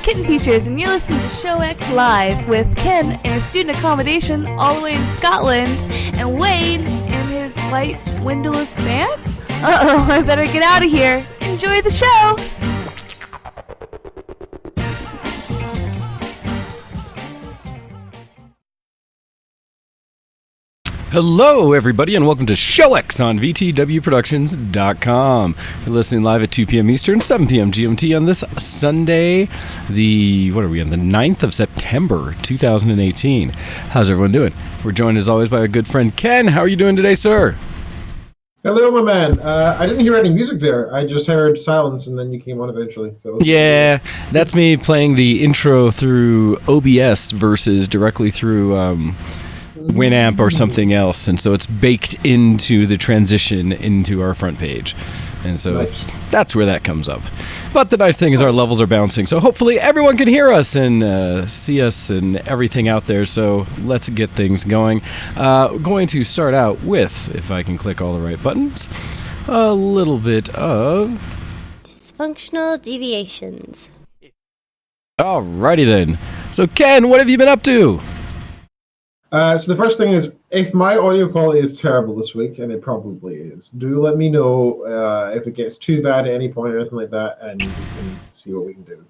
Kitten Features, and you're listening to Show X Live with Ken in his student accommodation all the way in Scotland, and Wade in his white windowless van? Uh-oh, I better get out of here. Enjoy the show! Hello, everybody, and welcome to Show X on VTWProductions.com. You're listening live at 2 p.m. Eastern, 7 p.m. GMT on this Sunday, the 9th of September, 2018. How's everyone doing? We're joined, as always, by our good friend Ken. How are you doing today, sir? Hello, my man. I didn't hear any music there. I just heard silence, and then you came on eventually. So yeah, that's me playing the intro through OBS versus directly through Winamp or something else, and so it's baked into the transition into our front page, and so nice. That's where that comes up. But the nice thing is our levels are bouncing, so hopefully everyone can hear us and see us and everything out there. So let's get things going. Going to start out with, if I can click all the right buttons, a little bit of dysfunctional deviations. Alrighty then. So Ken, what have you been up to? So the first thing is, if my audio quality is terrible this week, and it probably is, do let me know if it gets too bad at any point or anything like that, and we can see what we can do.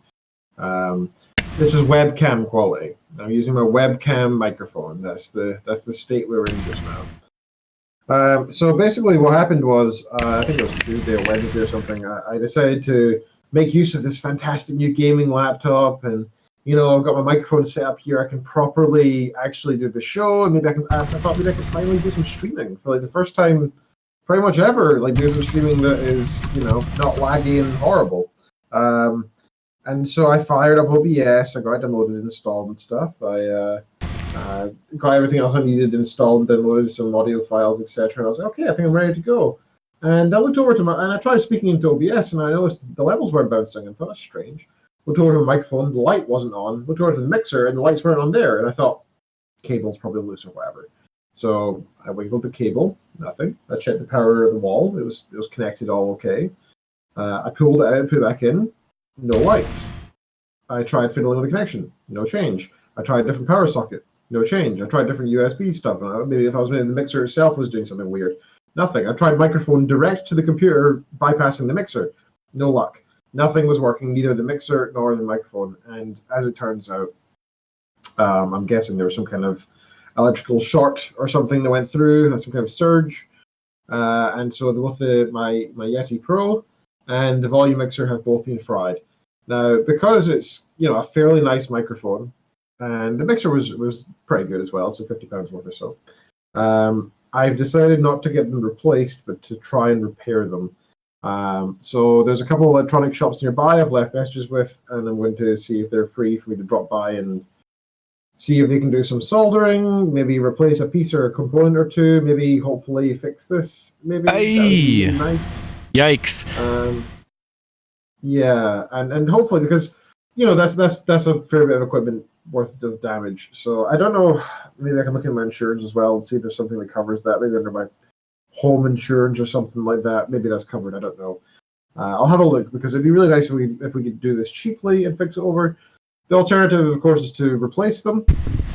This is webcam quality. I'm using my webcam microphone. That's the state we're in just now. So basically what happened was, I think it was Tuesday or Wednesday or something, I decided to make use of this fantastic new gaming laptop, and you know, I've got my microphone set up here. I can properly actually do the show, and maybe I thought maybe I could finally do some streaming for like the first time, pretty much ever. Like do some streaming that is, you know, not laggy and horrible. And so I fired up OBS. I got it downloaded, installed, and stuff. I got everything else I needed installed, downloaded some audio files, etc. And I was like, okay, I think I'm ready to go. And I looked over and I tried speaking into OBS, and I noticed the levels weren't bouncing. And I thought that's strange. Looked over to the microphone, the light wasn't on. Looked over to the mixer, and the lights weren't on there. And I thought, cable's probably loose or whatever. So I wiggled the cable, nothing. I checked the power of the wall. It was connected all okay. I pulled it out, put it back in, no lights. I tried fiddling with the connection, no change. I tried a different power socket, no change. I tried different USB stuff. Maybe if the mixer itself was doing something weird, nothing. I tried microphone direct to the computer, bypassing the mixer, no luck. Nothing was working, neither the mixer nor the microphone. And as it turns out, I'm guessing there was some kind of electrical short or something that went through, some kind of surge. And so both my Yeti Pro and the volume mixer have both been fried. Now, because it's, you know, a fairly nice microphone, and the mixer was pretty good as well, so £50 worth or so, I've decided not to get them replaced, but to try and repair them. So there's a couple of electronic shops nearby I've left messages with, and I'm going to see if they're free for me to drop by and see if they can do some soldering, maybe replace a piece or a component or two, maybe hopefully fix this. Maybe that would be nice. Yikes. Yeah, and hopefully, because you know that's a fair bit of equipment worth of damage. So I don't know. Maybe I can look at my insurance as well and see if there's something that covers that. Maybe under my home insurance or something like that. Maybe that's covered. I don't know. I'll have a look, because it'd be really nice if we could do this cheaply and fix it over. The alternative, of course, is to replace them,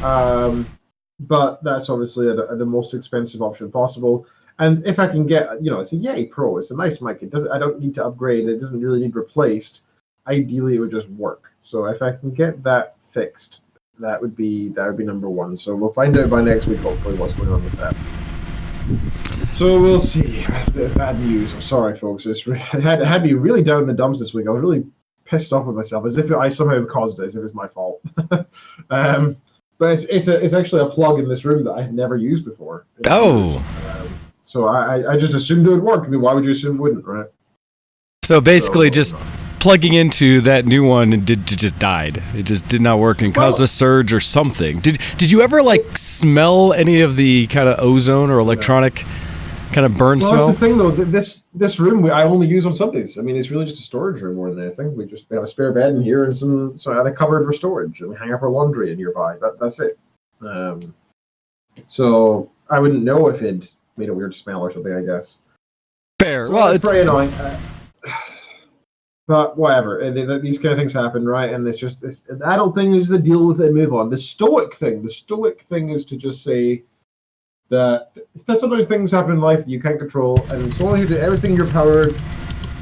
but that's obviously the most expensive option possible. And if I can get, you know, it's a Yeti Pro. It's a nice mic. I don't need to upgrade. It doesn't really need replaced. Ideally, it would just work. So if I can get that fixed, that would be number one. So we'll find out by next week, hopefully, what's going on with that. So we'll see. That's a bit of bad news. I'm sorry, folks. It had me really down in the dumps this week. I was really pissed off with myself, as if I somehow caused it, as if it's my fault. But it's actually a plug in this room that I had never used before. Oh. So I just assumed it would work. I mean, why would you assume it wouldn't, right? So basically, just plugging into that new one, it just died. It just did not work and caused a surge or something. Did you ever like smell any of the kind of ozone or electronic kind of burn smell? That's the thing, though. This room I only use on Sundays. I mean, it's really just a storage room more than anything. We just have a spare bed in here and and a cupboard for storage, and we hang up our laundry nearby. That's it. So I wouldn't know if it made a weird smell or something, I guess. Fair. So well, it's pretty annoying. But whatever, these kind of things happen, right? And it's just the adult thing is to deal with it and move on. The stoic thing is to just say that sometimes things happen in life that you can't control, and so long as you do everything in your power,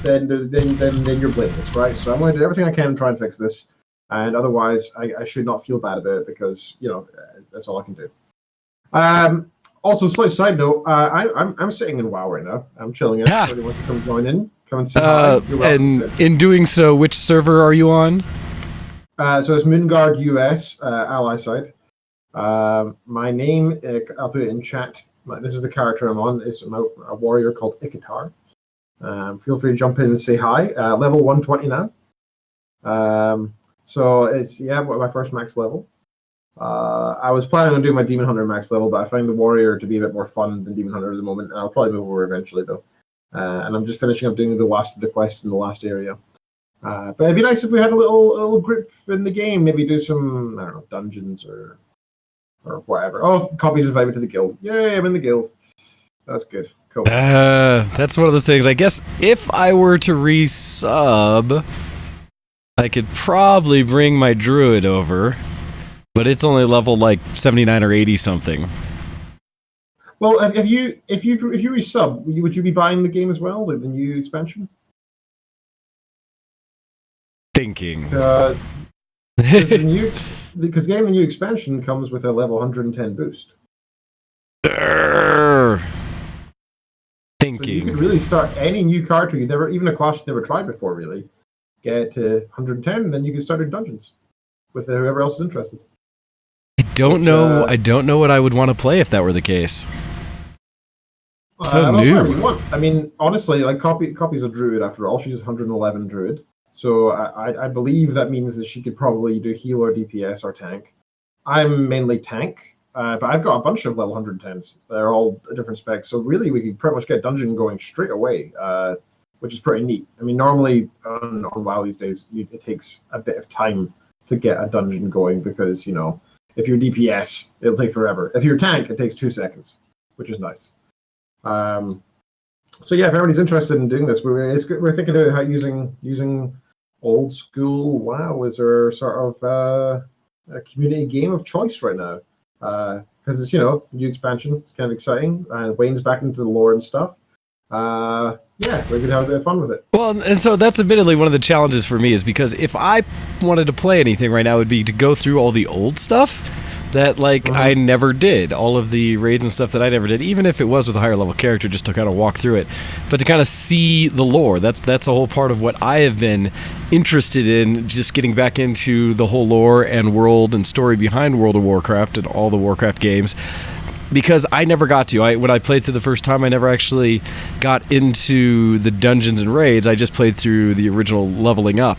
then you're blameless, right? So I'm going to do everything I can to try and fix this, and otherwise I should not feel bad about it because that's all I can do. Also, slight side note, I'm sitting in WoW right now. I'm chilling in. Ah. Somebody wants to come join in. Come and say hi. You're welcome. And in doing so, which server are you on? So it's Moonguard US, ally side. My name, I'll put it in chat. This is the character I'm on. It's a warrior called Ikatar. Feel free to jump in and say hi. Level 120 now. So it's my first max level. I was planning on doing my Demon Hunter max level, but I find the warrior to be a bit more fun than Demon Hunter at the moment. I'll probably move over eventually though. And I'm just finishing up doing the last of the quests in the last area. But it'd be nice if we had a little group in the game. Maybe do some, I don't know, dungeons or whatever. Oh, copies invite me to the guild. Yay, I'm in the guild. That's good. Cool. That's one of those things. I guess if I were to resub, I could probably bring my druid over, but it's only level like 79 or 80 something. Well, if you resub, would you be buying the game as well, the new expansion? Thinking. Because the new expansion comes with a level 110 boost. Thinking. So you could really start any new character even a class you've never tried before, really. Get it to 110, and then you can start in dungeons with whoever else is interested. I don't know what I would want to play if that were the case. So new. You want. I mean, honestly, like copies of Druid. After all, she's 111 Druid. So I believe that means that she could probably do heal or DPS or tank. I'm mainly tank, but I've got a bunch of level 110s. They're all different specs. So really, we could pretty much get dungeon going straight away, which is pretty neat. I mean, normally on WoW these days, it takes a bit of time to get a dungeon going because if you're DPS, it'll take forever. If you're tank, it takes 2 seconds, which is nice. So yeah, if everybody's interested in doing this, we're thinking about how using old school WoW as our sort of a community game of choice right now, because it's new expansion. It's kind of exciting. Wayne's back into the lore and stuff. Yeah, we could have a bit of fun with it. Well, and so that's admittedly one of the challenges for me is because if I wanted to play anything right now, it would be to go through all the old stuff that I never did, all of the raids and stuff that I never did, even if it was with a higher level character, just to kind of walk through it, but to kind of see the lore. That's a whole part of what I have been interested in, just getting back into the whole lore and world and story behind World of Warcraft and all the Warcraft games. Because I never got to. When I played through the first time, I never actually got into the dungeons and raids. I just played through the original leveling up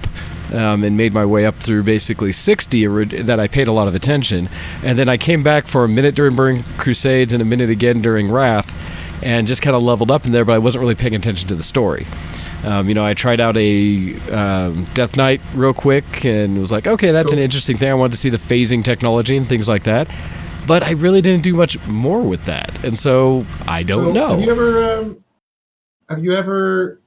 and made my way up through basically 60 that I paid a lot of attention. And then I came back for a minute during Burning Crusades and a minute again during Wrath and just kind of leveled up in there, but I wasn't really paying attention to the story. I tried out a Death Knight real quick and was like, okay, that's an interesting thing. I wanted to see the phasing technology and things like that. But I really didn't do much more with that, and so I don't know. Have you ever?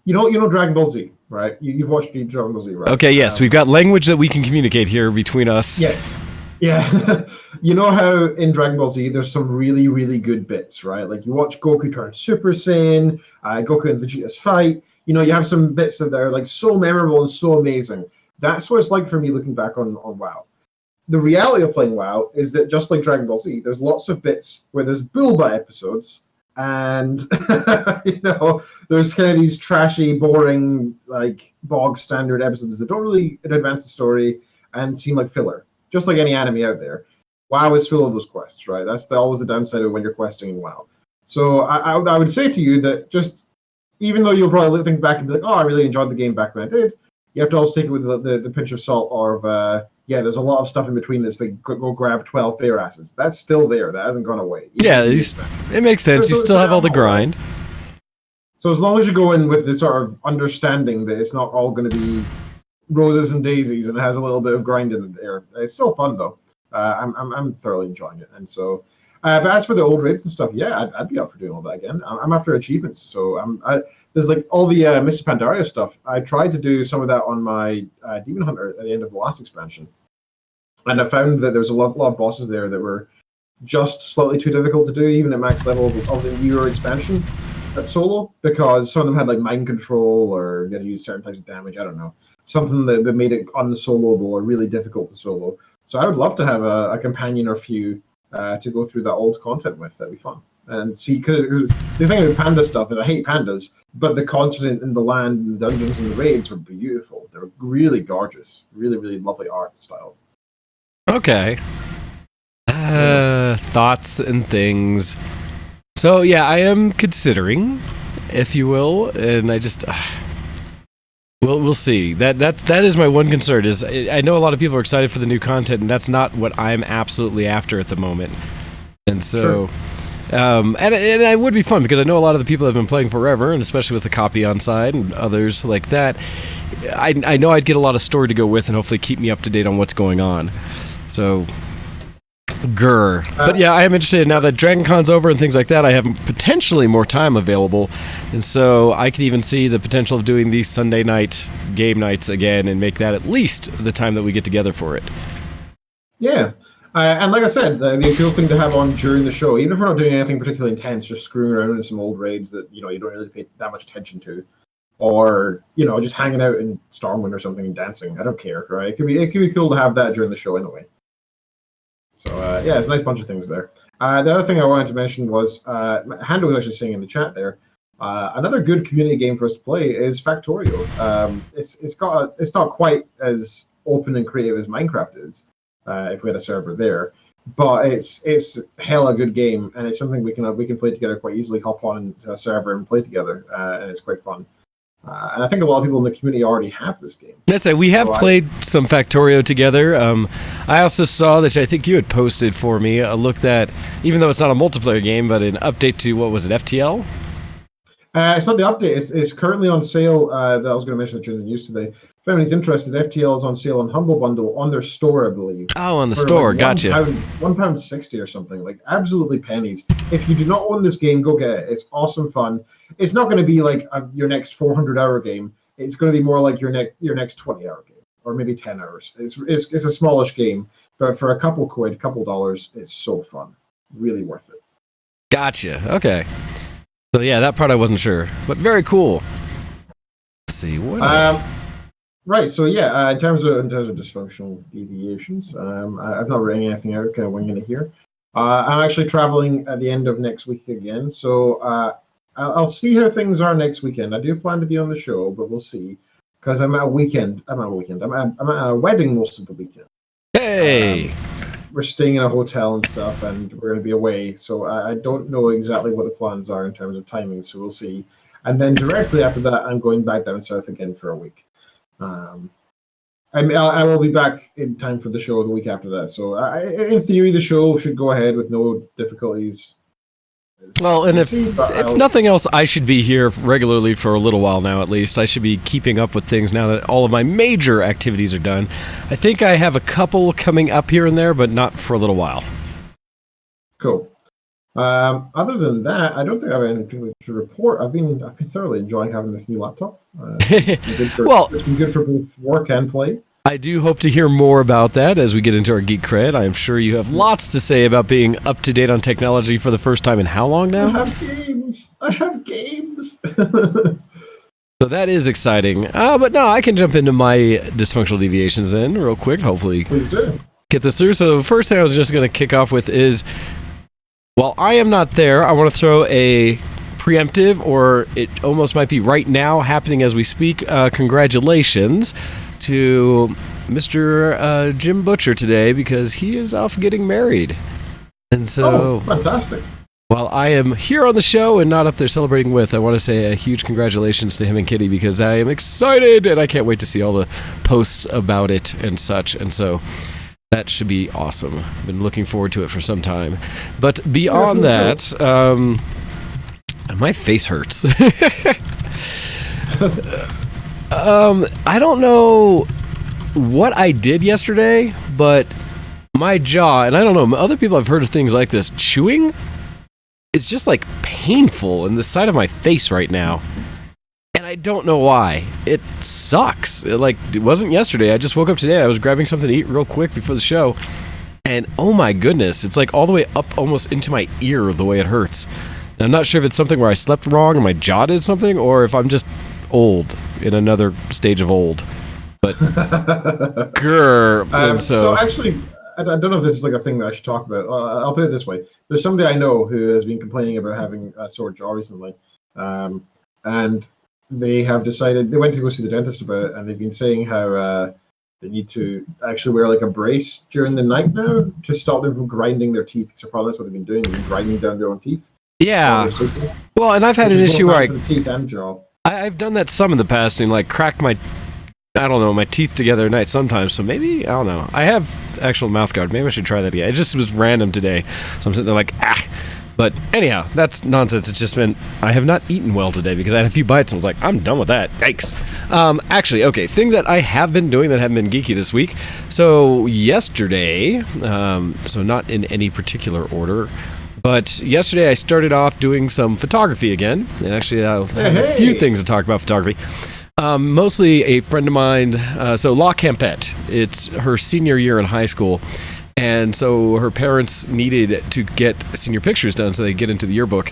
You know Dragon Ball Z, right? You've watched Dragon Ball Z, right? Okay, yes, we've got language that we can communicate here between us. Yes, yeah. You know how in Dragon Ball Z there's some really, really good bits, right? Like you watch Goku turn Super Saiyan, Goku and Vegeta's fight. You have some bits that are like so memorable and so amazing. That's what it's like for me looking back on WoW. The reality of playing WoW is that just like Dragon Ball Z, there's lots of bits where there's Bulba episodes and, there's kind of these trashy, boring, like bog standard episodes that don't really advance the story and seem like filler. Just like any anime out there. WoW is full of those quests, right? That's always the downside of when you're questing in WoW. So I would say to you that just, even though you'll probably think back and be like, oh, I really enjoyed the game back when I did, you have to also take it with the pinch of salt of, there's a lot of stuff in between this. Like, go grab 12 bear asses. That's still there. That hasn't gone away. It makes sense. You still have all the grind. So as long as you go in with this sort of understanding that it's not all going to be roses and daisies and it has a little bit of grind in it there, it's still fun, though. I'm thoroughly enjoying it. And so But as for the old raids and stuff, yeah, I'd be up for doing all that again. I'm after achievements, so there's like all the Mr. Pandaria stuff. I tried to do some of that on my Demon Hunter at the end of the last expansion, and I found that there's a lot of bosses there that were just slightly too difficult to do, even at max level of the newer expansion at solo, because some of them had like mind control or you had to use certain types of damage. I don't know, something that made it unsoloable or really difficult to solo. So I would love to have a companion or few to go through that old content with. That'd be fun. And see, because the thing with panda stuff is I hate pandas, but the content in the land, and the dungeons, and the raids were beautiful. They were really gorgeous, really, really lovely art style. Okay. Thoughts and things. So yeah, I am considering, if you will, and I just we'll see. That is my one concern. Is I know a lot of people are excited for the new content, and that's not what I'm absolutely after at the moment. And so, sure. And it would be fun because I know a lot of the people have been playing forever, and especially with the copy on side and others like that. I know I'd get a lot of story to go with, and hopefully keep me up to date on what's going on. So. But yeah, I am interested now that DragonCon's over and things like that. I have potentially more time available, and so I could even see the potential of doing these Sunday night game nights again and make that at least the time that we get together for it. Yeah, and like I said, it'd be a cool thing to have on during the show, even if we're not doing anything particularly intense, just screwing around in some old raids that you don't really pay that much attention to, or just hanging out in Stormwind or something and dancing. I don't care, right? It could be cool to have that during the show anyway. So, yeah, it's a nice bunch of things there. The other thing I wanted to mention was, Hando was actually saying in the chat there, another good community game for us to play is Factorio. It's not quite as open and creative as Minecraft is, if we had a server there, but it's hella good game, and it's something we can play together quite easily, hop on into a server and play together, and it's quite fun. And I think a lot of people in the community already have this game. Yes, we have played some Factorio together. I also saw that I think you had posted for me a look that, even though it's not a multiplayer game, but an update to, what was it, FTL? It's not the update. It's currently on sale. That I was going to mention it during the news today. If anybody's interested, FTL is on sale on Humble Bundle on their store, I believe. Oh, on the store, like gotcha. £1.60 or something, like absolutely pennies. If you do not own this game, go get it. It's awesome fun. It's not going to be like your next 400-hour game. It's going to be more like your next 20-hour game, or maybe 10 hours. It's a smallish game, but for a couple dollars, it's so fun. Really worth it. Gotcha. Okay. So yeah, that part I wasn't sure, but very cool. Let's see what. Right. So yeah, in terms of dysfunctional deviations, I've not written anything out. Kind of winging it here. I'm actually traveling at the end of next week again, so I'll see how things are next weekend. I do plan to be on the show, but we'll see because I'm at a weekend. I'm at a wedding most of the weekend. Hey. We're staying in a hotel and stuff, and we're going to be away. So I don't know exactly what the plans are in terms of timing. So we'll see. And then directly after that, I'm going back down south again for a week. I will be back in time for the show the week after that. So in theory, the show should go ahead with no difficulties. Well, and if nothing else, I should be here regularly for a little while now, at least. I should be keeping up with things now that all of my major activities are done. I think I have a couple coming up here and there, but not for a little while. Cool. Other than that, I don't think I have anything to report. I've been thoroughly enjoying having this new laptop. It's been good for both work and play. I do hope to hear more about that as we get into our Geek Cred. I am sure you have lots to say about being up to date on technology for the first time in how long now? I have games. So that is exciting. But no, I can jump into my dysfunctional deviations then real quick. Hopefully Please do. Get this through. So the first thing I was just going to kick off with is, while I am not there, I want to throw a preemptive, or it almost might be right now happening as we speak, congratulations to Mr. Jim Butcher today, because he is off getting married. And so, fantastic. While I am here on the show and not up there celebrating with, I want to say a huge congratulations to him and Kitty, because I am excited and I can't wait to see all the posts about it and such. And so that should be awesome. I've been looking forward to it for some time. But beyond that, my face hurts. I don't know what I did yesterday, but my jaw, and I don't know, other people have heard of things like this, chewing is just like painful in the side of my face right now. And I don't know why. It sucks. It wasn't yesterday. I just woke up today. I was grabbing something to eat real quick before the show. And oh my goodness, it's like all the way up almost into my ear the way it hurts. And I'm not sure if it's something where I slept wrong and my jaw did something, or if I'm just old in another stage of old. But grr. So actually, I don't know if this is like a thing that I should talk about. I'll put it this way. There's somebody I know who has been complaining about having a sore jaw recently. And they have decided, they went to go see the dentist about it, and they've been saying how they need to actually wear like a brace during the night now to stop them from grinding their teeth. So probably that's what they've been doing. They've been grinding down their own teeth. Yeah. Well, and I've had an issue where teeth and jaw. I've done that some in the past and like cracked my teeth together at night sometimes. So maybe, I don't know. I have actual mouth guard. Maybe I should try that again. It just was random today. So I'm sitting there like, ah. But anyhow, that's nonsense. It's just been, I have not eaten well today because I had a few bites and was like, I'm done with that. Yikes. Actually, okay, things that I have been doing that haven't been geeky this week. So yesterday, so not in any particular order, but yesterday I started off doing some photography again. And actually, I have a few things to talk about photography. Mostly a friend of mine, so La Campette. It's her senior year in high school. And so her parents needed to get senior pictures done so they could get into the yearbook,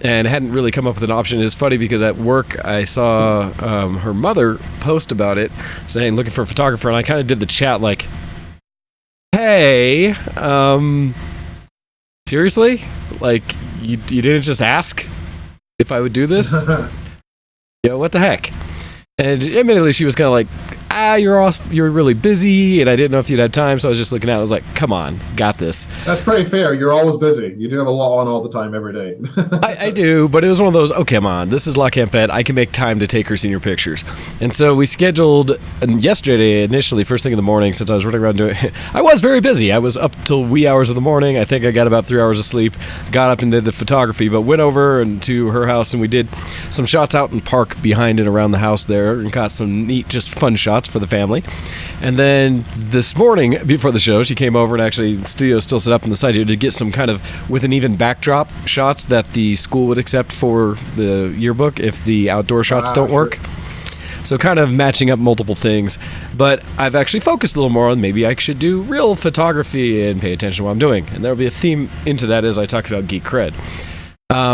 and hadn't really come up with an option. It's funny because at work I saw her mother post about it, saying looking for a photographer, and I kind of did the chat like, hey, seriously? Like, you didn't just ask if I would do this? What the heck? And admittedly, she was kind of like, you're really busy, and I didn't know if you'd had time, so I was just looking at it. I was like, come on, got this. That's pretty fair. You're always busy. You do have a lot on all the time, every day. I do, but it was one of those, okay, come on, this is La Campette. I can make time to take her senior pictures. And so we scheduled, and yesterday, initially, first thing in the morning, since I was running around doing I was very busy. I was up till wee hours of the morning. I think I got about 3 hours of sleep, got up and did the photography, but went over and to her house, and we did some shots out in park behind and around the house there, and got some neat, just fun shots for the family. And then this morning before the show, she came over, and actually the studio is still set up on the side here to get some kind of with an even backdrop shots that the school would accept for the yearbook if the outdoor shots don't work. So kind of matching up multiple things. But I've actually focused a little more on maybe I should do real photography and pay attention to what I'm doing. And there'll be a theme into that as I talk about Geek Cred.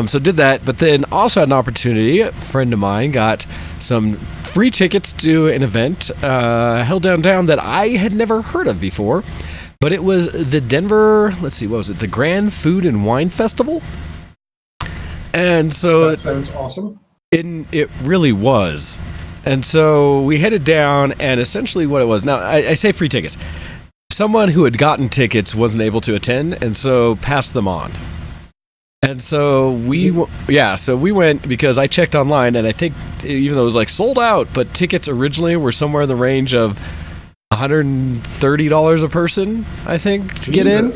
So did that, but then also had an opportunity. A friend of mine got some free tickets to an event held downtown that I had never heard of before, but it was the Denver, what was it, the Grand Food and Wine Festival? And so that sounds awesome. It really was. And so we headed down, and essentially what it was, now I say free tickets. Someone who had gotten tickets wasn't able to attend, and so passed them on. And so we went because I checked online, and I think even though it was like sold out, but tickets originally were somewhere in the range of $130 a person, I think, to get in.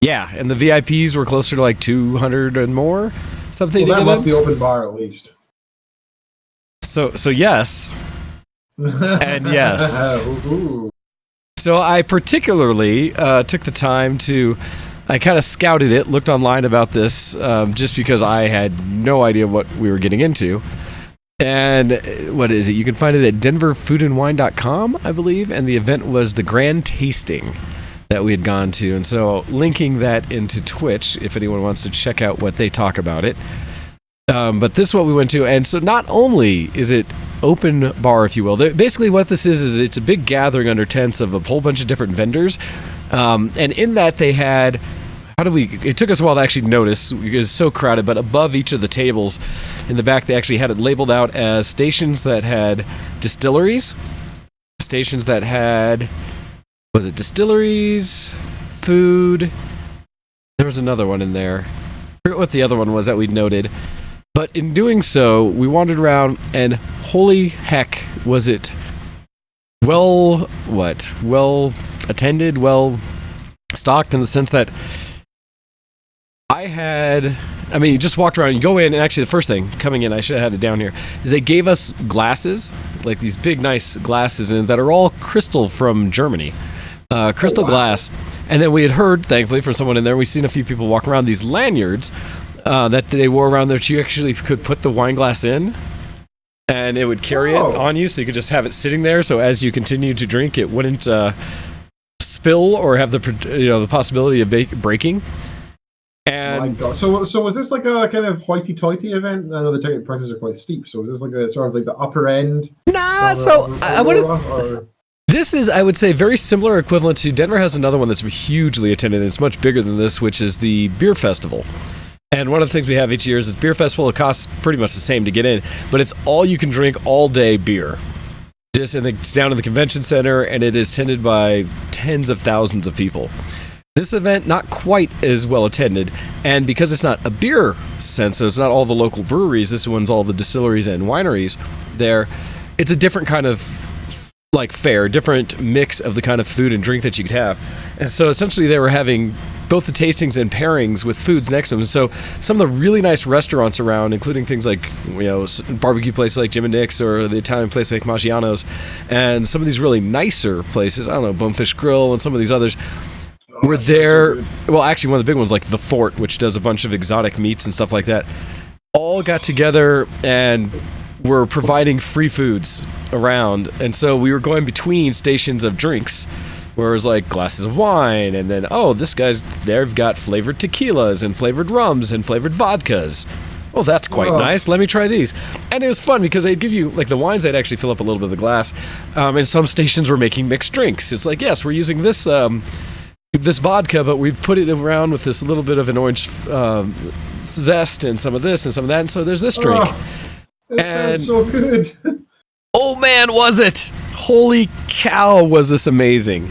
Yeah, and the VIPs were closer to like $200 and more, something. Well, to that get must in. Be open bar at least. So yes, and yes. Ooh. So I particularly took the time to. I kind of scouted it, looked online about this, just because I had no idea what we were getting into. And what is it? You can find it at denverfoodandwine.com, I believe. And the event was the Grand Tasting that we had gone to. And so linking that into Twitch, if anyone wants to check out what they talk about it. But this is what we went to. And so not only is it open bar, if you will. Basically what this is it's a big gathering under tents of a whole bunch of different vendors. And in that they had... it took us a while to actually notice because it's so crowded, but above each of the tables in the back, they actually had it labeled out as stations that had distilleries, stations that had, distilleries, food. There was another one in there. I forget what the other one was that we noted. But in doing so, we wandered around, and holy heck, was it well attended, well stocked in the sense that you just walked around, you go in, and actually the first thing coming in, I should have had it down here, is they gave us glasses, like these big nice glasses, and that are all crystal from Germany. Crystal glass. And then we had heard, thankfully, from someone in there, we've seen a few people walk around these lanyards that they wore around there that you actually could put the wine glass in. And it would carry it on you, so you could just have it sitting there. So as you continue to drink, it wouldn't spill or have the possibility of breaking. And my God. So was this like a kind of hoity-toity event? I know the ticket prices are quite steep. So is this like a sort of like the upper end? Nah. This is, I would say, very similar equivalent to Denver has another one that's hugely attended. And it's much bigger than this, which is the beer festival. And one of the things we have each year is the beer festival. It costs pretty much the same to get in, but it's all you can drink all day beer. It's down in the convention center, and it is attended by tens of thousands of people. This event, not quite as well attended, and because it's not a beer sense, so it's not all the local breweries, this one's all the distilleries and wineries there, it's a different kind of fair, different mix of the kind of food and drink that you could have. And so essentially they were having both the tastings and pairings with foods next to them. So some of the really nice restaurants around, including things like, barbecue places like Jim and Nick's or the Italian place like Maggiano's, and some of these really nicer places, I don't know, Bonefish Grill and some of these others, were there. Well, actually one of the big ones like The Fort, which does a bunch of exotic meats and stuff like that, all got together and were providing free foods around. And so we were going between stations of drinks, where it was like glasses of wine, and then, this guy's, they've got flavored tequilas and flavored rums and flavored vodkas. Oh, that's quite nice. Let me try these. And it was fun because they'd give you, like the wines, they'd actually fill up a little bit of the glass. And some stations were making mixed drinks. It's like, yes, we're using this vodka, but we've put it around with this little bit of an orange zest and some of this and some of that. And so there's this drink. Sounds so good. Oh man, was it? Holy cow, was this amazing.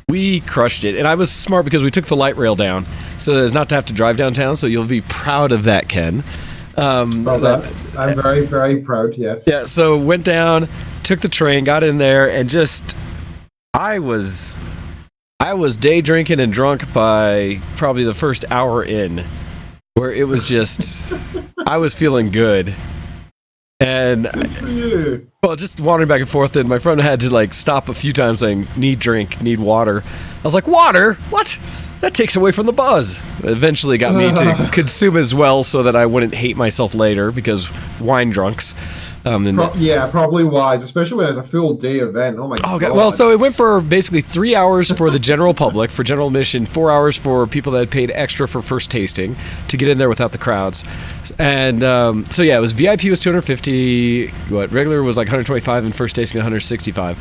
We crushed it. And I was smart because we took the light rail down so as not to have to drive downtown. So you'll be proud of that, Ken. I'm very, very proud, yes. Yeah, so went down, took the train, got in there, and just, I was day drinking and drunk by probably the first hour in, where it was just, I was feeling good. And, well, just wandering back and forth, and my friend had to, stop a few times saying, need drink, need water. I was like, water? What? That takes away from the buzz. It eventually got me to consume as well so that I wouldn't hate myself later, because wine drunks. Probably wise, especially when it's a full day event. Oh my god. Well, so it went for basically 3 hours for the general public, for general admission, 4 hours for people that had paid extra for first tasting to get in there without the crowds. And it was VIP was $250, regular was like $125, and first tasting $165.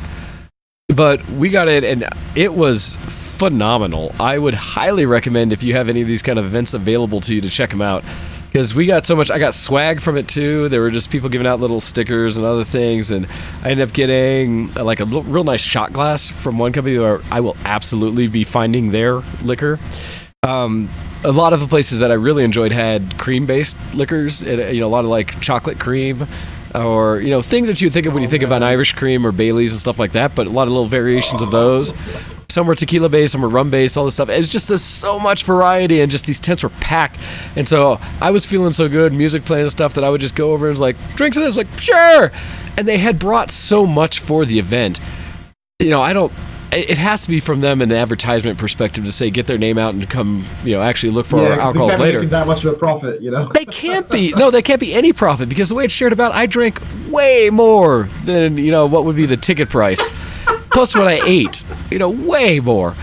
But we got it, and it was phenomenal. I would highly recommend, if you have any of these kind of events available to you, to check them out. Because we got so much, I got swag from it too. There were just people giving out little stickers and other things, and I ended up getting a real nice shot glass from one company where I will absolutely be finding their liquor. A lot of the places that I really enjoyed had cream-based liquors, a lot of chocolate cream, or things that you would think of when you think of an Irish cream or Bailey's and stuff like that, but a lot of little variations of those. Some were tequila based, some were rum based, all this stuff. It was just, there's so much variety, and just these tents were packed. And so I was feeling so good, music playing and stuff, that I would just go over and was like, drinks of this? Like, sure. And they had brought so much for the event. It has to be from them an advertisement perspective to say, get their name out and come, actually look for our alcohols later. They can't make that much of a profit, They can't be. No, there can't be any profit, because the way it's shared about, I drank way more than, what would be the ticket price. Plus what I ate, way more.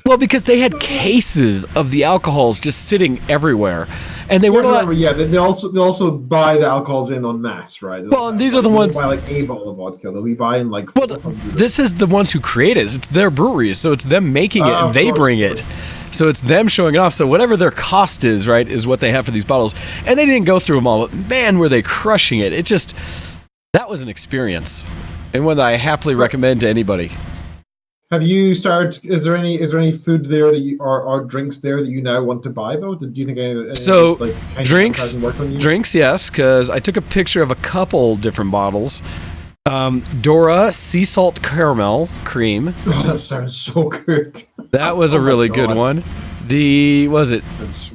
Well, because they had cases of the alcohols just sitting everywhere, and they weren't allowed. Yeah, they also buy the alcohols in en masse, right? Well, and these are the ones. They buy a bottle of vodka. They'll be buying Well, this is the ones who create it. It's their breweries, so it's them making it, and they bring it. So it's them showing it off. So whatever their cost is, right, is what they have for these bottles. And they didn't go through them all, but man, were they crushing it! That was an experience, and one that I happily recommend to anybody. Have you started? Is there any food there that you or drinks there that you now want to buy though? Do you think any so of this, drinks? Yes, because I took a picture of a couple different bottles. Dora sea salt caramel cream. Oh, that sounds so good. That was a really good one.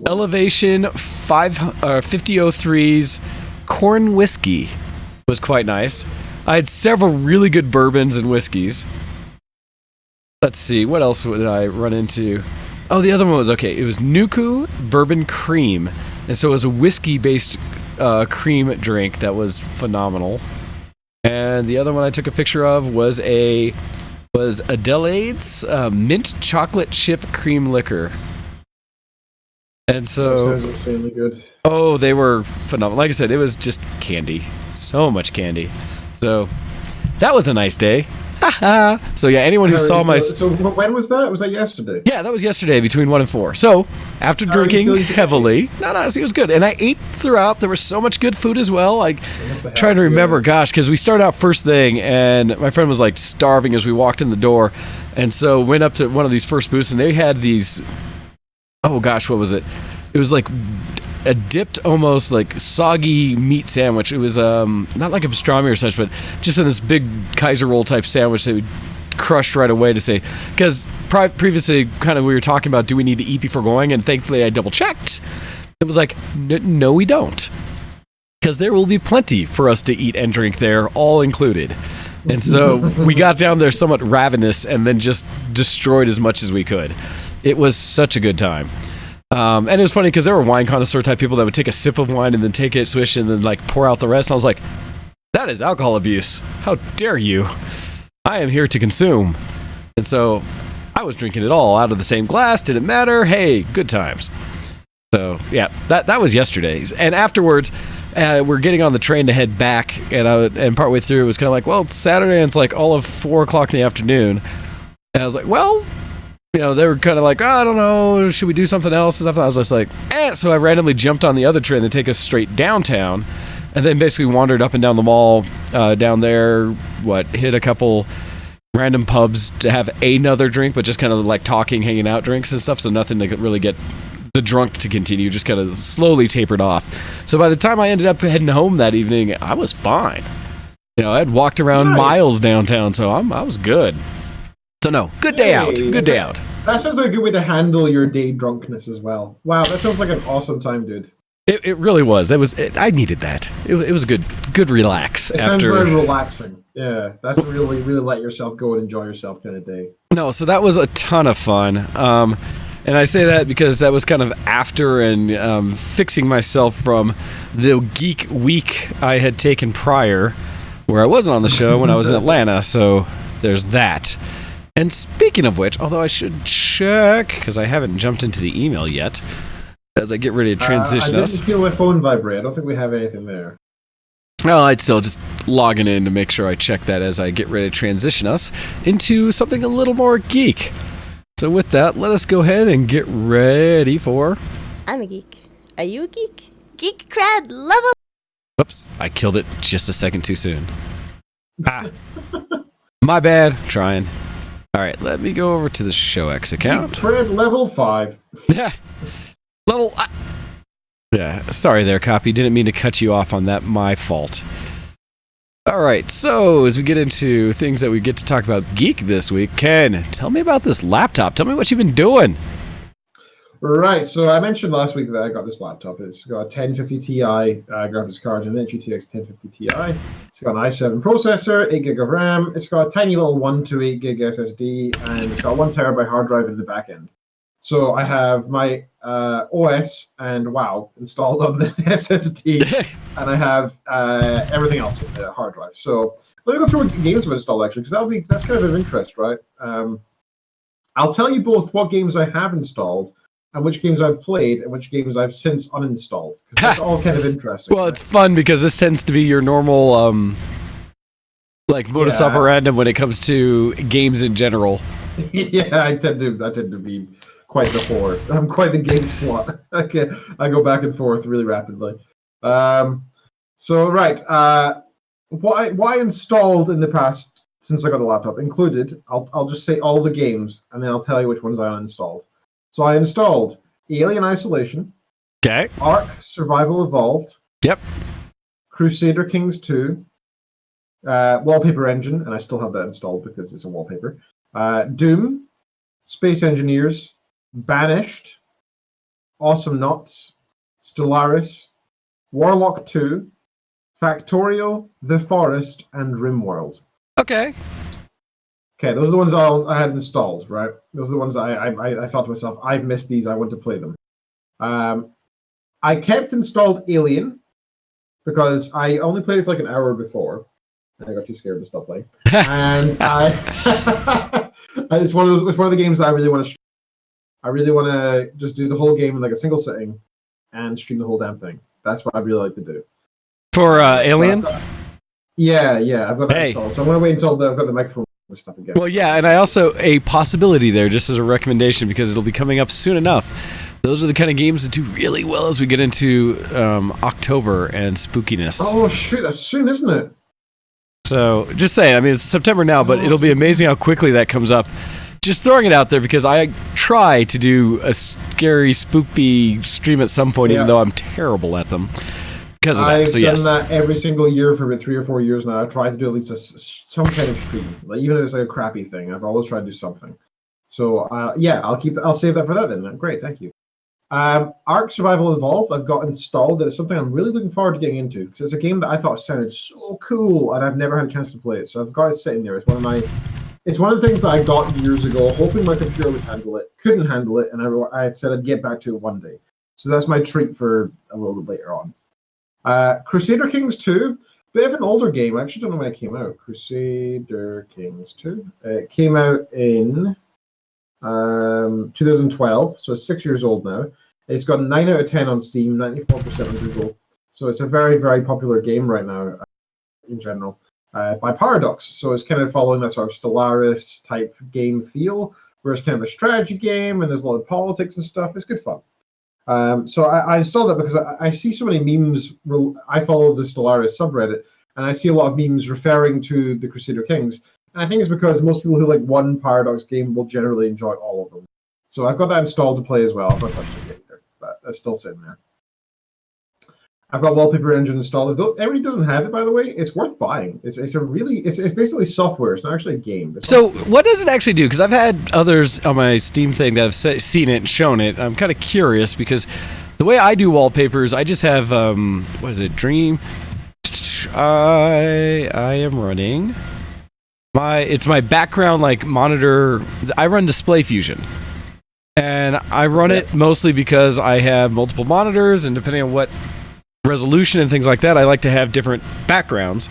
Elevation 5003's corn whiskey was quite nice. I had several really good bourbons and whiskeys. let's see, what else did I run into? Oh, the other one was okay. It was Nuku Bourbon Cream, and so it was a whiskey-based cream drink that was phenomenal. And the other one I took a picture of was Adelaide's mint chocolate chip cream liquor. And so, that sounds insanely good. Oh, they were phenomenal. Like I said, it was just candy, so much candy. So that was a nice day. So yeah, anyone who saw my... So when was that? Was that yesterday? Yeah, that was yesterday between 1 and 4. So after drinking heavily... No, see, it was good. And I ate throughout. There was so much good food as well. Like, trying to remember, gosh, because we started out first thing, and my friend was like starving as we walked in the door. And so went up to one of these first booths, and they had these... Oh gosh, what was it? It was like a dipped, almost like soggy meat sandwich. It was not like a pastrami or such, but just in this big Kaiser roll type sandwich that we crushed right away to say, because previously kind of we were talking about, do we need to eat before going? And thankfully I double checked. It was like, no, we don't, because there will be plenty for us to eat and drink there, all included. And so we got down there somewhat ravenous and then just destroyed as much as we could. It was such a good time. And it was funny because there were wine connoisseur type people that would take a sip of wine and then take it, swish, and then like pour out the rest. And I was like, that is alcohol abuse. How dare you? I am here to consume. And so I was drinking it all out of the same glass. Didn't matter. Hey, good times. So yeah, that was yesterday's. And afterwards, we're getting on the train to head back. And partway through, it was kind of like, well, it's Saturday and it's like all of 4 o'clock in the afternoon. And I was like, well... You know, they were kind of like, oh, I don't know, should we do something else? And stuff. And I was just like, So I randomly jumped on the other train to take us straight downtown, and then basically wandered up and down the mall down there, hit a couple random pubs to have another drink, but just kind of like talking, hanging out drinks and stuff, so nothing to really get the drunk to continue, just kind of slowly tapered off. So by the time I ended up heading home that evening, I was fine. You know, I had walked around miles downtown, so I was good. So no, good day out. Good day out. That sounds like a good way to handle your day drunkenness as well. Wow, that sounds like an awesome time, dude. It really was. I needed that. It was a good relax. It sounds very relaxing. Yeah, that's really let yourself go and enjoy yourself kind of day. No, so that was a ton of fun. And I say that because that was kind of after and fixing myself from the geek week I had taken prior, where I wasn't on the show when I was in Atlanta. So there's that. And speaking of which, although I should check, because I haven't jumped into the email yet, as I get ready to transition us. I didn't feel my phone vibrate. I don't think we have anything there. Well, I'd still just logging in to make sure I check that as I get ready to transition us into something a little more geek. So with that, let us go ahead and get ready for... I'm a geek. Are you a geek? Geek cred level... Whoops, I killed it just a second too soon. My bad. Trying. All right, let me go over to the ShowX account. Cred level 5. Yeah. Level... Yeah, sorry there, Copy. Didn't mean to cut you off on that. My fault. All right, so as we get into things that we get to talk about geek this week, Ken, tell me about this laptop. Tell me what you've been doing. Right, so I mentioned last week that I got this laptop. It's got a 1050 Ti graphics card and an GTX 1050 Ti. It's got an i7 processor, 8 gig of RAM. It's got a tiny little 128 gig SSD, and it's got a 1 terabyte hard drive in the back end. So I have my OS and WoW installed on the SSD, and I have everything else on the hard drive. So let me go through what games I've installed, actually, because that's kind of interest, right? I'll tell you both what games I have installed and which games I've played and which games I've since uninstalled, because that's all kind of interesting. Well, it's fun because this tends to be your normal modus operandi when it comes to games in general. Yeah, I tend to be quite the whore. I'm quite the game slut. I go back and forth really rapidly. What I installed in the past since I got the laptop included, I'll just say all the games and then I'll tell you which ones I uninstalled. So I installed Alien Isolation. Okay. Ark Survival Evolved. Yep. Crusader Kings 2. Wallpaper Engine, and I still have that installed because it's a wallpaper. Doom. Space Engineers. Banished. Awesome Knots. Stellaris. Warlock 2. Factorio, The Forest, and RimWorld. Okay. Okay, those are the ones I had installed, right? Those are the ones I thought to myself, I've missed these, I want to play them. I kept installed Alien because I only played it for like an hour before. And I got too scared to stop playing. And it's one of the games that I really want to. I really want to just do the whole game in like a single sitting and stream the whole damn thing. That's what I'd really like to do. For Alien? Yeah, I've got that installed. So I'm going to wait until I've got the microphone and stuff again. Well, yeah, and I also, a possibility there, just as a recommendation, because it'll be coming up soon enough. Those are the kind of games that do really well as we get into October and spookiness. Oh, shoot, that's soon, isn't it? So, just saying, I mean, it's September now, but it'll be amazing how quickly that comes up. Just throwing it out there because I try to do a scary, spooky stream at some point, even though I'm terrible at them. Because of that. So, I've done that every single year for about 3 or 4 years now. I've tried to do at least some kind of stream, like even if it's like a crappy thing. I've always tried to do something. So I'll save that for that then. Great, thank you. Ark Survival Evolved I've got installed. It's something I'm really looking forward to getting into because it's a game that I thought sounded so cool and I've never had a chance to play it. So I've got it sitting there. It's one of the things that I got years ago, hoping my computer would handle it. Couldn't handle it, and I said I'd get back to it one day. So that's my treat for a little bit later on. Crusader Kings 2, bit of an older game. I actually don't know when it came out. Crusader Kings 2. It came out in 2012, so it's 6 years old now. It's got 9 out of 10 on Steam, 94% on Google. So it's a very, very popular game right now in general by Paradox. So it's kind of following that sort of Stellaris type game feel, where it's kind of a strategy game and there's a lot of politics and stuff. It's good fun. So I installed that because I see so many memes. I follow the Stellaris subreddit, and I see a lot of memes referring to the Crusader Kings. And I think it's because most people who like one Paradox game will generally enjoy all of them. So I've got that installed to play as well. I've not touched it yet either, but that's still sitting there. I've got Wallpaper Engine installed. Though everybody doesn't have it, by the way, it's worth buying. It's basically software. It's not actually a game. So what does it actually do? Because I've had others on my Steam thing that have seen it and shown it. I'm kind of curious because the way I do wallpapers, I just have what is it? Dream. I am running it's my background like monitor. I run Display Fusion. And I run it mostly because I have multiple monitors, and depending on what resolution and things like that, I like to have different backgrounds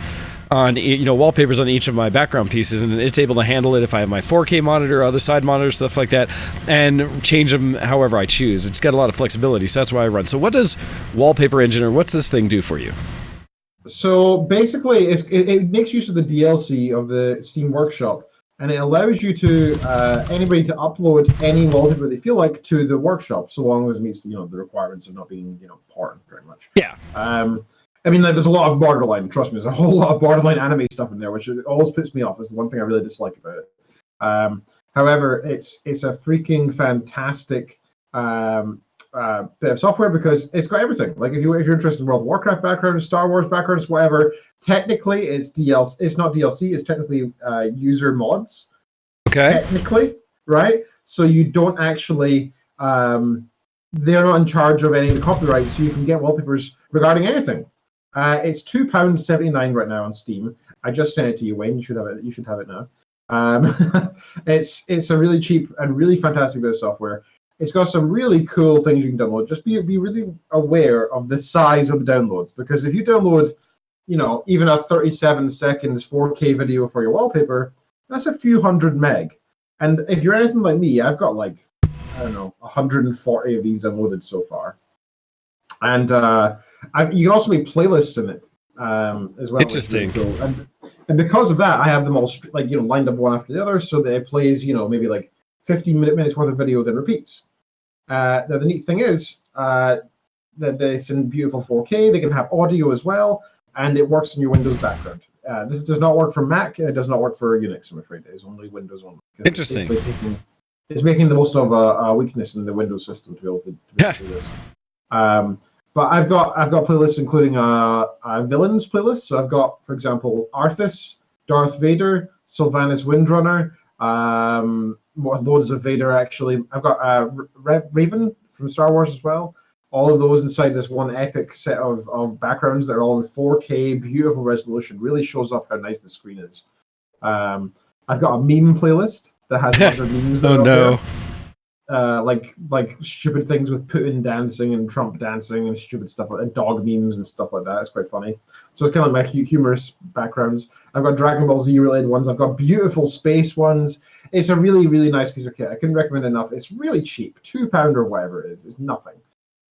on wallpapers on each of my background pieces, and it's able to handle it if I have my 4K monitor, other side monitors, stuff like that, and change them however I choose. It's got a lot of flexibility, so that's why I run. So what does Wallpaper Engine, or what's this thing do for you? So basically, it makes use of the DLC of the Steam Workshop, and it allows you to anybody to upload any wallpaper they feel like to the workshop, so long as it meets the requirements of not being porn very much. Yeah. I mean, there's a lot of borderline. Trust me, there's a whole lot of borderline anime stuff in there, which always puts me off. It's the one thing I really dislike about it. However, it's a freaking fantastic bit of software because it's got everything. Like if you're interested in World of Warcraft backgrounds, Star Wars backgrounds, whatever, technically it's DLC. It's not DLC. It's technically user mods. Okay. Technically, right? So you don't actually. They're not in charge of any of the copyright, so you can get wallpapers regarding anything. It's £2.79 right now on Steam. I just sent it to you, Wayne. You should have it. You should have it now. It's a really cheap and really fantastic bit of software. It's got some really cool things you can download. Just be really aware of the size of the downloads, because if you download, even a 37 seconds 4K video for your wallpaper, that's a few hundred meg. And if you're anything like me, I've got 140 of these downloaded so far. And you can also make playlists in it as well. Interesting. Really cool. And because of that, I have them all lined up one after the other, so that it plays maybe 15 minutes worth of video, then repeats. Now the neat thing is that it's in beautiful 4K. They can have audio as well, and it works in your Windows background. This does not work for Mac, and it does not work for Unix. I'm afraid it's only Windows only. Interesting. It's making the most of a weakness in the Windows system to be able to do this. But I've got playlists including a villains playlist. So I've got, for example, Arthas, Darth Vader, Sylvanas Windrunner, loads of Vader actually. I've got Raven from Star Wars as well. All of those inside this one epic set of backgrounds that are all in 4K, beautiful resolution. Really shows off how nice the screen is. I've got a meme playlist that has a bunch of memes that Oh are up no. there. Like stupid things with Putin dancing and Trump dancing and stupid stuff like and dog memes and stuff like that. It's quite funny. So it's kind of like my humorous backgrounds. I've got Dragon Ball Z related ones. I've got beautiful space ones. It's a really, really nice piece of kit. I couldn't recommend it enough. It's really cheap, £2 or whatever it is. It's nothing.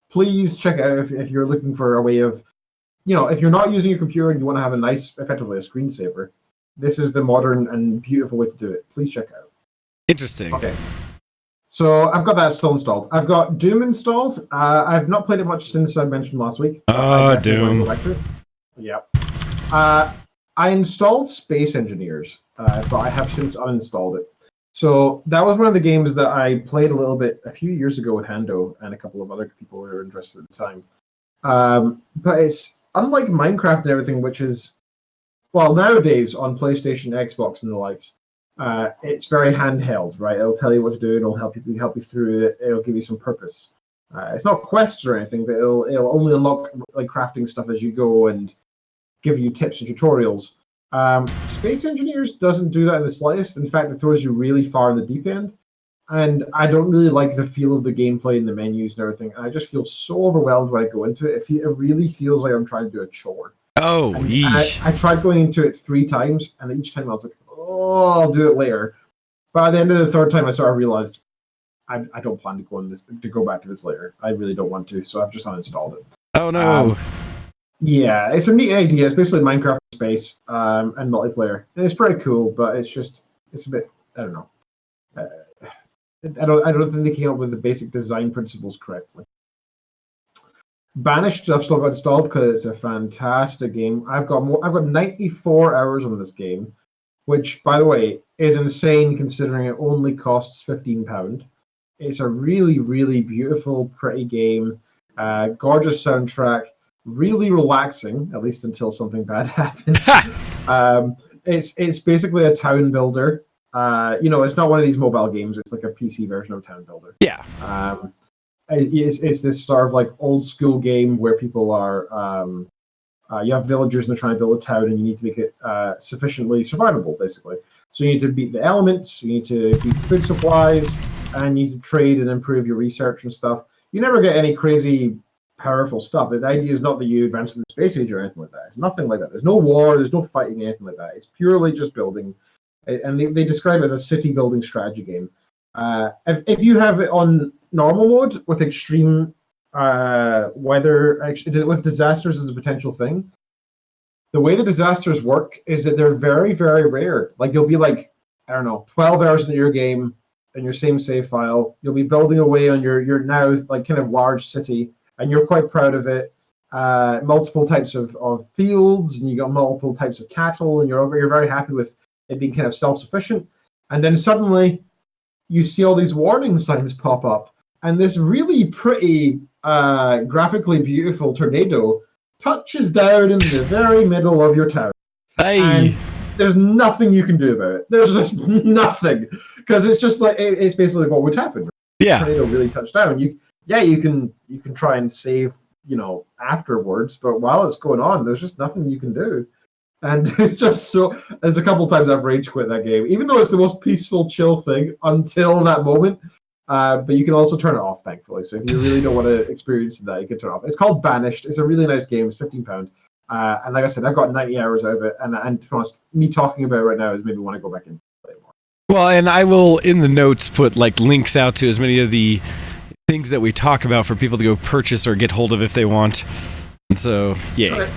Please check it out if you're looking for a way of, if you're not using your computer and you want to have a nice, effectively a screensaver, this is the modern and beautiful way to do it. Please check it out. Interesting. Okay. So I've got that still installed. I've got Doom installed. I've not played it much since I mentioned last week. Doom. Yeah. I installed Space Engineers, but I have since uninstalled it. So that was one of the games that I played a little bit a few years ago with Hando and a couple of other people who were interested at the time. But it's unlike Minecraft and everything, which is, well, nowadays on PlayStation, Xbox, and the likes, it's very handheld, right? It'll tell you what to do, and it'll help you through it. It'll give you some purpose. It's not quests or anything, but it'll only unlock like crafting stuff as you go and give you tips and tutorials. Space Engineers doesn't do that in the slightest. In fact, it throws you really far in the deep end. And I don't really like the feel of the gameplay and the menus and everything. And I just feel so overwhelmed when I go into it. It really feels like I'm trying to do a chore. Oh, yeesh. I tried going into it 3 times, and each time I was like, oh, I'll do it later. But at the end of the 3rd time, I sort of realized I don't plan to go back to this later. I really don't want to, so I've just uninstalled it. Oh no. Yeah, it's a neat idea. It's basically Minecraft in space and multiplayer, and it's pretty cool. But it's a bit, I don't know. I don't think they came up with the basic design principles correctly. Banished, I've still got installed because it's a fantastic game. I've got 94 hours on this game, which, by the way, is insane considering it only costs £15. It's a really, really beautiful, pretty game. Gorgeous soundtrack, really relaxing, at least until something bad happens. It's basically a town builder. It's not one of these mobile games. It's like a PC version of Town Builder. Yeah. It's this sort of like old school game where people are, you have villagers and they're trying to build a town, and you need to make it sufficiently survivable, basically. So you need to beat the elements, you need to beat food supplies, and you need to trade and improve your research and stuff. You never get any crazy powerful stuff. The idea is not that you advance to the space age or anything like that. It's nothing like that. There's no war, there's no fighting, anything like that. It's purely just building. And they describe it as a city building strategy game. If you have it on normal mode with extreme weather, actually, with disasters as a potential thing, the way the disasters work is that they're very, very rare. Like you'll be like, I don't know, 12 hours into your game in your same save file. You'll be building away on your now like kind of large city, and you're quite proud of it. Multiple types of fields, and you got multiple types of cattle, and you're very happy with it being kind of self-sufficient. And then suddenly you see all these warning signs pop up, and this really pretty, graphically beautiful tornado touches down in the very middle of your town. Hey. And there's nothing you can do about it. There's just nothing, because it's just like it's basically what would happen. Yeah. The tornado really touched down. You can try and save, afterwards, but while it's going on, there's just nothing you can do. And it's just so. There's a couple times I've rage quit that game, even though it's the most peaceful, chill thing until that moment. But you can also turn it off, thankfully. So if you really don't want to experience that, you can turn it off. It's called Banished. It's a really nice game. It's £15. And like I said, I've got 90 hours out of it. And to be honest, me talking about it right now is maybe want to go back and play more. Well, and I will in the notes put like links out to as many of the things that we talk about for people to go purchase or get hold of if they want. And so, yay. Okay.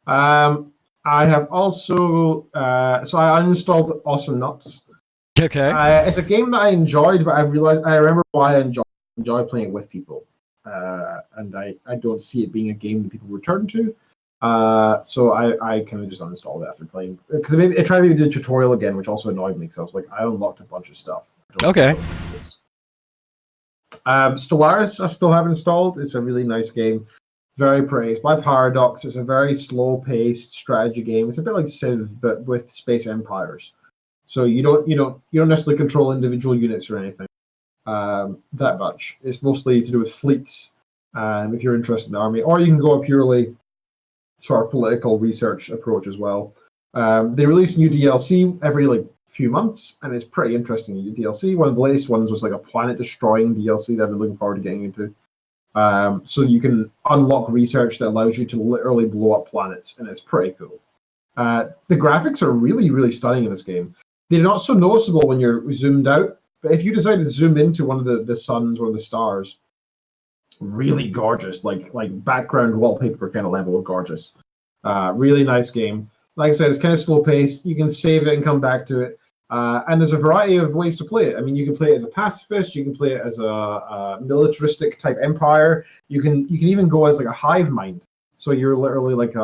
I have also so I uninstalled Awesome Nuts. Okay. It's a game that I enjoyed, but I remember why I enjoy playing it with people, and I don't see it being a game that people return to. So I kind of just uninstalled it after playing, because it tried to do the tutorial again, which also annoyed me. So I was like, I unlocked a bunch of stuff. Okay. Stellaris I still have installed. It's a really nice game. Very pretty. It's by Paradox. It's a very slow-paced strategy game. It's a bit like Civ, but with space empires. So you don't necessarily control individual units or anything that much. It's mostly to do with fleets, if you're interested in the army, or you can go a purely sort of political research approach as well. They release new DLC every like few months, and it's pretty interesting. New DLC. One of the latest ones was like a planet-destroying DLC that I've been looking forward to getting into. So you can unlock research that allows you to literally blow up planets, and it's pretty cool. The graphics are really, really stunning in this game. They're not so noticeable when you're zoomed out, but if you decide to zoom into one of the suns or the stars, really gorgeous, like background wallpaper kind of level of gorgeous. Really nice game. Like I said, it's kind of slow paced. You can save it and come back to it. And there's a variety of ways to play it. I mean, you can play it as a pacifist. You can play it as a militaristic type empire. You can even go as like a hive mind. So you're literally like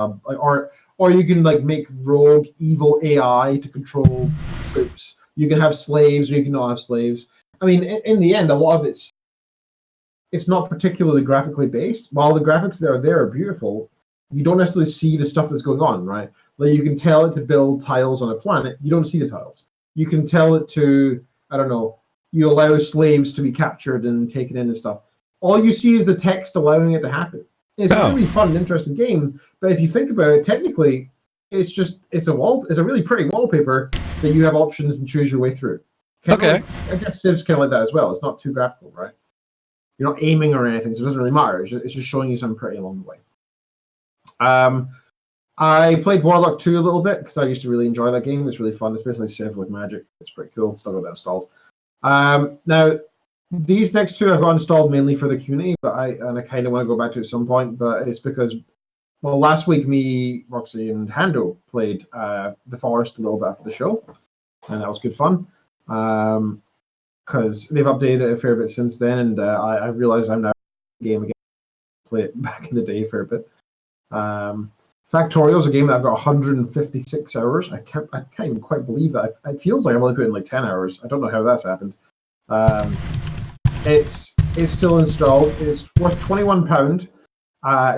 or you can like make rogue evil AI to control troops. You can have slaves, or you can not have slaves. I mean, in the end, a lot of it's not particularly graphically based. While the graphics that are there are beautiful, you don't necessarily see the stuff that's going on, right? Like you can tell it to build tiles on a planet. You don't see the tiles. You can tell it to, I don't know, you allow slaves to be captured and taken in and stuff. All you see is the text allowing it to happen. It's a really fun and interesting game, but if you think about it, technically, it's a really pretty wallpaper that you have options and choose your way through. I guess Civ's kind of like that as well. It's not too graphical, right? You're not aiming or anything, so it doesn't really matter. It's just showing you something pretty along the way. I played Warlock 2 a little bit because I used to really enjoy that game. It's really fun, especially Civ with magic. It's pretty cool. Still got that installed. Now, these next two I've got installed mainly for the community, but I kind of want to go back to it at some point. But it's because, well, last week me, Roxy, and Hando played The Forest a little bit after the show, and that was good fun. Because they've updated it a fair bit since then, and I realized I'm now game again. Play it back in the day for a bit. Factorial is a game that I've got 156 hours. I can't even quite believe that. It feels like I've only put in like 10 hours. I don't know how that's happened. It's still installed. It's worth £21,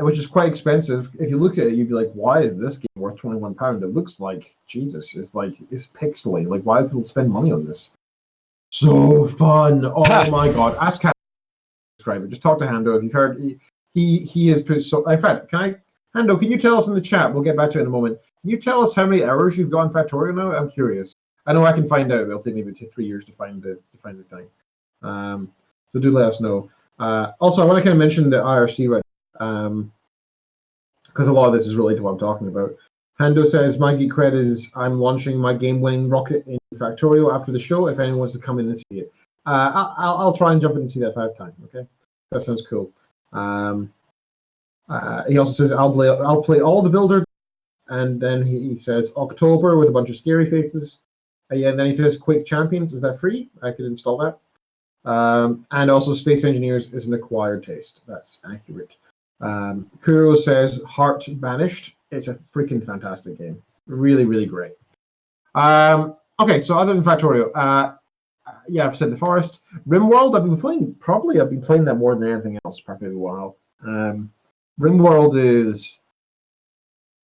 which is quite expensive. If you look at it, you'd be like, why is this game worth £21? It looks like Jesus. It's pixely. Like, why do people spend money on this? So fun. Oh my god. Ask Hando to describe it. Just talk to Hando. If you've heard, he has put so. In fact, Hando, can you tell us in the chat? We'll get back to it in a moment. Can you tell us how many hours you've got in Factorial now? I'm curious. I know I can find out. It'll take me about 3 years to find the thing. So do let us know. Also, I want to kind of mention the IRC right because a lot of this is related to what I'm talking about. Hando says, my geek cred is I'm launching my game-winning rocket in Factorial after the show if anyone wants to come in and see it. I'll try and jump in and see that 5 times, okay? That sounds cool. He also says, I'll play all the Builder, and then he says, October with a bunch of scary faces. Yeah, and then he says, Quake Champions, is that free? I could install that. And also Space Engineers is an acquired taste. That's accurate. Kuro says, Heart Banished. It's a freaking fantastic game. Really, really great. Okay, so other than Factorio, yeah, I've said The Forest. RimWorld, I've been playing that more than anything else for a while. RimWorld is,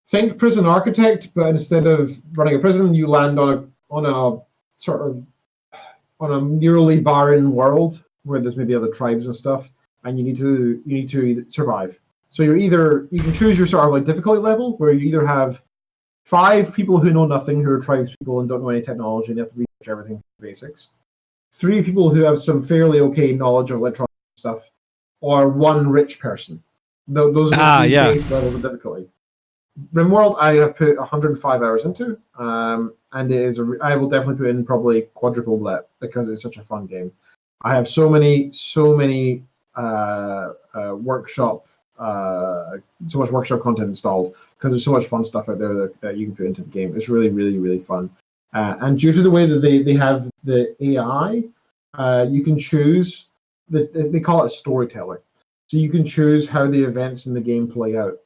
think Prison Architect, but instead of running a prison, you land on a nearly barren world where there's maybe other tribes and stuff, and you need to survive. So you can choose your sort of like difficulty level, where you either have 5 people who know nothing, who are tribes people and don't know any technology, and they have to research everything from the basics. 3 people who have some fairly okay knowledge of electronic stuff, or 1 rich person. Those are the 3 base levels of difficulty. RimWorld, I have put 105 hours into, and it is I will definitely put in probably quadruple that because it's such a fun game. I have so many workshop, so much workshop content installed because there's so much fun stuff out there that you can put into the game. It's really, really, really fun. And due to the way that they have the AI, you can choose. They call it a storyteller. So you can choose how the events in the game play out.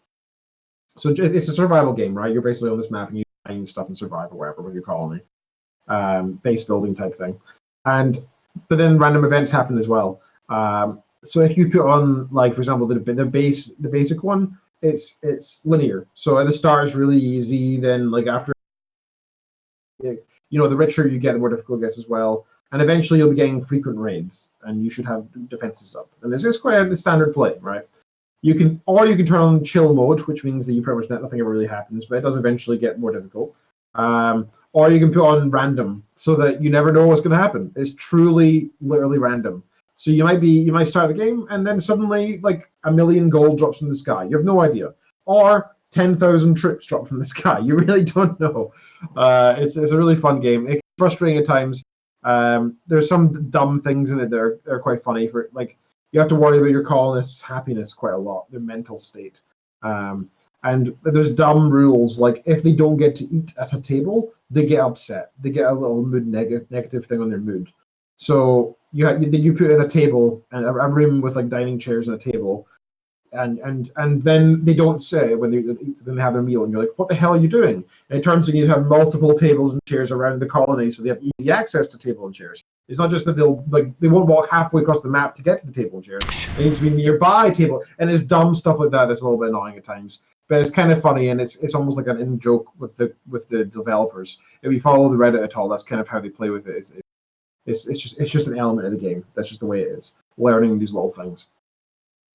So it's a survival game, right? You're basically on this map and you find stuff and survive or whatever with your colony, base building type thing. But then random events happen as well. So if you put on, like, for example, the basic one, it's linear. So at the start is really easy. Then, like, after, the richer you get, the more difficult it gets as well. And eventually you'll be getting frequent raids, and you should have defenses up. And this is quite the standard play, right? You can turn on chill mode, which means that you pretty much nothing ever really happens, but it does eventually get more difficult. Or you can put on random so that you never know what's going to happen. It's truly, literally random. So you might start the game and then suddenly like 1 million gold drops from the sky. You have no idea. Or 10,000 trips drop from the sky. You really don't know. It's a really fun game. It's frustrating at times. There's some dumb things in it that are quite funny. For like, you have to worry about your colonists' happiness quite a lot, their mental state. And there's dumb rules, like if they don't get to eat at a table, they get upset. They get a little negative thing on their mood. So you put in a table and a room with like dining chairs and a table, and then they don't sit when they have their meal, and you're like, what the hell are you doing? And it turns out you have multiple tables and chairs around the colony, so they have easy access to table and chairs. It's not just that they won't walk halfway across the map to get to the table and chairs. It needs to be nearby table, and there's dumb stuff like that that's a little bit annoying at times. But it's kind of funny, and it's almost like an in joke with the developers. If you follow the Reddit at all, that's kind of how they play with it. It's just an element of the game. That's just the way it is. Learning these little things.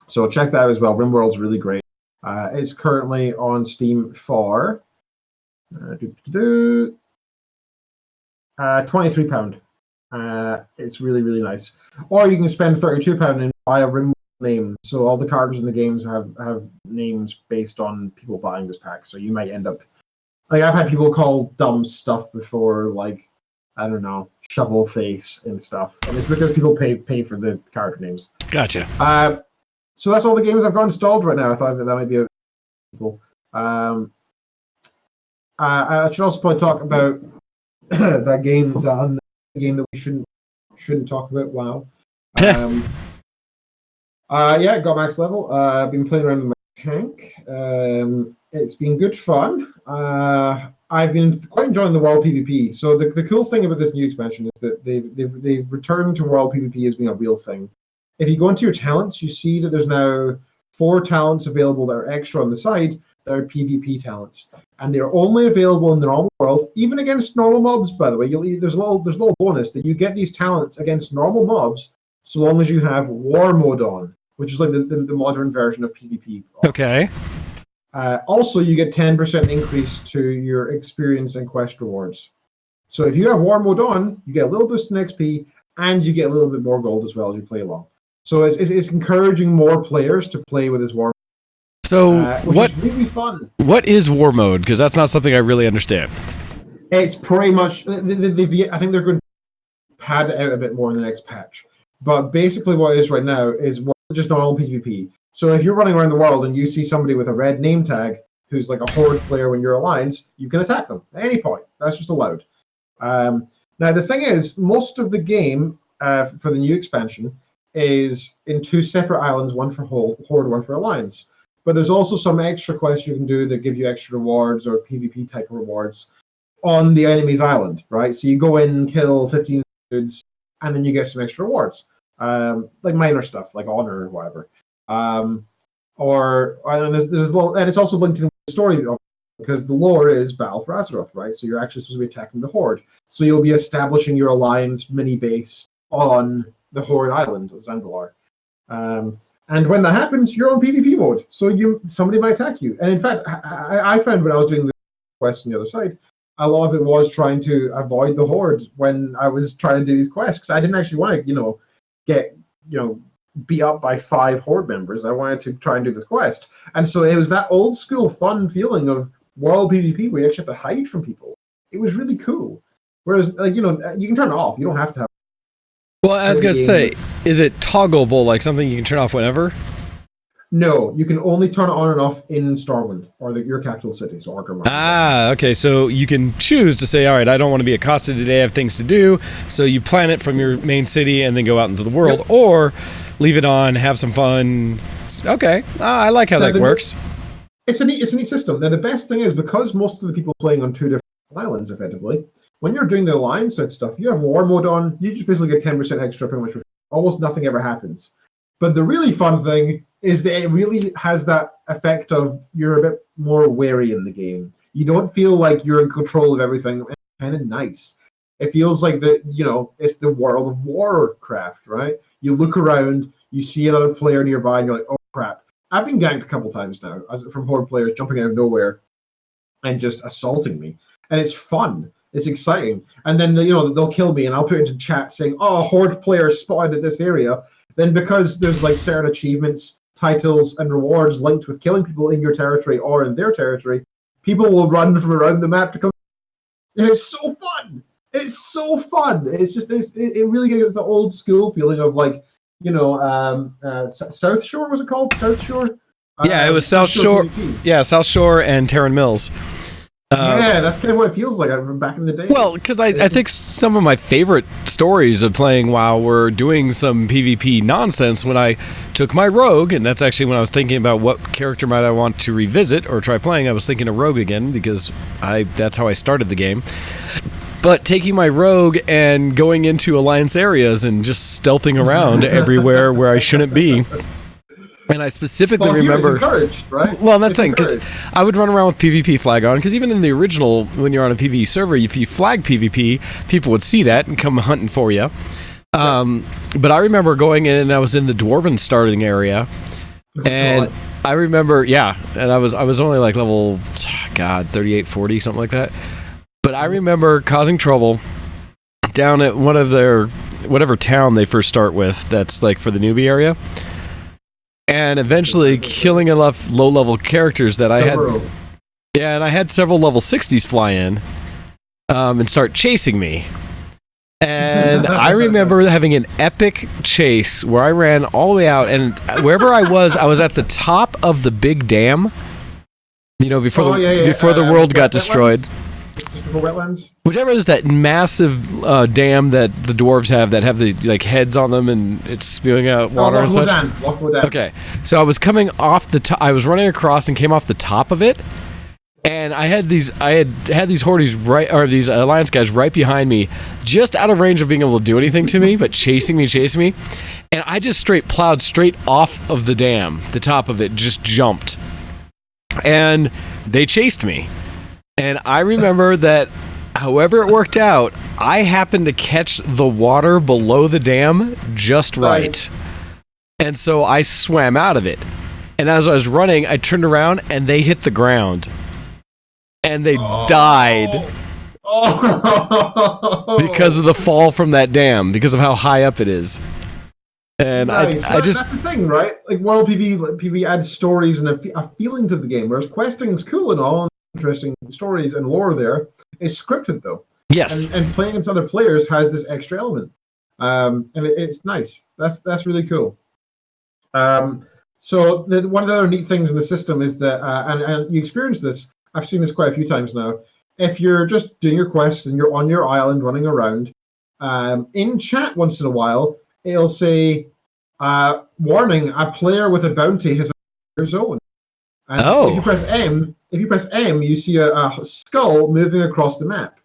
So check that out as well. RimWorld's really great. It's currently on Steam for £23. It's really, really nice. Or you can spend £32 and buy a RimWorld name. So all the characters in the games have names based on people buying this pack. So you might end up like, I've had people call dumb stuff before, like, I don't know, Shovel Face and stuff. And it's because people pay for the character names. Gotcha. So that's all the games I've got installed right now. I thought that might be cool. I should also probably talk about that game, the game that we shouldn't talk about. Wow. Yeah, got max level. I've been playing around with my tank. It's been good fun. I've been quite enjoying the world PvP. So the cool thing about this new expansion is that they've returned to world PvP as being a real thing. If you go into your talents, you see that there's now 4 talents available that are extra on the side that are PvP talents, and they're only available in the normal world, even against normal mobs. By the way, there's a little bonus that you get these talents against normal mobs so long as you have War Mode on, which is like the modern version of PvP. Okay. Also, you get 10% increase to your experience and quest rewards. So if you have War Mode on, you get a little boost in XP, and you get a little bit more gold as well as you play along. So it's encouraging more players to play with this War Mode. So which is really fun. What is War Mode? Because that's not something I really understand. It's pretty much, I think they're going to pad it out a bit more in the next patch. But basically what it is right now is just normal PvP. So if you're running around the world and you see somebody with a red name tag who's like a horde player when you're alliance, you can attack them at any point. That's just allowed. Now the thing is, most of the game for the new expansion is in 2 separate islands, one for horde, one for alliance. But there's also some extra quests you can do that give you extra rewards or PvP type rewards on the enemy's island, right? So you go in, kill 15 dudes, and then you get some extra rewards, like minor stuff, like honor or whatever. And there's a little, and it's also linked in the story because the lore is Battle for Azeroth, right? So you're actually supposed to be attacking the horde. So you'll be establishing your alliance mini base on the horde island of Zandalar. And when that happens, you're on PvP mode, so somebody might attack you. And in fact, I found when I was doing the quests on the other side, a lot of it was trying to avoid the horde when I was trying to do these quests, because I didn't actually want to, get beat up by 5 horde members. I wanted to try and do this quest, and so it was that old school fun feeling of world PvP where you actually have to hide from people. It was really cool. Whereas, you can turn it off. You don't have to have. Well, I was going to say, is it toggleable, like something you can turn off whenever? No, you can only turn it on and off in Stormwind, or your capital city, so Arkham. Okay, so you can choose to say, all right, I don't want to be accosted today, I have things to do, so you plan it from your main city and then go out into the world, yep. Or leave it on, have some fun. Okay, I like how that works. It's a neat system. Now, the best thing is, because most of the people playing on 2 different islands, effectively, when you're doing the alliance and stuff, you have War Mode on, you just basically get 10% extra pretty much. Almost nothing ever happens. But the really fun thing is that it really has that effect of you're a bit more wary in the game. You don't feel like you're in control of everything. It's kind of nice. It feels like it's the world of Warcraft, right? You look around, you see another player nearby, and you're like, oh crap. I've been ganked a couple times now from horde players jumping out of nowhere and just assaulting me. and it's fun. It's exciting. And then they'll kill me, and I'll put into chat saying, "Oh, Horde player spotted at this area." Then because there's like certain achievements, titles, and rewards linked with killing people in your territory or in their territory, people will run from around the map to come. And it's so fun. It's so fun. It's just it really gives the old school feeling of like, South Shore, was it called? South Shore? Yeah, it was South Shore. Yeah, South Shore and Terran Mills. Yeah, that's kind of what it feels like from back in the day. Well, because I think some of my favorite stories of playing WoW were doing some PvP nonsense when I took my rogue, and that's actually when I was thinking about what character might I want to revisit or try playing. I was thinking of rogue again because that's how I started the game. But taking my rogue and going into alliance areas and just stealthing around everywhere where I shouldn't be. And I specifically remember. It's encouraged, right? Well, that's the thing, because I would run around with PvP flag on, because even in the original, when you're on a PvE server, if you flag PvP, people would see that and come hunting for you. But I remember going in, and I was in the Dwarven starting area, and I remember, and I was only like level, 38, 40, something like that. But I remember causing trouble down at one of their, whatever town they first start with, that's like for the newbie area. And eventually killing enough low-level characters that I had... Yeah, and I had several level 60s fly in and start chasing me. And I remember having an epic chase where I ran all the way out, and wherever I was at the top of the big dam, before the world got destroyed. Wetlands? Whichever is that massive dam that the dwarves have that have the heads on them and it's spewing out water and such. Okay, so I was coming off the top. I was running across and came off the top of it, and I had these hordes these alliance guys right behind me, just out of range of being able to do anything to me, but chasing me, and I just plowed straight off of the dam, the top of it, just jumped, and they chased me. And I remember that, however it worked out, I happened to catch the water below the dam just right. Nice. And so I swam out of it. And as I was running, I turned around and they hit the ground. And they died. Because of the fall from that dam, because of how high up it is. And nice. That's the thing, right? Like World PvP adds stories and a feeling to the game, whereas questing is cool and all. Interesting stories and lore there. It's scripted though. Yes. And playing against other players has this extra element. And it's nice. That's really cool. So one of the other neat things in the system is that, and you experience this, I've seen this quite a few times now, if you're just doing your quests and you're on your island running around, in chat once in a while, it'll say, warning, a player with a bounty has a zone. And if you press M, you see a skull moving across the map,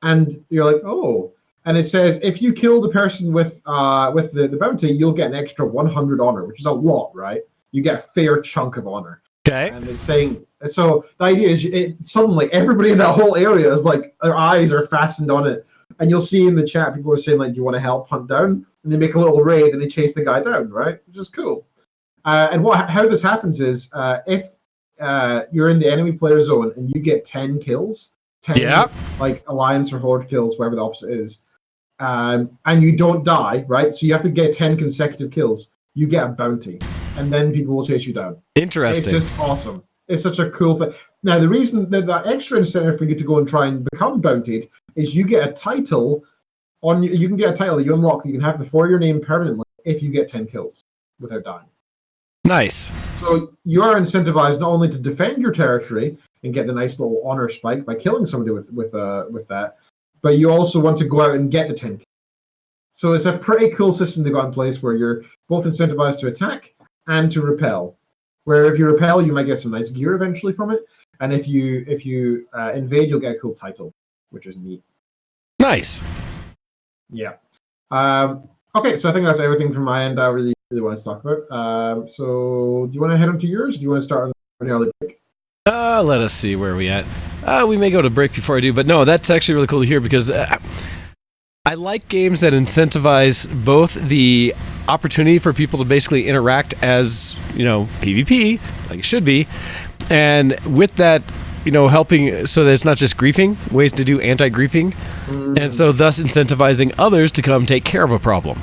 and you're like, oh. And it says if you kill the person with the bounty, you'll get an extra 100 honor, which is a lot, right? You get a fair chunk of honor. Okay. And it's saying so. The idea is suddenly everybody in that whole area is like their eyes are fastened on it, and you'll see in the chat people are saying like, "Do you want to help hunt down?" And they make a little raid and they chase the guy down, right? Which is cool. And how this happens is if you're in the enemy player zone and you get 10 kills, 10 like alliance or horde kills, whatever the opposite is, and you don't die, right? So you have to get 10 consecutive kills. You get a bounty, and then people will chase you down. Interesting. It's just awesome. It's such a cool thing. Now the reason that extra incentive for you to go and try and become bountied is you get a title you can get a title that you unlock that you can have before your name permanently if you get 10 kills without dying. Nice. So you are incentivized not only to defend your territory and get the nice little honor spike by killing somebody with that, but you also want to go out and get the 10 kills. So it's a pretty cool system to got in place where you're both incentivized to attack and to repel. Where if you repel, you might get some nice gear eventually from it, and if you invade, you'll get a cool title, which is neat. Nice. Yeah. Okay, so I think that's everything from my end. I really want to talk about. So do you want to head on to yours? Or do you want to start on the early break? Let us see where we at. We may go to break before I do, but no, that's actually really cool to hear because I like games that incentivize both the opportunity for people to basically interact as, PvP, like it should be, and with that helping so that it's not just griefing, ways to do anti-griefing, and so thus incentivizing others to come take care of a problem.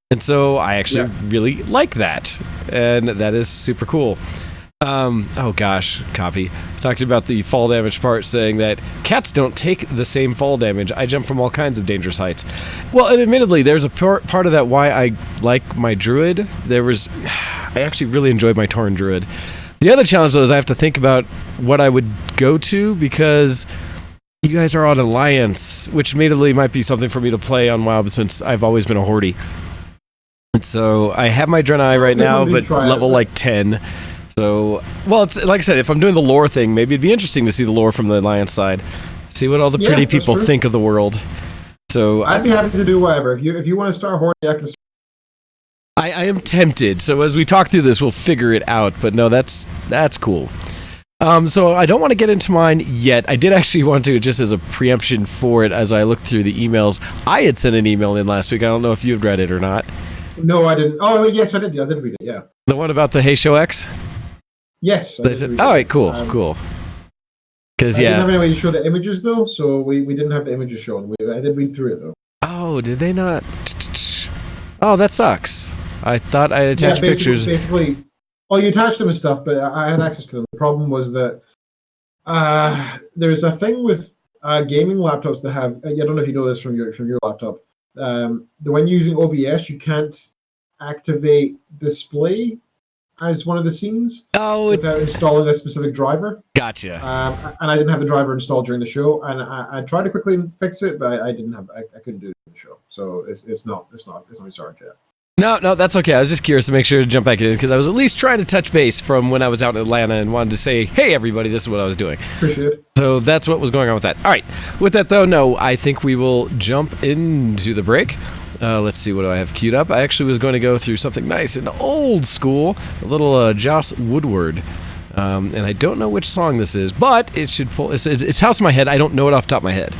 And so I actually really like that, and that is super cool. Oh gosh, copy. Talking about the fall damage part, saying that cats don't take the same fall damage. I jump from all kinds of dangerous heights. Well, and admittedly, there's a part of that why I like my druid. I actually really enjoyed my Tauren druid. The other challenge, though, is I have to think about what I would go to, because you guys are on Alliance, which admittedly might be something for me to play on WoW, since I've always been a Horde. And so I have my Draenei right now, but level like 10. So, well, it's like I said, if I'm doing the lore thing, maybe it'd be interesting to see the lore from the Alliance side. See what all the pretty people think of the world. So I'd be happy to do whatever. If you want to start Horde, I can start. I am tempted. So as we talk through this, we'll figure it out. But no, that's cool. So I don't want to get into mine yet. I did actually want to, just as a preemption for it, as I looked through the emails. I had sent an email in last week. I don't know if you had read it or not. No, I didn't. Oh, yes, I did. I did read it, yeah. The one about the Hey Show X? Yes. All right, cool, cool. Because I didn't have any way to show the images, though, so we didn't have the images shown. I did read through it, though. Oh, did they not? Oh, that sucks. I thought I attached pictures. Basically, you attached them and stuff, but I had access to them. The problem was that there's a thing with gaming laptops that have. I don't know if you know this from your laptop. When using OBS, you can't activate display as one of the scenes without installing a specific driver. Gotcha. And I didn't have the driver installed during the show, and I tried to quickly fix it, but I didn't have. I couldn't do it in the show, so it's not started yet. No, that's okay. I was just curious to make sure to jump back in, because I was at least trying to touch base from when I was out in Atlanta and wanted to say, hey, everybody, this is what I was doing. Appreciate it. So that's what was going on with that. All right. With that, though, no, I think we will jump into the break. Let's see, what do I have queued up? I actually was going to go through something nice and old school, a little Joss Woodward. And I don't know which song this is, but it should pull. It's House in My Head. I don't know it off the top of my head.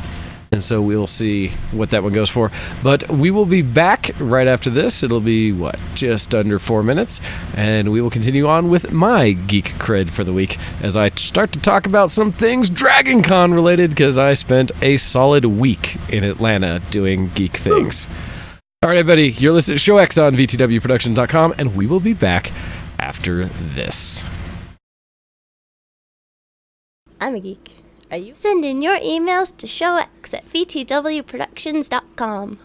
And so we'll see what that one goes for. But we will be back right after this. It'll be, just under 4 minutes. And we will continue on with my geek cred for the week as I start to talk about some things DragonCon related, because I spent a solid week in Atlanta doing geek things. All right, everybody, you're listening to Show X on VTWProductions.com, and we will be back after this. I'm a geek. Are you? Send in your emails to showx@vtwproductions.com.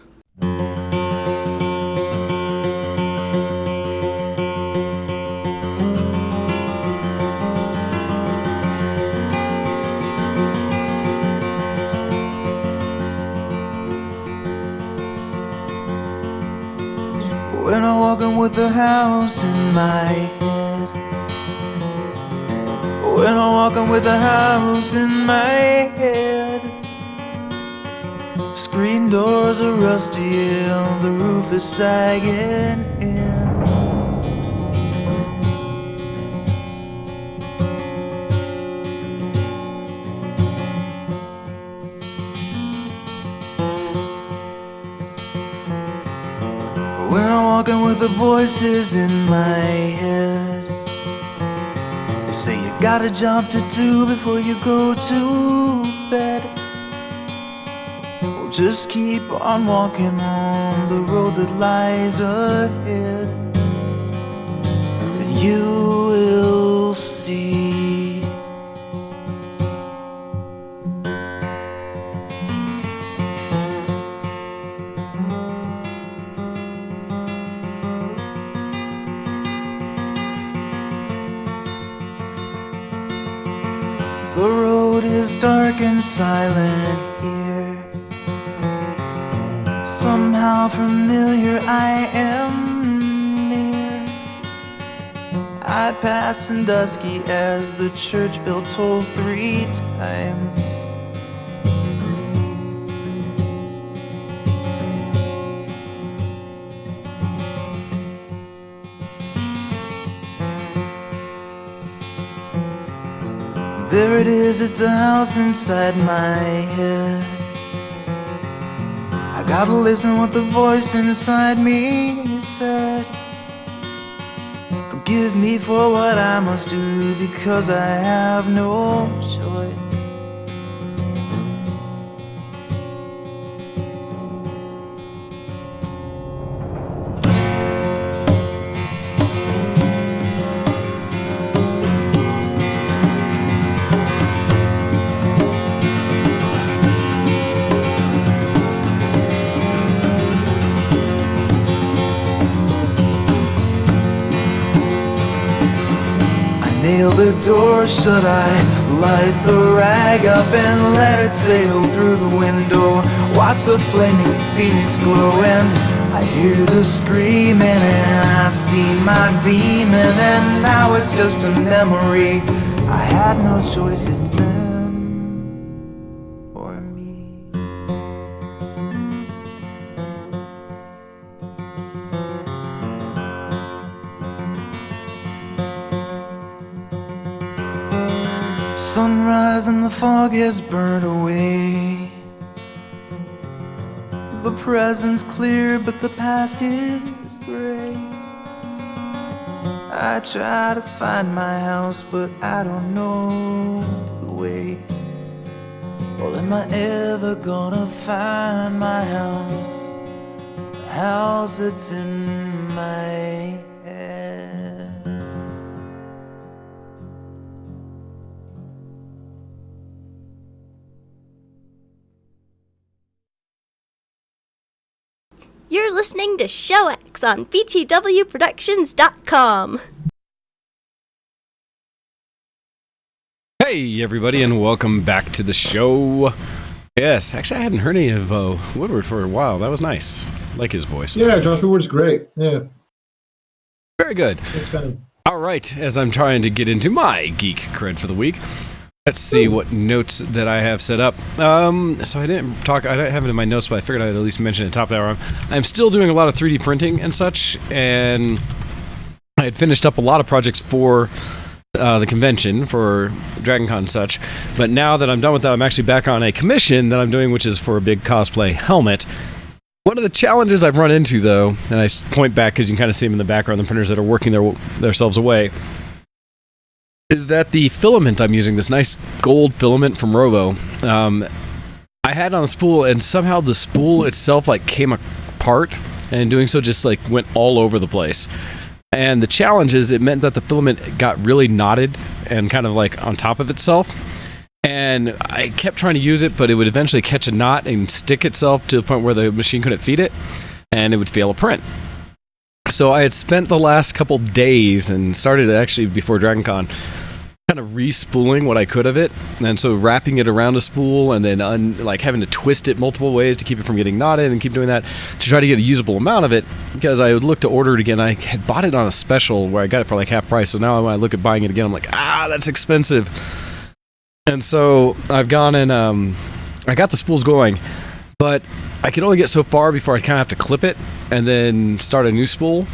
When I'm walking with a house in my head, when I'm walking with a house in my head, screen doors are rusty and the roof is sagging in. When I'm walking with the voices in my head, they say you gotta jump to 2 before you go to bed. Well, just keep on walking on the road that lies ahead, and you will see. The road is dark and silent here. Somehow familiar I am near. I pass in dusky as the church bell tolls 3 times. There it is, it's a house inside my head. I gotta listen what the voice inside me said. forgive me for what I must do, because I have no choice. Nail the door shut, I light the rag up and let it sail through the window. Watch the flaming phoenix glow, and I hear the screaming, and I see my demon, and now it's just a memory. I had no choice, it's them or me. Sunrise and the fog has burned away. The present's clear, but the past is gray. I try to find my house, but I don't know the way. Well, am I ever gonna find my house? The house that's in my head. You're listening to Show X on btwproductions.com. Hey, everybody, and welcome back to the show. Yes, actually, I hadn't heard any of Woodward for a while. That was nice. I like his voice. Yeah, Josh Woodward's great. Yeah. Very good. All right, as I'm trying to get into my geek cred for the week, let's see what notes that I have set up. So I didn't have it in my notes, but I figured I'd at least mention it at the top of the hour. I'm still doing a lot of 3D printing and such, and I had finished up a lot of projects for the convention, for DragonCon and such, but now that I'm done with that, I'm actually back on a commission that I'm doing, which is for a big cosplay helmet. One of the challenges I've run into, though, and I point back because you can kind of see them in the background, the printers that are working themselves away, is that the filament I'm using, this nice gold filament from Robo, I had on a spool, and somehow the spool itself came apart, and in doing so just went all over the place. And the challenge is it meant that the filament got really knotted and kind of on top of itself. And I kept trying to use it, but it would eventually catch a knot and stick itself to the point where the machine couldn't feed it, and it would fail a print. So I had spent the last couple days, and started actually before DragonCon, kind of re-spooling what I could of it, and so wrapping it around a spool, and then having to twist it multiple ways to keep it from getting knotted, and keep doing that to try to get a usable amount of it, because I would look to order it again. I had bought it on a special where I got it for half price, so now when I look at buying it again, I'm like, that's expensive. And so I've gone and I got the spools going, but I could only get so far before I'd kind of have to clip it and then start a new spool,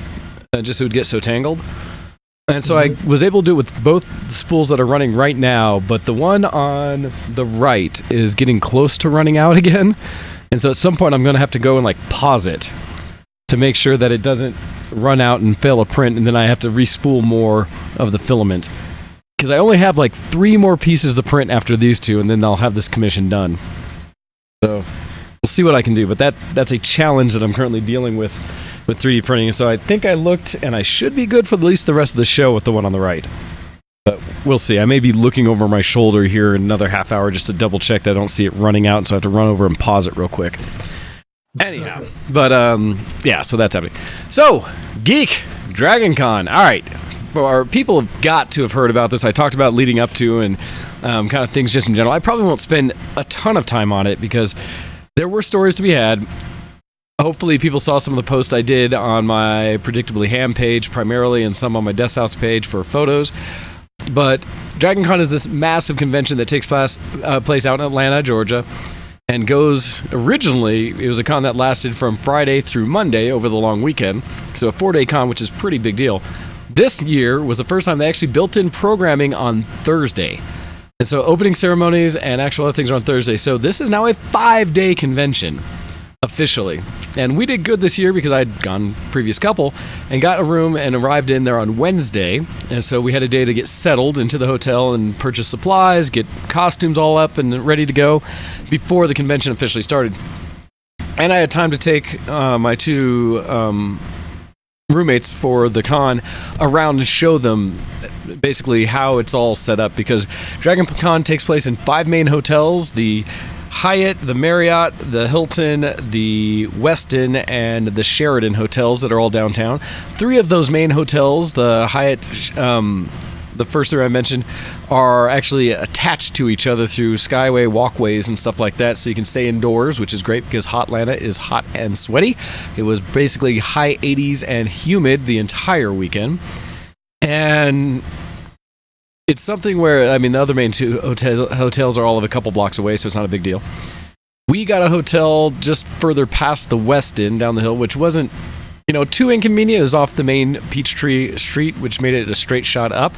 and just it would get so tangled. And so I was able to do it with both the spools that are running right now, but the one on the right is getting close to running out again. And so at some point I'm going to have to go and pause it to make sure that it doesn't run out and fail a print, and then I have to re-spool more of the filament. Because I only have 3 more pieces to print after these two, and then I'll have this commission done. So we'll see what I can do, but that's a challenge that I'm currently dealing with 3D printing. So I think I looked, and I should be good for at least the rest of the show with the one on the right. But we'll see. I may be looking over my shoulder here in another half hour just to double check that I don't see it running out, so I have to run over and pause it real quick. Anyhow, but yeah, so that's happening. So, Geek, DragonCon. All right. Our people have got to have heard about this. I talked about leading up to and kind of things just in general. I probably won't spend a ton of time on it because there were stories to be had. Hopefully people saw some of the posts I did on my Predictably Ham page primarily, and some on my Death House page for photos. But DragonCon is this massive convention that takes place out in Atlanta, Georgia, and goes originally, it was a con that lasted from Friday through Monday over the long weekend. So a 4-day con, which is a pretty big deal. This year was the first time they actually built in programming on Thursday. And so opening ceremonies and actual other things are on Thursday. So this is now a 5-day convention. officially. And we did good this year because I'd gone previous couple and got a room and arrived in there on Wednesday. And so we had a day to get settled into the hotel and purchase supplies, get costumes all up and ready to go before the convention officially started. And I had time to take my two roommates for the con around and show them basically how it's all set up, because DragonCon takes place in 5 main hotels: the Hyatt, the Marriott, the Hilton, the Westin, and the Sheraton hotels that are all downtown. 3 of those main hotels, the Hyatt, the first 3 I mentioned, are actually attached to each other through skyway walkways and stuff like that, so you can stay indoors, which is great because Hotlanta is hot and sweaty. It was basically high 80s and humid the entire weekend. And it's something where, I mean, the other main 2 hotels are all of a couple blocks away, so it's not a big deal. We got a hotel just further past the Westin down the hill, which wasn't, too inconvenient. It was off the main Peachtree Street, which made it a straight shot up.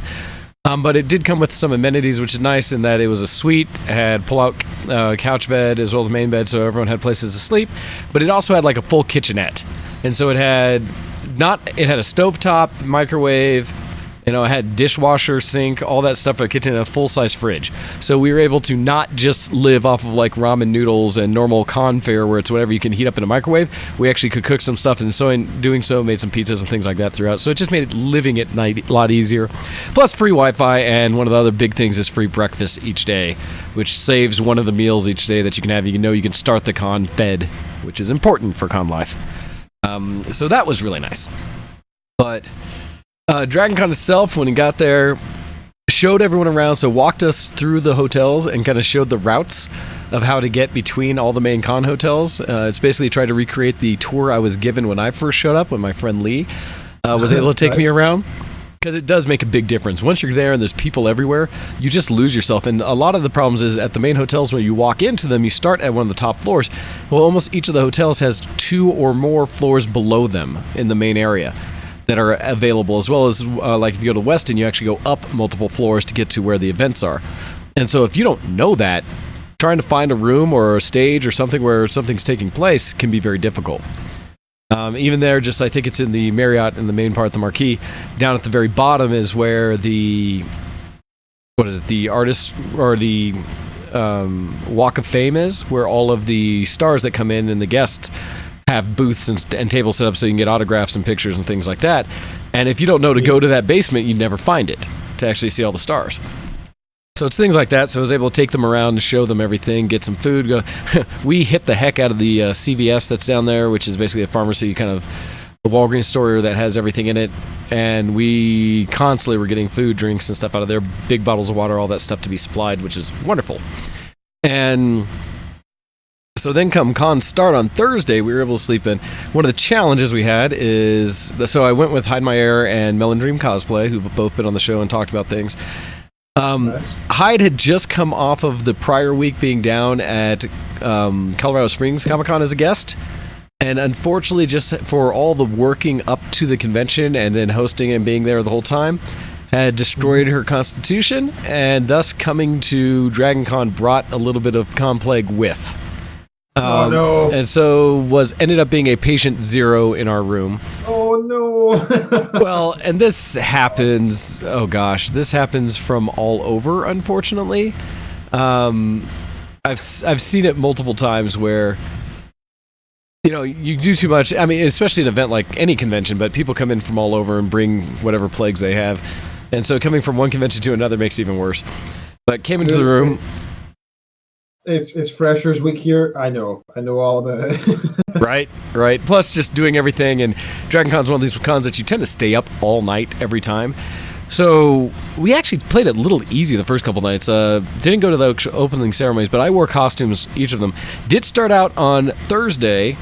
But it did come with some amenities, which is nice in that it was a suite, had pull-out couch bed as well as the main bed, so everyone had places to sleep. But it also had like a full kitchenette. And so it had a stovetop, microwave, it had dishwasher, sink, all that stuff for the kitchen, and a full-size fridge. So we were able to not just live off of like ramen noodles and normal con fare where it's whatever you can heat up in a microwave. We actually could cook some stuff, and so in doing so, made some pizzas and things like that throughout. So it just made it living at night a lot easier. Plus free Wi-Fi, and one of the other big things is free breakfast each day, which saves one of the meals each day that you can have. You can start the con fed, which is important for con life. So that was really nice. But DragonCon itself, when he got there, showed everyone around, so walked us through the hotels and kind of showed the routes of how to get between all the main con hotels. It's basically tried to recreate the tour I was given when I first showed up, when my friend Lee was able to take me around. Because it does make a big difference. Once you're there and there's people everywhere, you just lose yourself. And a lot of the problems is at the main hotels, when you walk into them, you start at one of the top floors. Well, almost each of the hotels has 2 or more floors below them in the main area that are available, as well as like if you go to Westin, you actually go up multiple floors to get to where the events are. And so if you don't know that, trying to find a room or a stage or something where something's taking place can be very difficult. Even there, I think it's in the Marriott in the main part, the marquee, down at the very bottom is where the artist or the Walk of Fame is, where all of the stars that come in and the guests have booths and tables set up so you can get autographs and pictures and things like that. And if you don't know to go to that basement, you never find it to actually see all the stars. So it's things like that. So I was able to take them around and show them everything, get some food. We hit the heck out of the CVS that's down there, which is basically a pharmacy, kind of a Walgreens store that has everything in it. And we constantly were getting food, drinks, and stuff out of there, big bottles of water, all that stuff to be supplied, which is wonderful. And so then come con start on Thursday, we were able to sleep in. One of the challenges we had is, so I went with Hide My Air and Melon Dream Cosplay, who've both been on the show and talked about things. Nice. Hyde had just come off of the prior week being down at Colorado Springs Comic-Con as a guest. And unfortunately, just for all the working up to the convention and then hosting and being there the whole time, had destroyed her constitution, and thus coming to DragonCon brought a little bit of con plague with. Oh no! And so ended up being a patient 0 in our room. Oh no! Well, and this happens. Oh gosh, this happens from all over. Unfortunately, I've seen it multiple times where you do too much. I mean, especially an event like any convention, but people come in from all over and bring whatever plagues they have, and so coming from one convention to another makes it even worse. But came into the room. It's Freshers Week here. I know all about it. Right. Plus, just doing everything, and DragonCon's one of these cons that you tend to stay up all night every time. So we actually played it a little easy the first couple nights. Didn't go to the opening ceremonies, but I wore costumes, each of them. Did start out on Thursday.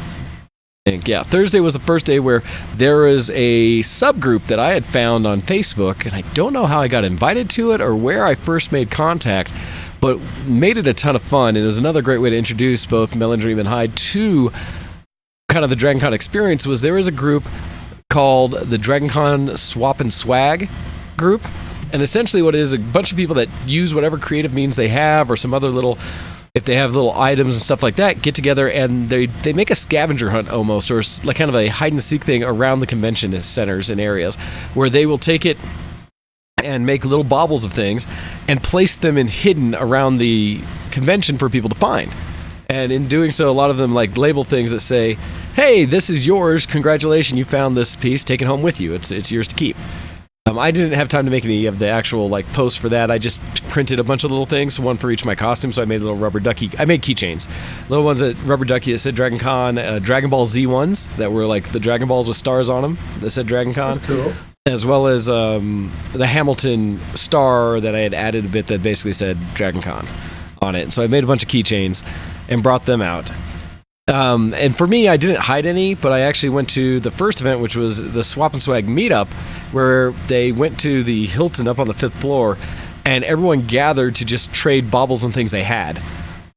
I think, yeah, Thursday was the first day where there is a subgroup that I had found on Facebook, and I don't know how I got invited to it or where I first made contact, but made it a ton of fun. And it was another great way to introduce both Melon Dream and Hyde to kind of the DragonCon experience. Was there is a group called the DragonCon Swap and Swag group, and essentially what it is, a bunch of people that use whatever creative means they have or some other little if they have little items and stuff like that, get together and they make a scavenger hunt almost, or like kind of a hide and seek thing around the convention centers and areas, where they will take it and make little baubles of things and place them in hidden around the convention for people to find. And in doing so, a lot of them like label things that say, "Hey, this is yours. Congratulations, you found this piece. Take it home with you. It's yours to keep." I didn't have time to make any of the actual like posts for that. I just printed a bunch of little things, one for each of my costumes. So I made little rubber ducky. I made keychains, little ones that rubber ducky that said DragonCon, Dragon Ball Z ones that were like the Dragon Balls with stars on them that said DragonCon. That's cool. As well as the Hamilton star that I had added a bit that basically said DragonCon on it. So I made a bunch of keychains and brought them out. And for me, I didn't hide any, but I actually went to the first event, which was the Swap and Swag meetup, where they went to the Hilton up on the 5th floor, and everyone gathered to just trade baubles and things they had.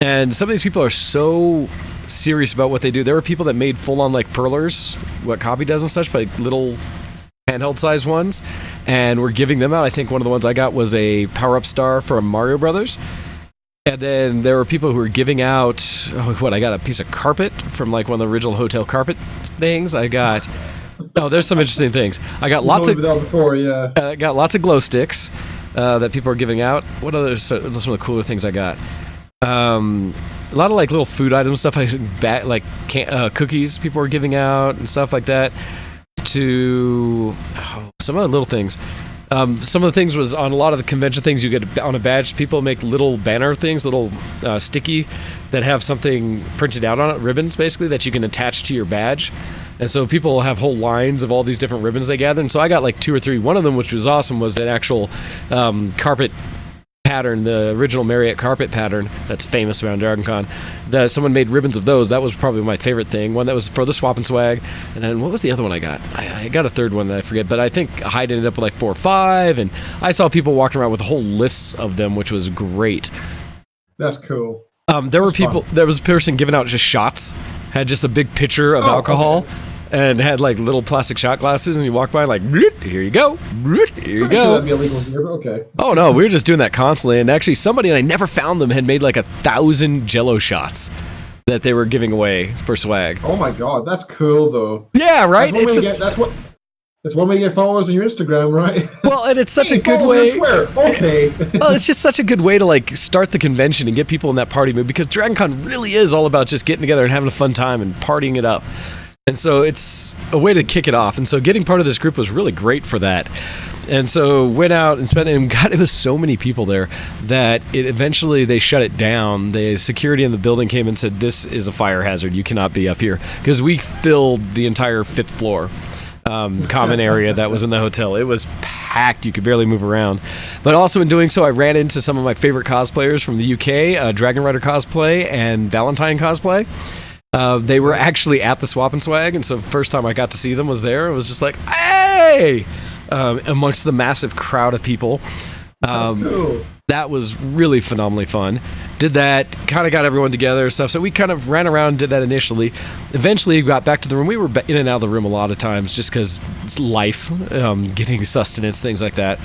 And some of these people are so serious about what they do. There were people that made full-on like perlers, what Copy does and such, but like little handheld size ones, and we're giving them out. I think one of the ones I got was a power-up star from Mario Brothers. And then there were people who were giving out, I got a piece of carpet from like one of the original hotel carpet things. I got, there's some interesting things. I got lots of, got lots of glow sticks that people are giving out. What other, some of the cooler things I got? A lot of like little food items, stuff like cookies people were giving out and stuff like that. To some other little things. Some of the things was on a lot of the convention things you get on a badge. People make little banner things, little sticky that have something printed out on it, ribbons basically that you can attach to your badge. And so people have whole lines of all these different ribbons they gather. And so I got like 2 or 3. One of them, which was awesome, was an actual carpet pattern, the original Marriott carpet pattern that's famous around DragonCon. That someone made ribbons of those. That was probably my favorite thing. One that was for the Swap and Swag. And then what was the other one I got? I got a third one that I forget, but I think Hyde ended up with like 4 or 5, and I saw people walking around with whole lists of them, which was great. That's cool. There was a person giving out just shots, had just a big pitcher of alcohol. Okay. And had like little plastic shot glasses, and you walk by like, here you go, here you go. That'd be illegal here, but okay. Oh no, we were just doing that constantly. And actually, somebody, and I never found them, had made like 1,000 Jello shots that they were giving away for swag. Oh my god, that's cool though. Yeah, right. That's one way you get followers on your Instagram, right? Well, and it's such a good way. Okay. Well, it's just such a good way to like start the convention and get people in that party mood, because DragonCon really is all about just getting together and having a fun time and partying it up. And so it's a way to kick it off. And so getting part of this group was really great for that. And so went out and spent, and God, it was so many people there that eventually they shut it down. The security in the building came and said, "This is a fire hazard. You cannot be up here." Because we filled the entire 5th floor common area that was in the hotel. It was packed. You could barely move around. But also in doing so, I ran into some of my favorite cosplayers from the UK, Dragon Rider cosplay and Valentine cosplay. They were actually at the Swap and Swag, and so the first time I got to see them was there. It was just like, hey! Amongst the massive crowd of people. That's cool. That was really phenomenally fun. Did that, kind of got everyone together and stuff. So we kind of ran around and did that initially. Eventually got back to the room. We were in and out of the room a lot of times just because it's life, getting sustenance, things like that.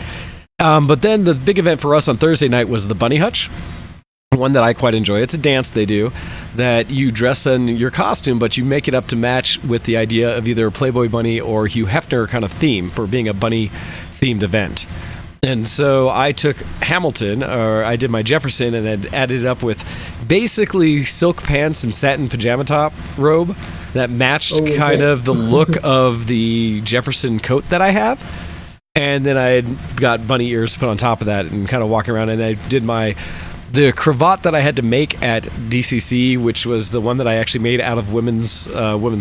But then the big event for us on Thursday night was the Bunny Hutch. One that I quite enjoy. It's a dance they do that you dress in your costume, but you make it up to match with the idea of either a Playboy bunny or Hugh Hefner kind of theme for being a bunny themed event. And so I took Hamilton, or I did my Jefferson, and had added it up with basically silk pants and satin pajama top robe that matched kind of the look of the Jefferson coat that I have. And then I had got bunny ears put on top of that and kind of walking around, and I did the cravat that I had to make at DCC, which was the one that I actually made out of women's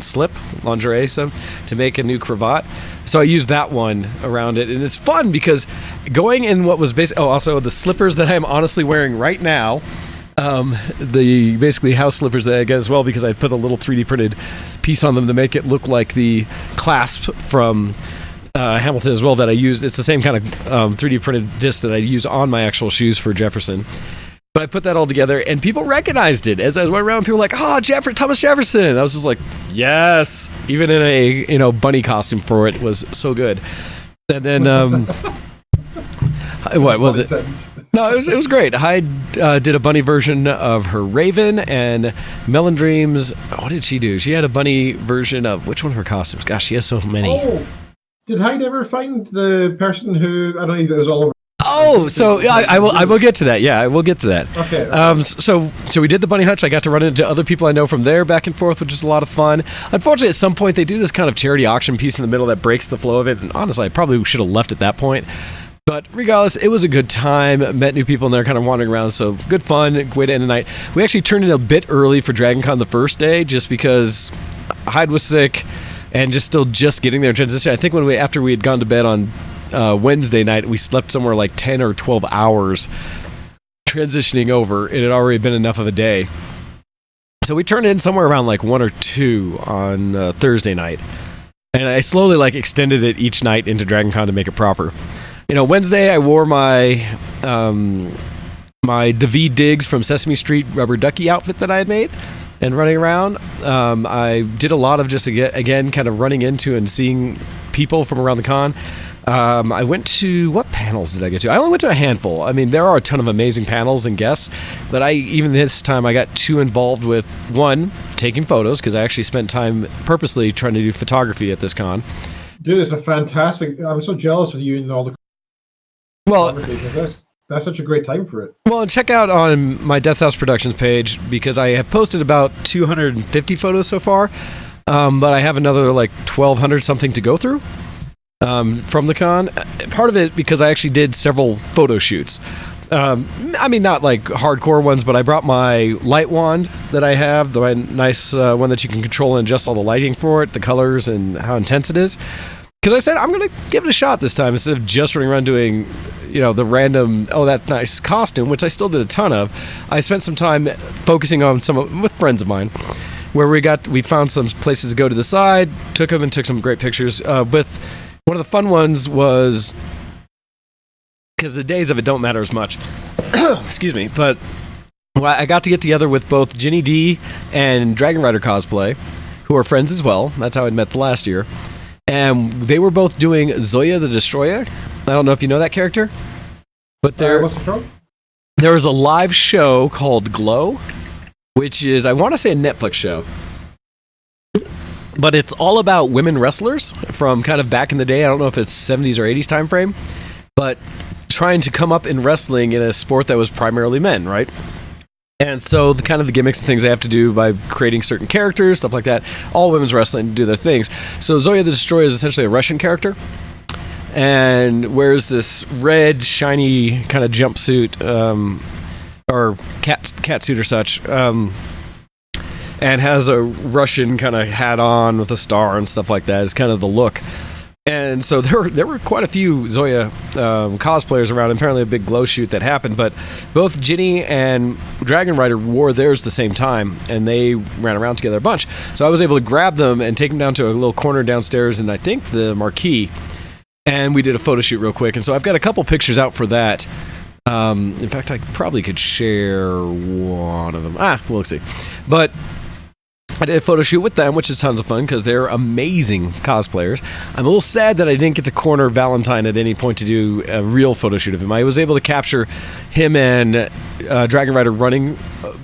slip lingerie stuff to make a new cravat. So I used that one around it, and it's fun because going in what was also the slippers that I'm honestly wearing right now, the basically house slippers that I get as well, because I put a little 3D printed piece on them to make it look like the clasp from Hamilton as well that I used. It's the same kind of 3D printed disc that I use on my actual shoes for Jefferson. But I put that all together, and people recognized it. As I went around, people were like, "Oh, Thomas Jefferson!" I was just like, "Yes!" Even in a bunny costume for it was so good. And then, what was it? No, it was great. Hyde did a bunny version of her Raven, and Melon Dreams, what did she do? She had a bunny version of, which one of her costumes? Gosh, she has so many. Oh, did Hyde ever find the person who, I don't know if it was all over? Oh, so I will get to that. Yeah, I will get to that. Okay. So we did the bunny hutch. I got to run into other people I know from there back and forth, which is a lot of fun. Unfortunately, at some point they do this kind of charity auction piece in the middle that breaks the flow of it, and honestly, I probably should have left at that point. But regardless, it was a good time. Met new people in there, kind of wandering around. So good fun. Way to end the night. We actually turned it a bit early for DragonCon the first day, just because Hyde was sick and just getting there transition. I think after we had gone to bed on Wednesday night, we slept somewhere like 10 or 12 hours transitioning over. It had already been enough of a day. So we turned in somewhere around like 1 or 2 on Thursday night. And I slowly extended it each night into DragonCon to make it proper. Wednesday I wore my my David Diggs from Sesame Street rubber ducky outfit that I had made and running around. I did a lot of just, again, kind of running into and seeing people from around the con. I went to, what panels did I get to? I only went to a handful. I mean, there are a ton of amazing panels and guests, but even this time I got too involved with, one, taking photos, because I actually spent time purposely trying to do photography at this con. Dude, it's a fantastic, I'm so jealous of you and all the... Well, that's such a great time for it. Well, check out on my Death House Productions page, because I have posted about 250 photos so far, but I have another 1,200 something to go through from the con. Part of it because I actually did several photo shoots. I mean, not hardcore ones, but I brought my light wand that I have, the nice one that you can control and adjust all the lighting for it, the colors, and how intense it is. Because I said, I'm going to give it a shot this time instead of just running around doing, the random, that nice costume, which I still did a ton of. I spent some time focusing on with friends of mine, where we found some places to go to the side, took them and took some great pictures. With one of the fun ones was, because the days of it don't matter as much, excuse me, but I got to get together with both Ginny D and Dragon Rider Cosplay, who are friends as well. That's how I met the last year. And they were both doing Zoya the Destroyer. I don't know if you know that character, but what's it from? There was a live show called Glow, which is, I want to say, a Netflix show. But it's all about women wrestlers from kind of back in the day. I don't know if it's 70s or 80s time frame, but trying to come up in wrestling in a sport that was primarily men, right? And so the kind of the gimmicks and things they have to do by creating certain characters, stuff like that. All women's wrestling do their things. So Zoya the Destroyer is essentially a Russian character, and wears this red, shiny kind of jumpsuit, or cat suit or such, and has a Russian kind of hat on with a star and stuff like that. Is kind of the look. And so there were quite a few Zoya cosplayers around. Apparently a big glow shoot that happened, but both Ginny and Dragon Rider wore theirs the same time, and they ran around together a bunch. So I was able to grab them and take them down to a little corner downstairs in, I think, the marquee, and we did a photo shoot real quick. And so I've got a couple pictures out for that. In fact, I probably could share one of them. We'll see. But I did a photo shoot with them, which is tons of fun because they're amazing cosplayers. I'm a little sad that I didn't get to corner Valentine at any point to do a real photo shoot of him. I was able to capture him and Dragon Rider running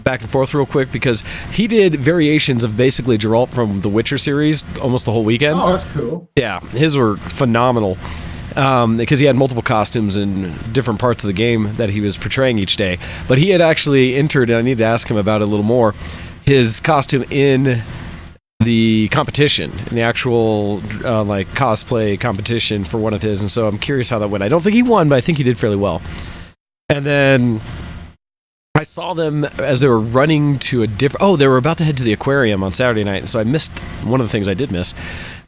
back and forth real quick because he did variations of basically Geralt from the Witcher series almost the whole weekend. Oh, that's cool. Yeah, his were phenomenal. Because he had multiple costumes in different parts of the game that he was portraying each day. But he had actually entered, and I need to ask him about it a little more, his costume in the competition, in the actual cosplay competition for one of his, and so I'm curious how that went. I don't think he won, but I think he did fairly well. And then I saw them as they were running to they were about to head to the aquarium on Saturday night, and so I missed one of the things I did miss.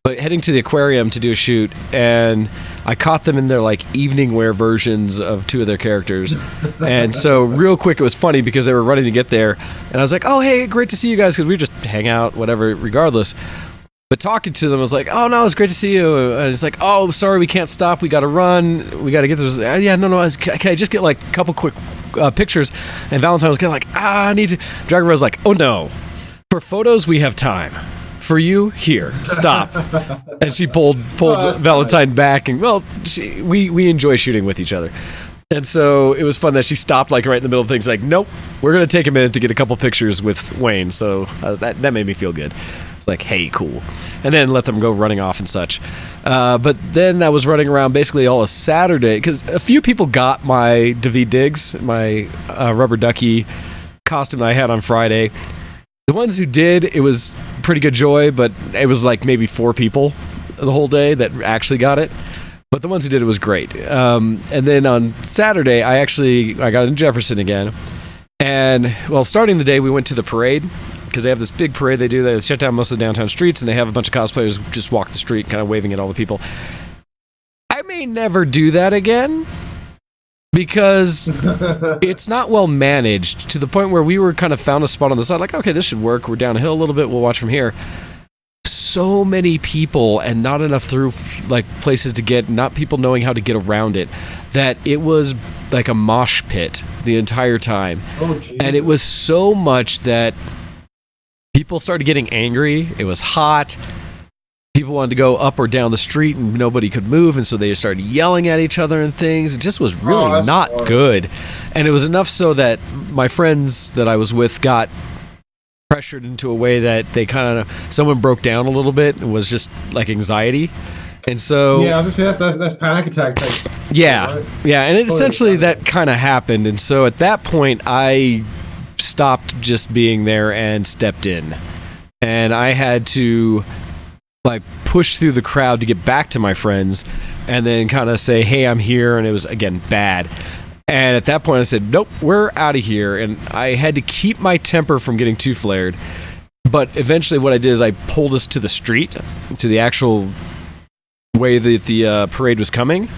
But heading to the aquarium to do a shoot, and I caught them in their evening wear versions of two of their characters. And so real quick, it was funny because they were running to get there, and I was like, oh, hey, great to see you guys, because we just hang out, whatever, regardless. But talking to them, I was like, oh, no, it's great to see you. And it's like, oh, sorry, we can't stop. We got to run. We got to get this. Yeah, no. Can I just get a couple quick pictures? And Valentine was kind of like, I need to. Dragon was like, oh, no. For photos, we have time. For you, here, stop. And she pulled Valentine back, and we enjoy shooting with each other. And so it was fun that she stopped like right in the middle of things like, nope, we're going to take a minute to get a couple pictures with Wayne. So that made me feel good. It's like, hey, cool. And then let them go running off and such. But then I was running around basically all of Saturday because a few people got my David Diggs, my rubber ducky costume I had on Friday. The ones who did, it was pretty good joy, but it was like maybe 4 people the whole day that actually got it. But the ones who did it was great. And then on Saturday, I got in Jefferson again. And, well, starting the day, we went to the parade because they have this big parade they do. They shut down most of the downtown streets, and they have a bunch of cosplayers just walk the street kind of waving at all the people. I may never do that again because it's not well managed to the point where we were kind of found a spot on the side like, okay, this should work. We're down a hill a little bit. We'll watch from here. So many people and not enough through like places to get, not people knowing how to get around it, that it was like a mosh pit the entire time. And it was so much that people started getting angry. It was hot. People wanted to go up or down the street and nobody could move, and so they started yelling at each other and things. It just was really not good. And it was enough so that my friends that I was with got pressured into a way that they someone broke down a little bit and was just like anxiety. And so I was just saying that's panic attack type. Yeah, right? Yeah, and essentially that kind of happened. And so at that point, I stopped just being there and stepped in, and I had to like push through the crowd to get back to my friends, and then kind of say, "Hey, I'm here," and it was again bad. And at that point, I said, nope, we're out of here. And I had to keep my temper from getting too flared. But eventually what I did is I pulled us to the street, to the actual way that the parade was coming. And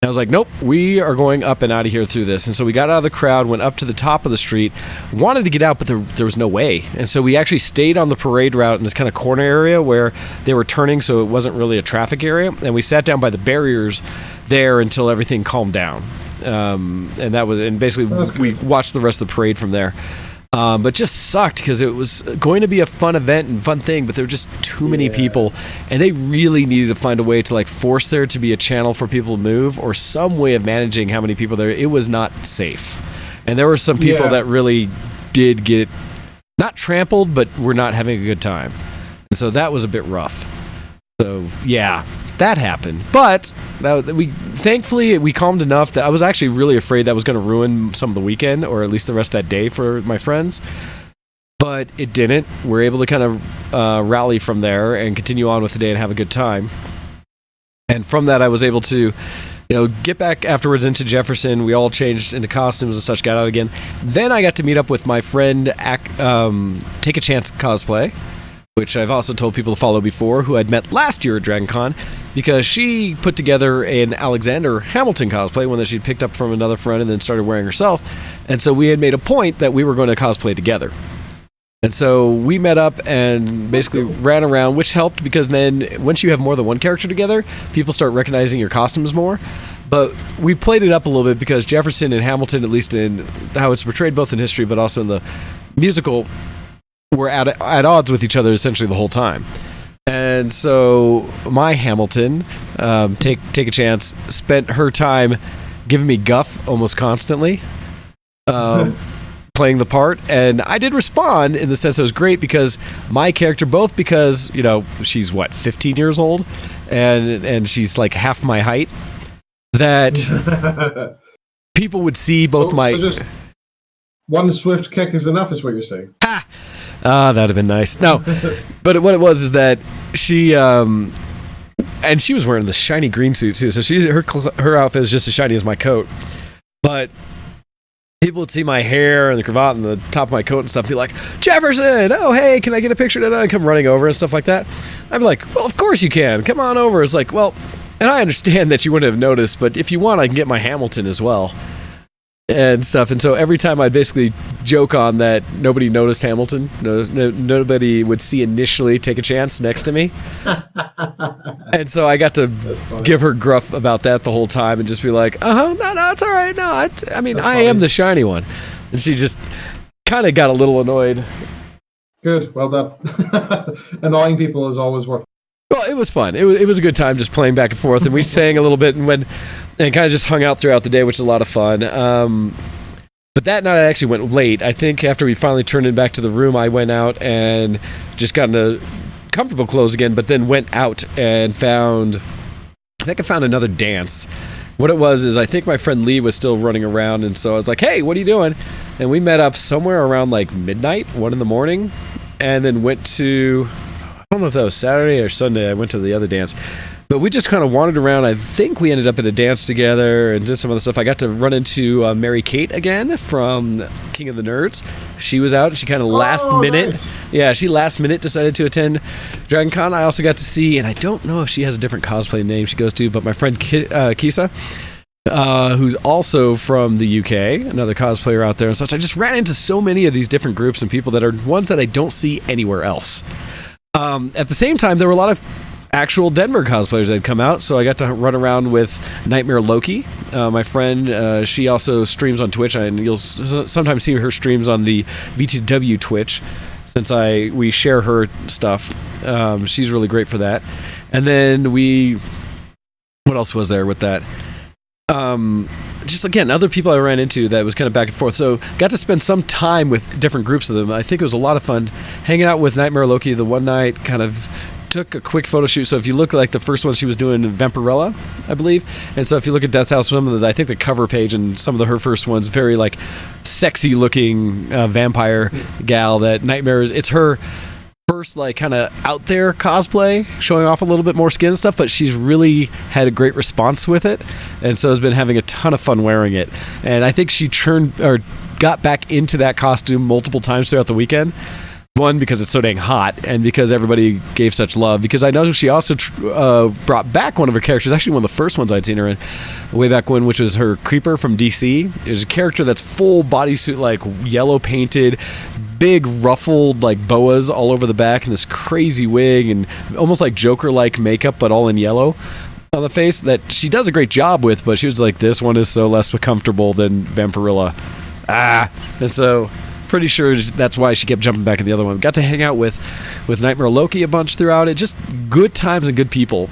I was like, nope, we are going up and out of here through this. And so we got out of the crowd, went up to the top of the street, wanted to get out, but there was no way. And so we actually stayed on the parade route in this kind of corner area where they were turning, so it wasn't really a traffic area. And we sat down by the barriers there until everything calmed down. And basically we watched the rest of the parade from there. But just sucked because it was going to be a fun event and fun thing, but there were just too many people, and they really needed to find a way to like force there to be a channel for people to move or some way of managing how many people there. It was not safe. And there were some people that really did get not trampled, but were not having a good time. And so that was a bit rough. So yeah, that happened. But thankfully we calmed enough that I was actually really afraid that was going to ruin some of the weekend, or at least the rest of that day for my friends. But it didn't. We're able to kind of rally from there and continue on with the day and have a good time. And from that, I was able to, get back afterwards into Jefferson. We all changed into costumes and such, got out again. Then I got to meet up with my friend, Take a Chance Cosplay, which I've also told people to follow before, who I'd met last year at DragonCon, because she put together an Alexander Hamilton cosplay, one that she'd picked up from another friend and then started wearing herself. And so we had made a point that we were going to cosplay together. And so we met up and basically ran around, which helped because then once you have more than one character together, people start recognizing your costumes more. But we played it up a little bit because Jefferson and Hamilton, at least in how it's portrayed both in history but also in the musical, were at odds with each other essentially the whole time. And so my Hamilton, take a chance, spent her time giving me guff almost constantly, playing the part. And I did respond in the sense it was great because my character, both because, she's 15 years old and she's like half my height, that people would see both so just one swift kick is enough is what you're saying. Ha! That'd have been nice. No, but what it was is that she, and she was wearing this shiny green suit too. So her outfit is just as shiny as my coat. But people would see my hair and the cravat and the top of my coat and stuff, and be like, Jefferson, oh hey, can I get a picture today? And come running over and stuff like that. I'd be like, well, of course you can. Come on over. It's like, well, and I understand that you wouldn't have noticed, but if you want, I can get my Hamilton as well. And stuff. And so every time I'd basically joke on that nobody noticed Hamilton, nobody would see initially Take a Chance next to me. And so I got to give her gruff about that the whole time and just be like, no, it's all right. No, I am the shiny one. And she just kind of got a little annoyed. Good, well done. Annoying people is always worth Well, it was fun. It was a good time just playing back and forth, and we sang a little bit and kind of just hung out throughout the day, which is a lot of fun. But that night I actually went late. I think after we finally turned it back to the room, I went out and just got into comfortable clothes again, but then went out and found another dance. What it was is I think my friend Lee was still running around, and so I was like, hey, what are you doing? And we met up somewhere around like midnight, 1 in the morning, and then went to, I don't know if that was Saturday or Sunday, I went to the other dance. But we just kind of wandered around. I think we ended up at a dance together and did some other stuff. I got to run into Mary Kate again from King of the Nerds. She was out. She kind of last minute. Nice. Yeah, she last minute decided to attend DragonCon. I also got to see, and I don't know if she has a different cosplay name she goes to, but my friend Kisa, who's also from the UK, another cosplayer out there and such. I just ran into so many of these different groups and people that are ones that I don't see anywhere else. At the same time, there were a lot of actual Denver cosplayers that had come out, so I got to run around with Nightmare Loki, my friend. She also streams on Twitch, and you'll sometimes see her streams on the B2W Twitch, since we share her stuff. She's really great for that. And then what else was there with that? Just again, other people I ran into that was kind of back and forth. So got to spend some time with different groups of them. I think it was a lot of fun hanging out with Nightmare Loki the one night, kind of took a quick photo shoot. So if you look like the first one she was doing Vampirella, I believe. And so if you look at Death's House, I think the cover page and some of her first ones, very like sexy looking vampire gal that Nightmare is. It's her first like kind of out there cosplay, showing off a little bit more skin and stuff, but she's really had a great response with it, and so has been having a ton of fun wearing it. And I think she got back into that costume multiple times throughout the weekend. One, because it's so dang hot, and because everybody gave such love. Because I know she also brought back one of her characters, actually one of the first ones I'd seen her in way back when, which was her Creeper from DC. It was a character that's full bodysuit, like yellow painted, big ruffled like boas all over the back, and this crazy wig, and almost like Joker-like makeup, but all in yellow on the face, that she does a great job with. But she was like, this one is so less comfortable than Vampirella. And so pretty sure that's why she kept jumping back in the other one. Got to hang out with Nightmare Loki a bunch throughout it. Just good times and good people.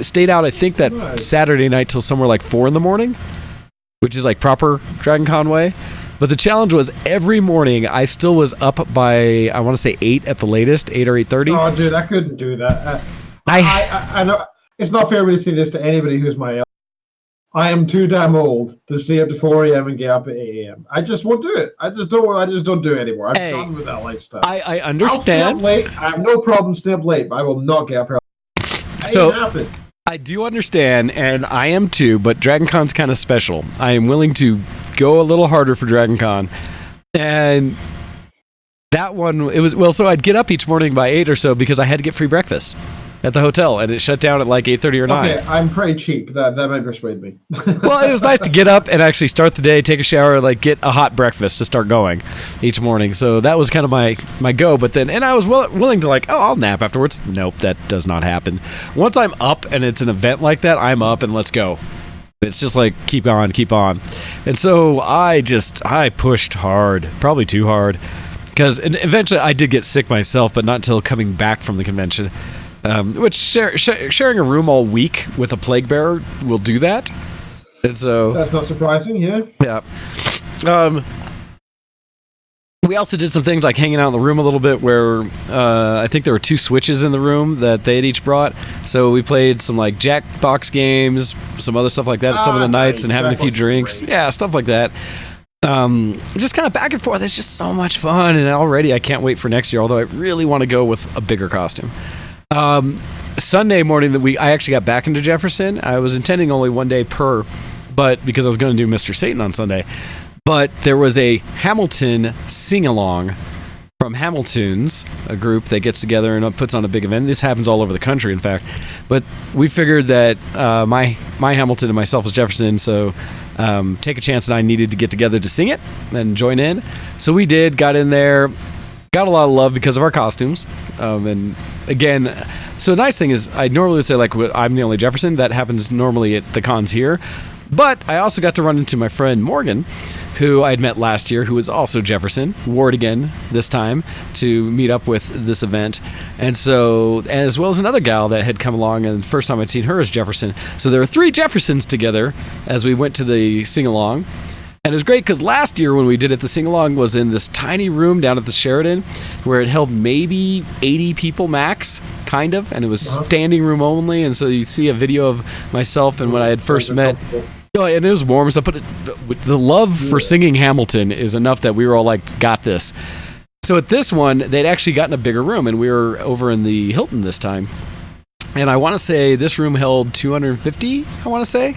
Stayed out, I think, that Saturday night till somewhere like 4 in the morning, which is like proper DragonCon way. But the challenge was every morning I still was up by, I want to say 8 at the latest, 8 or 8:30. Oh, dude, I couldn't do that. I know it's not fair to say this to anybody who's my age. I am too damn old to stay up to 4 a.m. and get up at 8 a.m. I just won't do it. I just don't do it anymore. I'm done with that lifestyle. I understand. I'll stay up late. I have no problem staying up late, but I will not get up early. So I do understand, and I am too, but DragonCon's kind of special. I am willing to go a little harder for DragonCon. And that one, it was, well, so I'd get up each morning by 8 or so because I had to get free breakfast at the hotel, and it shut down at like 8:30 or 9. Okay, I'm pretty cheap. That might persuade me. Well, it was nice to get up and actually start the day, take a shower, like get a hot breakfast to start going each morning. So that was kind of my go. But then, and I was willing to like, I'll nap afterwards. Nope, that does not happen. Once I'm up and it's an event like that, I'm up and let's go. It's just like keep on. And so I pushed hard, probably too hard, because eventually I did get sick myself, but not until coming back from the convention. Which sharing a room all week with a plague bearer will do that, and so that's not surprising. Yeah. We also did some things like hanging out in the room a little bit, where I think there were 2 Switches in the room that they had each brought. So we played some like Jackbox games, some other stuff like that. Some of the nights, and having a few drinks, stuff like that. Just kind of back and forth. It's just so much fun, and already I can't wait for next year. Although I really want to go with a bigger costume. Sunday morning I actually got back into Jefferson. I was intending only one day per, but because I was going to do Mr. Satan on Sunday. But there was a Hamilton sing-along from Hamiltons, a group that gets together and puts on a big event. This happens all over the country, in fact. But we figured that my Hamilton and myself was Jefferson, so take a chance that I needed to get together to sing it and join in. So we did, got in there. Got a lot of love because of our costumes. And again, so the nice thing is I normally would say like I'm the only Jefferson. That happens normally at the cons here. But I also got to run into my friend Morgan, who I'd met last year, who was also Jefferson, Ward again this time to meet up with this event. And so, as well as another gal that had come along, and the first time I'd seen her as Jefferson. So there were 3 Jeffersons together as we went to the sing-along. And it was great because last year when we did it, the sing-along was in this tiny room down at the Sheraton where it held maybe 80 people max, kind of, and it was standing room only. And so you see a video of myself and when I had first met. Oh, and it was warm and stuff, but the love for singing Hamilton is enough that we were all like, got this. So at this one, they'd actually gotten a bigger room, and we were over in the Hilton this time. And I want to say this room held 250, I want to say,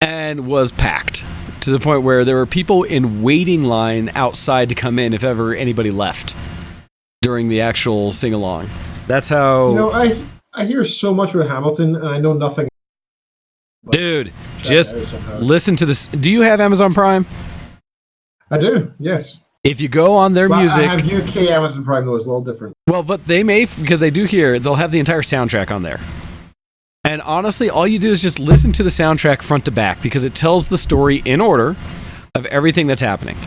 and was packed to the point where there were people in waiting line outside to come in if ever anybody left during the actual sing-along. That's how... I hear so much about Hamilton, and I know nothing. Dude, just listen to this. Do you have Amazon Prime? I do, yes. If you go on their music... I have UK Amazon Prime, though. It's a little different. Well, but they may, because they do here, they'll have the entire soundtrack on there. And honestly, all you do is just listen to the soundtrack front to back because it tells the story in order of everything that's happening.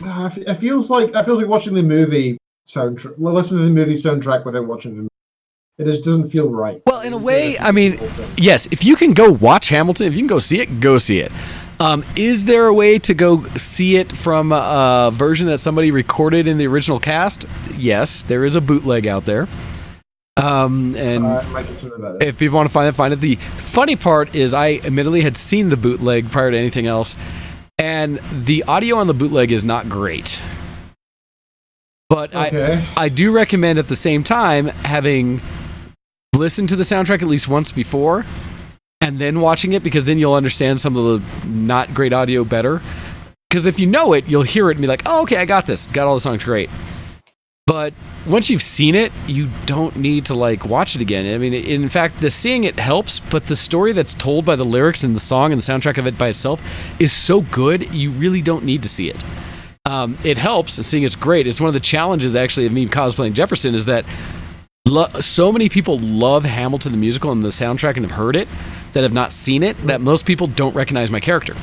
It feels like watching the movie soundtrack. Well, listen to the movie soundtrack without watching the movie. It just doesn't feel right. Well, in a way, I mean, yes, if you can go watch Hamilton, if you can go see it, go see it. Is there a way to go see it from a version that somebody recorded in the original cast? Yes, there is a bootleg out there. And if people want to find it. The funny part is I admittedly had seen the bootleg prior to anything else, and the audio on the bootleg is not great. But okay. I do recommend at the same time having listened to the soundtrack at least once before and then watching it, because then you'll understand some of the not great audio better. Because if you know it, you'll hear it and be like, oh, okay, I got this. Got all the songs great. But once you've seen it, you don't need to watch it again. I mean, in fact, the seeing it helps, but the story that's told by the lyrics and the song and the soundtrack of it by itself is so good, you really don't need to see it. It helps, and seeing it's great. It's one of the challenges, actually, of me cosplaying Jefferson is that so many people love Hamilton the musical and the soundtrack and have heard it that have not seen it, that most people don't recognize my character.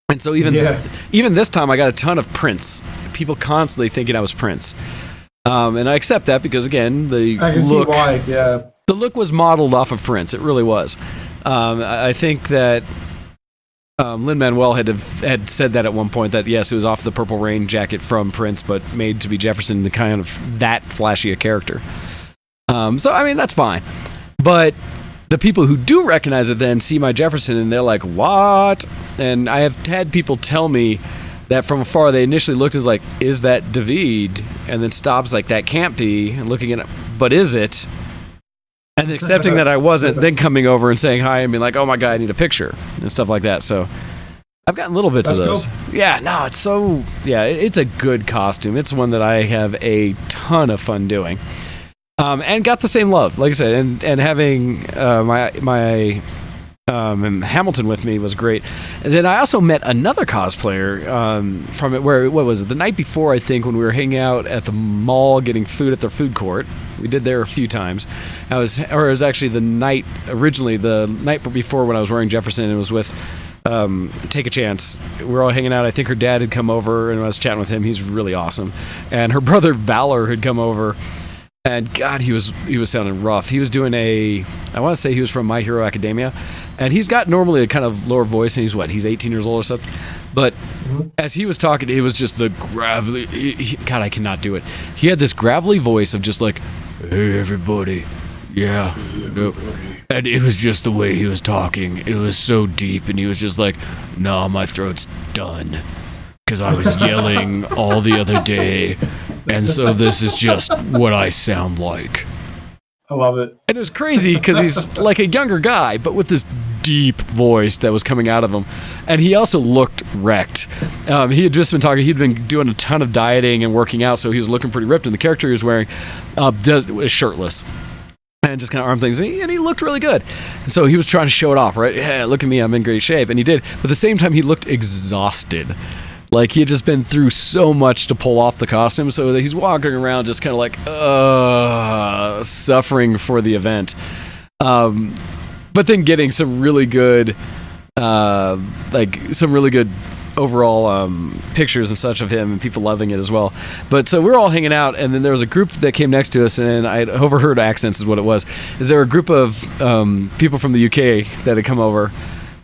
And so even this time, I got a ton of Prince. People constantly thinking I was Prince. And I accept that because, again, the look was modeled off of Prince. It really was. I think that Lin-Manuel had said that at one point, that yes, it was off the Purple Rain jacket from Prince, but made to be Jefferson, the kind of that flashy a character. So, I mean, that's fine. But the people who do recognize it then see my Jefferson and they're like, what? And I have had people tell me that from afar they initially looked as like, is that David? And then stops like, that can't be, and looking at it, but is it? And accepting that I wasn't, then coming over and saying hi and being like, oh my God, I need a picture and stuff like that. So I've gotten little bits of those. Cool. Yeah, no, it's a good costume. It's one that I have a ton of fun doing. And got the same love, like I said, and having my Hamilton with me was great. And then I also met another cosplayer from it. What was it? The night before, I think, when we were hanging out at the mall getting food at their food court. We did there a few times. It was actually the night before when I was wearing Jefferson and was with Take a Chance. We were all hanging out. I think her dad had come over and I was chatting with him. He's really awesome. And her brother Valor had come over. And God, he was sounding rough. He was doing I want to say he was from My Hero Academia, and he's got normally a kind of lower voice, and he's 18 years old or something. But as he was talking, it was just the gravelly. God, I cannot do it. He had this gravelly voice of just like, hey everybody, yeah, and it was just the way he was talking. It was so deep, and he was just like, no, my throat's done. Because I was yelling all the other day, and so this is just what I sound like. I love it. And it was crazy because he's like a younger guy, but with this deep voice that was coming out of him. And he also looked wrecked. He had just been talking, he'd been doing a ton of dieting and working out, so he was looking pretty ripped, and the character he was wearing was shirtless. And just kind of arm things, and he looked really good. So he was trying to show it off, right? Yeah, look at me, I'm in great shape. And he did. But at the same time, he looked exhausted. Like, he had just been through so much to pull off the costume, so that he's walking around just kind of like, suffering for the event. But then getting some really good, overall pictures and such of him, and people loving it as well. But so we were all hanging out, and then there was a group that came next to us, and I overheard accents is what it was. Is there a group of people from the UK that had come over?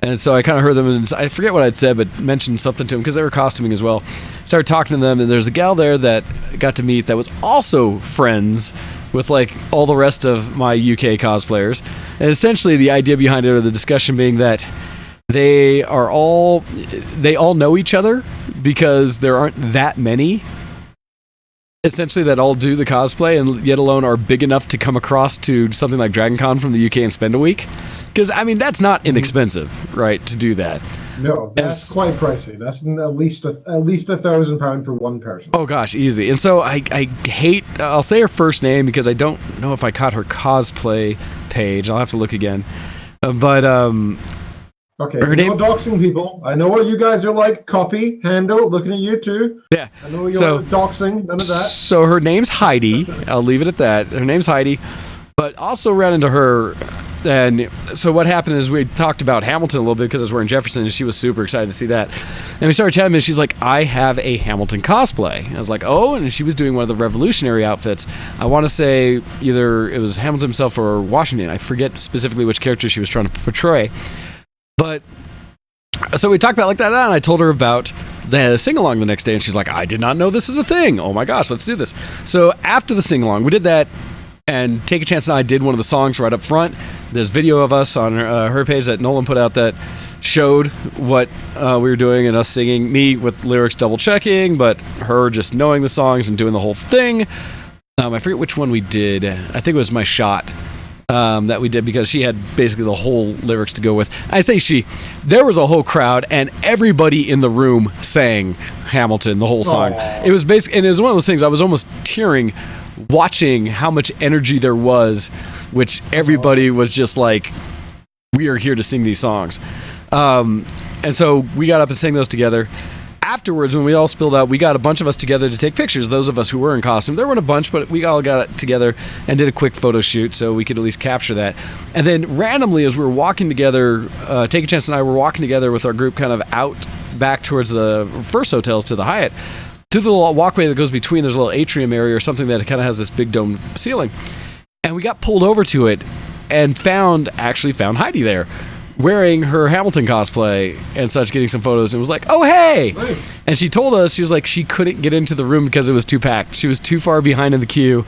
And so I kind of heard them, and I forget what I'd said, but mentioned something to them because they were costuming as well. Started talking to them, and there's a gal there that I got to meet that was also friends with like all the rest of my UK cosplayers. And essentially the idea behind it, or the discussion being that they all know each other because there aren't that many essentially that all do the cosplay, and yet alone are big enough to come across to something like DragonCon from the UK and spend a week. Because, I mean, that's not inexpensive, right, to do that. No, that's quite pricey. That's at least £1,000 for one person. Oh gosh, easy. And so I hate. I'll say her first name because I don't know if I caught her cosplay page. I'll have to look again. But okay, her name. No doxing people. I know what you guys are like. Copy, handle. Looking at you too. Yeah. I know you're doxing. None of that. So her name's Heidi. I'll leave it at that. Her name's Heidi. But also ran into her. And so what happened is we talked about Hamilton a little bit because I was wearing Jefferson, and she was super excited to see that. And we started chatting, and she's like, I have a Hamilton cosplay. I was like, oh, and she was doing one of the revolutionary outfits. I want to say either it was Hamilton himself or Washington. I forget specifically which character she was trying to portray. But so we talked about like that, and I told her about the sing-along the next day, and she's like, I did not know this is a thing. Oh my gosh, let's do this. So after the sing-along, we did that. And Take a Chance and I did one of the songs right up front. There's video of us on her page that Nolan put out that showed what we were doing and us singing. Me with lyrics double checking, but her just knowing the songs and doing the whole thing. I forget which one we did. I think it was My Shot that we did because she had basically the whole lyrics to go with. I say she. There was a whole crowd and everybody in the room sang Hamilton, the whole song. Aww. It was basically, and it was one of those things I was almost tearing watching how much energy there was, which everybody was just like, we are here to sing these songs. And so we got up and sang those together. Afterwards, when we all spilled out, we got a bunch of us together to take pictures, those of us who were in costume. There weren't a bunch, but we all got together and did a quick photo shoot so we could at least capture that. And then randomly, as we were walking together, Take a Chance and I were walking together with our group kind of out back towards the first hotels to the Hyatt, to the little walkway that goes between. There's a little atrium area or something that kind of has this big dome ceiling. And we got pulled over to it and actually found Heidi there wearing her Hamilton cosplay and such, getting some photos, and was like, oh, hey. Nice. And she told us, she was like, she couldn't get into the room because it was too packed. She was too far behind in the queue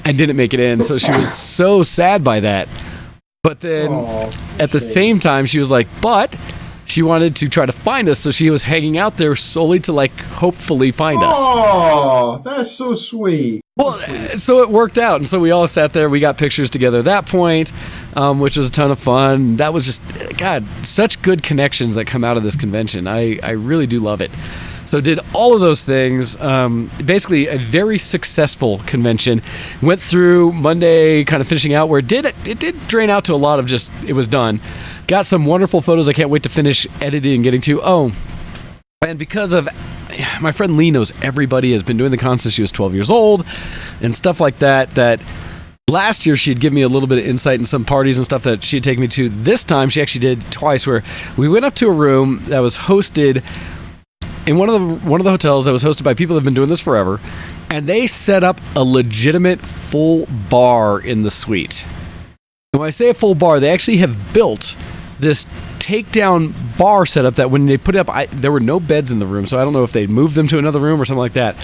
and didn't make it in. So she was so sad by that. But then at the same time, she was like, but she wanted to try to find us, so she was hanging out there solely to, like, hopefully find us. Oh, that's so sweet. Well, so it worked out, and so we all sat there. We got pictures together at that point, which was a ton of fun. That was just, God, such good connections that come out of this convention. I really do love it. So did all of those things. Basically, a very successful convention. Went through Monday, kind of finishing out, where it did drain out to a lot of just, it was done. Got some wonderful photos I can't wait to finish editing and getting to. Oh, and because of my friend Lee knows everybody, has been doing the con since she was 12 years old and stuff like that, that last year she'd give me a little bit of insight in some parties and stuff that she'd take me to. This time she actually did twice, where we went up to a room that was hosted in one of the hotels that was hosted by people that have been doing this forever, and they set up a legitimate full bar in the suite. And when I say a full bar, they actually have built this takedown bar setup that when they put it up, there were no beds in the room, so I don't know if they moved them to another room or something like that.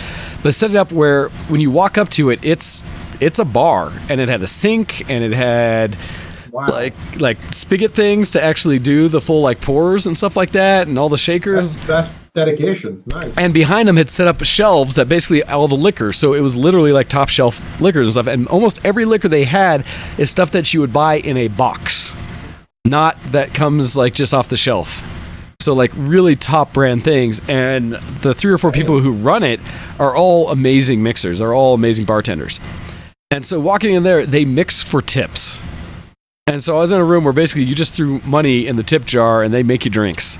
But set it up where when you walk up to it, it's a bar, and it had a sink, and it had like spigot things to actually do the full like pours and stuff like that, and all the shakers. That's dedication. Nice. And behind them had set up shelves that basically all the liquor, so it was literally like top shelf liquors and stuff. And almost every liquor they had is stuff that you would buy in a box, not that comes like just off the shelf. So like really top brand things. And the 3 or 4 people who run it are all amazing mixers. They're all amazing bartenders. And so walking in there, they mix for tips. And so I was in a room where basically you just threw money in the tip jar and they make you drinks.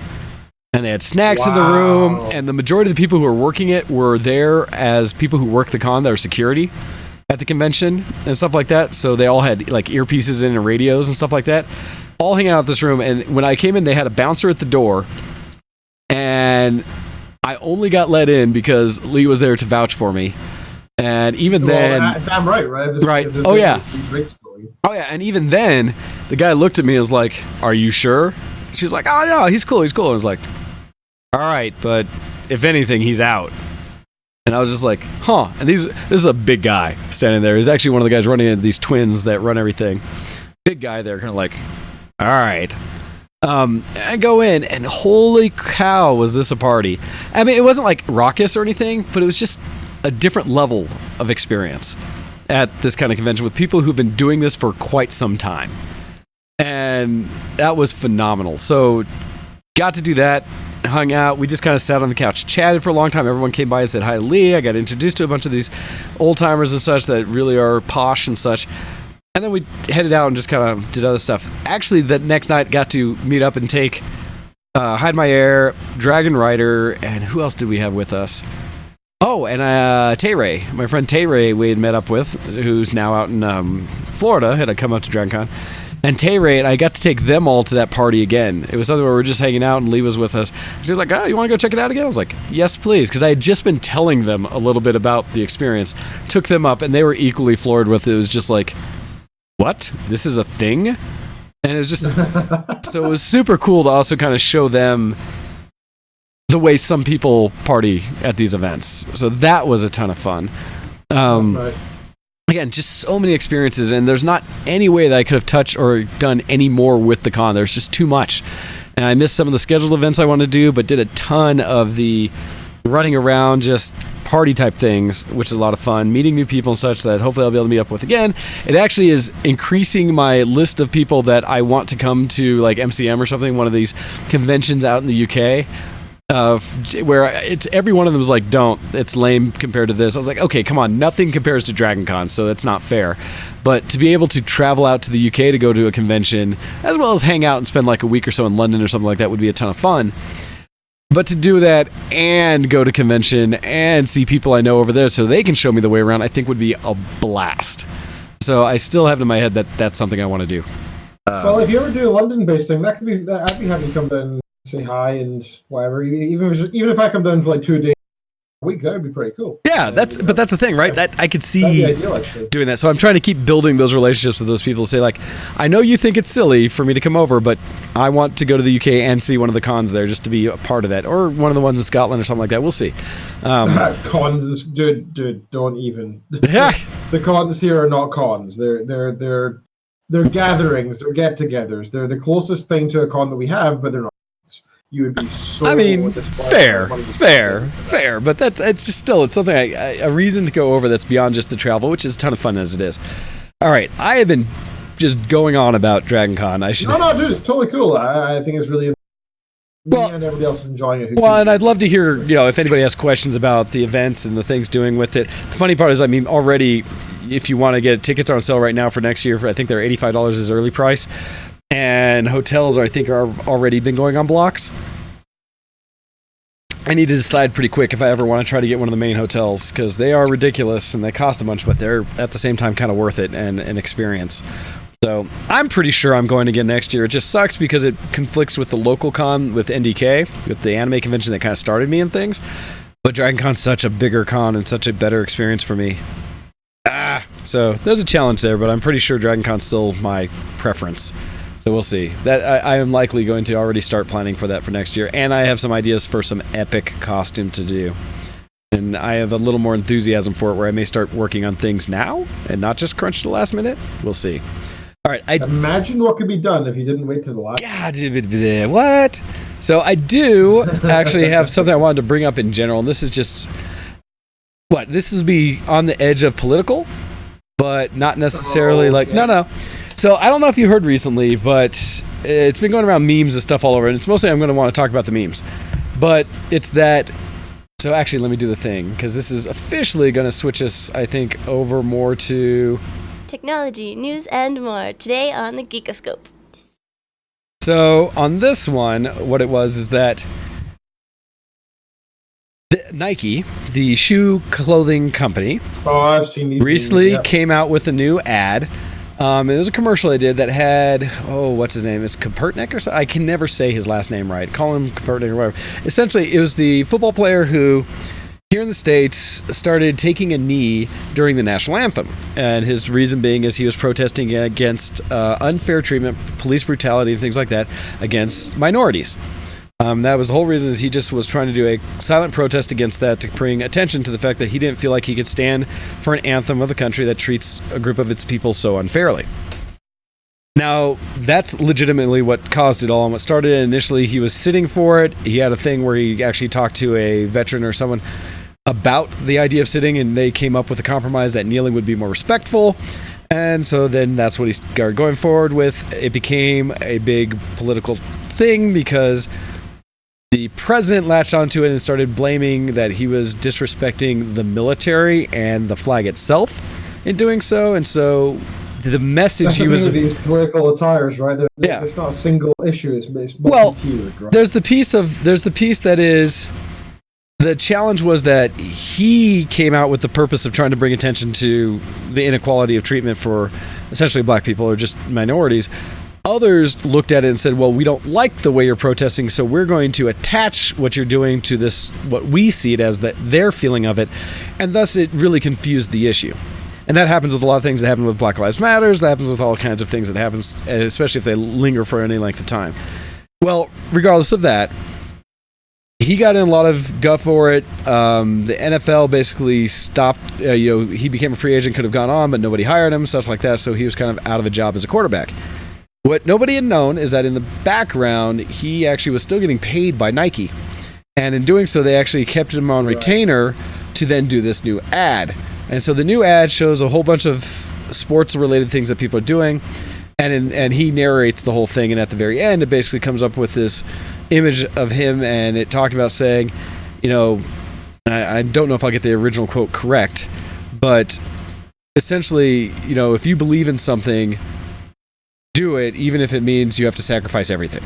And they had snacks in the room, and the majority of the people who were working it were there as people who work the con that are security at the convention and stuff like that. So they all had like earpieces in and radios and stuff like that, all hanging out in this room. And when I came in, they had a bouncer at the door, and I only got let in because Lee was there to vouch for me. And even then... damn right? Right. Oh, yeah. Oh, yeah. And even then, the guy looked at me and was like, "Are you sure?" She was like, "Oh, no, he's cool. He's cool." I was like, "All right, but if anything, he's out." And I was just like, huh. And this is a big guy standing there. He's actually one of the guys running into these twins that run everything. Big guy there, kind of like, all right. I go in, and holy cow, was this a party. I mean, it wasn't like raucous or anything, but it was just a different level of experience at this kind of convention with people who've been doing this for quite some time. And that was phenomenal. So, got to do that. Hung out. We just kind of sat on the couch, chatted for a long time. Everyone came by and said hi to Lee. I got introduced to a bunch of these old timers and such that really are posh and such. And then we headed out and just kind of did other stuff. Actually, that next night got to meet up and take Hide My Air, Dragon Rider, and who else did we have with us? Oh, and Tay-Ray. My friend Tay-Ray we had met up with, who's now out in Florida, had come up to DragonCon. And Tay-Ray and I got to take them all to that party again. It was something where we were just hanging out and Lee was with us. She was like, "Oh, you want to go check it out again?" I was like, "Yes, please." Because I had just been telling them a little bit about the experience. Took them up and they were equally floored with it. It was just like, what? This is a thing? And it was just... So it was super cool to also kind of show them the way some people party at these events. So that was a ton of fun. That's nice. Again, just so many experiences, and there's not any way that I could have touched or done any more with the con. There's just too much. And I missed some of the scheduled events I wanted to do, but did a ton of the running around, just party type things, which is a lot of fun. Meeting new people and such that hopefully I'll be able to meet up with again. It actually is increasing my list of people that I want to come to, like MCM or something, one of these conventions out in the UK. Where it's every one of them is like, don't, it's lame compared to this. I was like, okay, come on, nothing compares to DragonCon, so that's not fair. But to be able to travel out to the UK to go to a convention, as well as hang out and spend like a week or so in London or something like that, would be a ton of fun. But to do that and go to convention and see people I know over there so they can show me the way around, I think would be a blast. So I still have in my head that that's something I want to do. Well, if you ever do a London-based thing, I'd be happy to come down, say hi and whatever. Even if I come down for like 2 days a week, that would be pretty cool. Yeah, but that's the thing, right? That I could see that'd be ideal, actually. Doing that. So I'm trying to keep building those relationships with those people. Say like, I know you think it's silly for me to come over, but I want to go to the UK and see one of the cons there just to be a part of that, or one of the ones in Scotland or something like that. We'll see. Cons, dude, don't even. The cons here are not cons. They're gatherings. They're get-togethers. They're the closest thing to a con that we have, but they're not. You would be so... I mean, fair, but it's just still, it's something, a reason to go over that's beyond just the travel, which is a ton of fun as it is. All right, I have been just going on about DragonCon. No, dude, it's totally cool. I think it's really... Well, and everybody else is enjoying it. Well, and I'd love to hear, if anybody has questions about the events and the things doing with it. The funny part is, I mean, already, if you want to get tickets are on sale right now for next year, I think they're $85 is early price. And hotels, I think, are already been going on blocks. I need to decide pretty quick if I ever want to try to get one of the main hotels, because they are ridiculous and they cost a bunch, but they're at the same time kind of worth it and an experience. So I'm pretty sure I'm going again next year. It just sucks because it conflicts with the local con with NDK, with the anime convention that kind of started me and things. But DragonCon's such a bigger con and such a better experience for me. So there's a challenge there, but I'm pretty sure DragonCon's still my preference. So we'll see. That I am likely going to already start planning for that for next year, and I have some ideas for some epic costume to do. And I have a little more enthusiasm for it, where I may start working on things now and not just crunch to the last minute. We'll see. All right. Imagine what could be done if you didn't wait till the last. God, what? So I do actually have something I wanted to bring up in general, and this is just what this is be on the edge of political, but not necessarily no. So I don't know if you heard recently, but it's been going around memes and stuff all over, and it's mostly I'm going to want to talk about the memes. But it's that... So actually, let me do the thing, because this is officially going to switch us, I think, over more to... Technology, news, and more, today on the Geekoscope. So on this one, what it was is that Nike, the shoe clothing company, I've seen these recently came out with a new ad It was a commercial I did that had, what's his name? It's Kaepernick or something. I can never say his last name right. Call him Kaepernick or whatever. Essentially, it was the football player who, here in the States, started taking a knee during the national anthem. And his reason being is he was protesting against unfair treatment, police brutality, and things like that against minorities. That was the whole reason, is he just was trying to do a silent protest against that, to bring attention to the fact that he didn't feel like he could stand for an anthem of the country that treats a group of its people so unfairly. Now, that's legitimately what caused it all, and what started it. Initially, he was sitting for it. He had a thing where he actually talked to a veteran or someone about the idea of sitting, and they came up with a compromise that kneeling would be more respectful. And so then that's what he started going forward with. It became a big political thing because the president latched onto it and started blaming that he was disrespecting the military and the flag itself in doing so. And so the message That's he was... with these political attires, right? Yeah. It's not a single issue. It's Well, multi-tiered, right? there's the piece that is... The challenge was that he came out with the purpose of trying to bring attention to the inequality of treatment for essentially black people or just minorities. Others looked at it and said, well, we don't like the way you're protesting, so we're going to attach what you're doing to this, what we see it as, their feeling of it, and thus it really confused the issue. And that happens with a lot of things. That happen with Black Lives Matters. That happens with all kinds of things that happens, especially if they linger for any length of time. Well, regardless of that, he got in a lot of guff for it. The NFL basically stopped. He became a free agent, could have gone on, but nobody hired him, stuff like that. So he was kind of out of a job as a quarterback. What nobody had known is that in the background, he actually was still getting paid by Nike. And in doing so, they actually kept him on retainer to then do this new ad. And so the new ad shows a whole bunch of sports-related things that people are doing. And he narrates the whole thing. And at the very end, it basically comes up with this image of him and it talking about saying, I don't know if I'll get the original quote correct, but essentially, if you believe in something, do it, even if it means you have to sacrifice everything.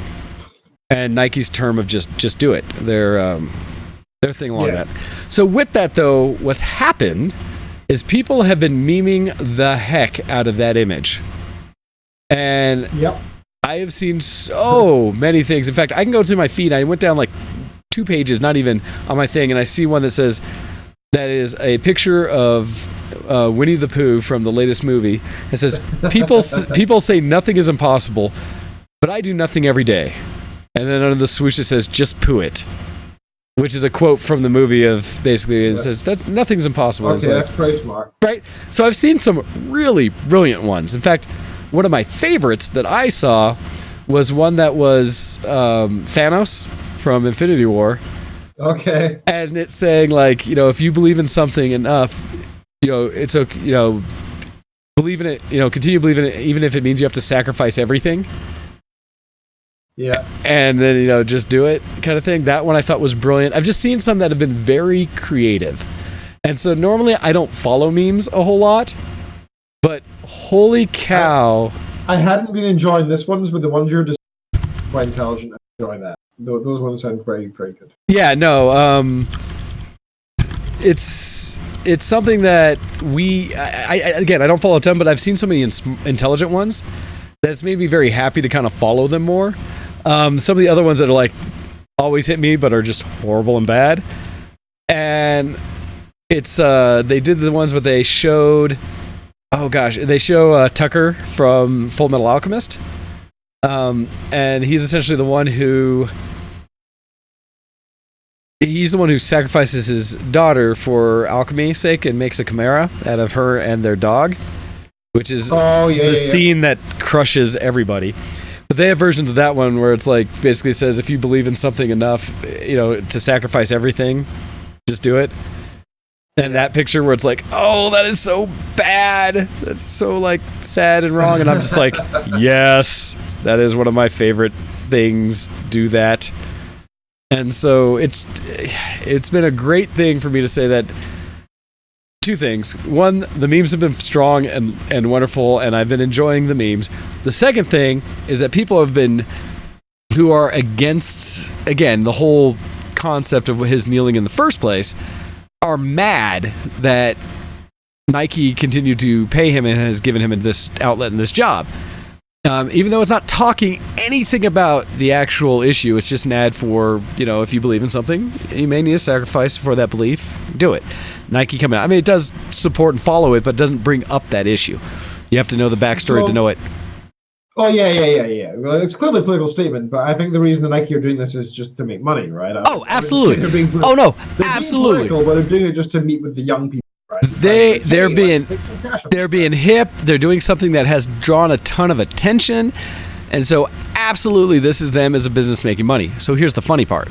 And Nike's term of just do it. Their thing along that. So with that, though, what's happened is people have been memeing the heck out of that image. And I have seen so many things. In fact, I can go through my feed. I went down like 2 pages, not even on my thing, and I see one that says, that is a picture of Winnie the Pooh from the latest movie. It says, people say nothing is impossible, but I do nothing every day. And then under the swoosh it says, just poo it. Which is a quote from the movie of basically, it says, that's nothing's impossible. Okay, that's pretty smart. Right? So I've seen some really brilliant ones. In fact, one of my favorites that I saw was one that was Thanos from Infinity War. Okay. And it's saying, like, if you believe in something enough, it's okay, believe in it, continue believing it, even if it means you have to sacrifice everything. Yeah. And then, just do it kind of thing. That one I thought was brilliant. I've just seen some that have been very creative. And so normally I don't follow memes a whole lot, but holy cow. I hadn't been enjoying this ones, but the ones you're just quite intelligent, I enjoy that. Those ones sound pretty good. Yeah, no, it's something that I don't follow a ton, but I've seen so many intelligent ones that's made me very happy to kind of follow them more. Some of the other ones that are like always hit me, but are just horrible and bad. And it's they did the ones where they showed, they show Tucker from Full Metal Alchemist, and he's essentially the one who. He's the one who sacrifices his daughter for alchemy's sake and makes a chimera out of her and their dog, which is scene that crushes everybody. But they have versions of that one where it's like basically says if you believe in something enough, to sacrifice everything, just do it. And that picture where it's like, oh, that is so bad. That's so like sad and wrong. And I'm just like, yes, that is one of my favorite things. Do that. And so it's been a great thing for me to say that 2 things. One, the memes have been strong and wonderful, and I've been enjoying the memes. The second thing is that people have been, who are against, again, the whole concept of his kneeling in the first place, are mad that Nike continued to pay him and has given him this outlet and this job. Even though it's not talking anything about the actual issue, it's just an ad for, if you believe in something, you may need a sacrifice for that belief, do it. Nike coming out. I mean, it does support and follow it, but doesn't bring up that issue. You have to know the backstory to know it. Oh, yeah. Well, it's clearly a political statement, but I think the reason the Nike are doing this is just to make money, right? Absolutely. Absolutely. Being political, but they're doing it just to meet with the young people. Right? They're being hip. They're doing something that has drawn a ton of attention, and so absolutely, this is them as a business making money. So here's the funny part: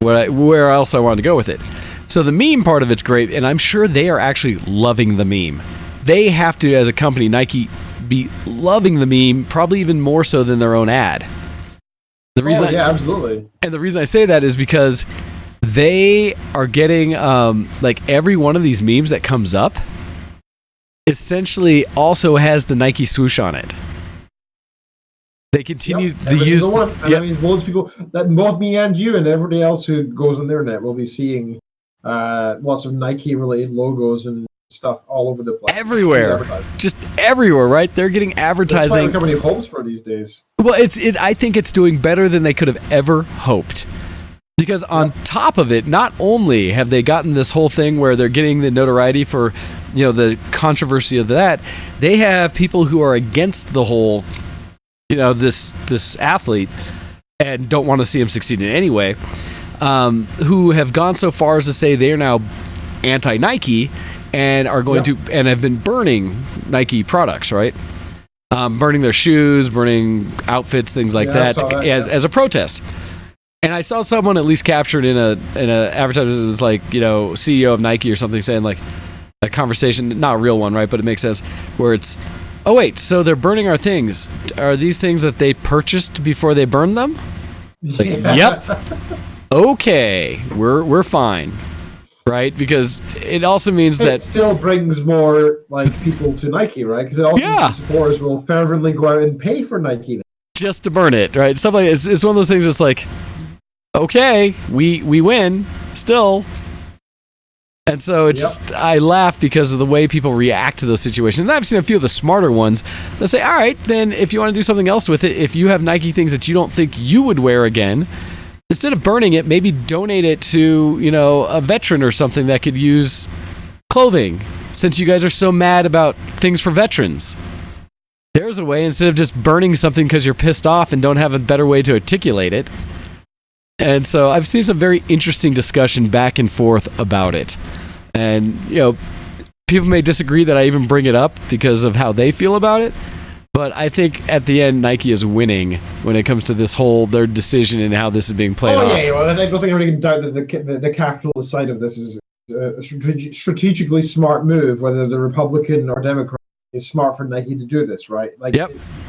where else I wanted to go with it. So the meme part of it's great, and I'm sure they are actually loving the meme. They have to, as a company, Nike, be loving the meme, probably even more so than their own ad. Absolutely. And the reason I say that is because they are getting every one of these memes that comes up essentially also has the Nike swoosh on it. They continue to use means loads of people, that both me and you and everybody else who goes on the internet will be seeing lots of Nike related logos and stuff all over the place. Everywhere. Just everywhere, right? They're getting advertising. That's company hopes for these days. Well, I think it's doing better than they could have ever hoped. Because on top of it, not only have they gotten this whole thing where they're getting the notoriety for, the controversy of that, they have people who are against the whole, this athlete and don't want to see him succeed in any way, who have gone so far as to say they are now anti-Nike and are going to, and have been burning Nike products, right? Burning their shoes, burning outfits, things like that, as a protest. And I saw someone at least captured in a advertisement that was like, CEO of Nike or something saying like a conversation, not a real one, right? But it makes sense where it's, oh wait, so they're burning our things. Are these things that they purchased before they burned them? Like, yep. Okay, we're fine, right? Because it also means that it still brings more people to Nike, right? Because it also supporters will fervently go out and pay for Nike just to burn it, right? Stuff like it's one of those things that's like, okay, we win still. And so it's just, I laugh because of the way people react to those situations. And I've seen a few of the smarter ones that say, all right, then if you want to do something else with it, if you have Nike things that you don't think you would wear again, instead of burning it, maybe donate it to, a veteran or something that could use clothing, since you guys are so mad about things for veterans. There's a way, instead of just burning something because you're pissed off and don't have a better way to articulate it. And so I've seen some very interesting discussion back and forth about it. And, people may disagree that I even bring it up because of how they feel about it. But I think at the end, Nike is winning when it comes to this whole, their decision and how this is being played off. Well, I don't think anybody can doubt that the capitalist side of this is a strategically smart move, whether the Republican or Democrat. It's smart for Nike to do this, right? I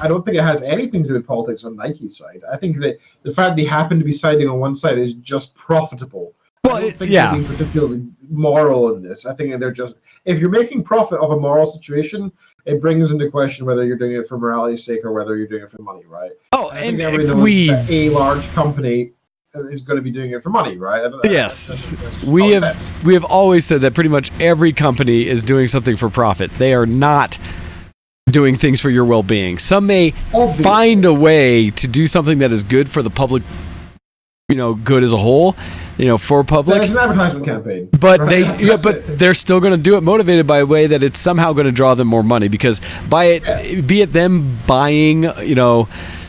don't think it has anything to do with politics on Nike's side. I think that the fact they happen to be siding on one side is just profitable. Well, I don't think they're being particularly moral in this. I think they're just, if you're making profit of a moral situation, it brings into question whether you're doing it for morality's sake or whether you're doing it for money, right? Oh, I think everybody knows that a large company is going to be doing it for money, right? Yes. We have always said that pretty much every company is doing something for profit. They are not doing things for your well-being. Some may find a way to do something that is good for the public, good as a whole, for public. There's an advertisement campaign. But they're still going to do it motivated by a way that it's somehow going to draw them more money, because be it them buying,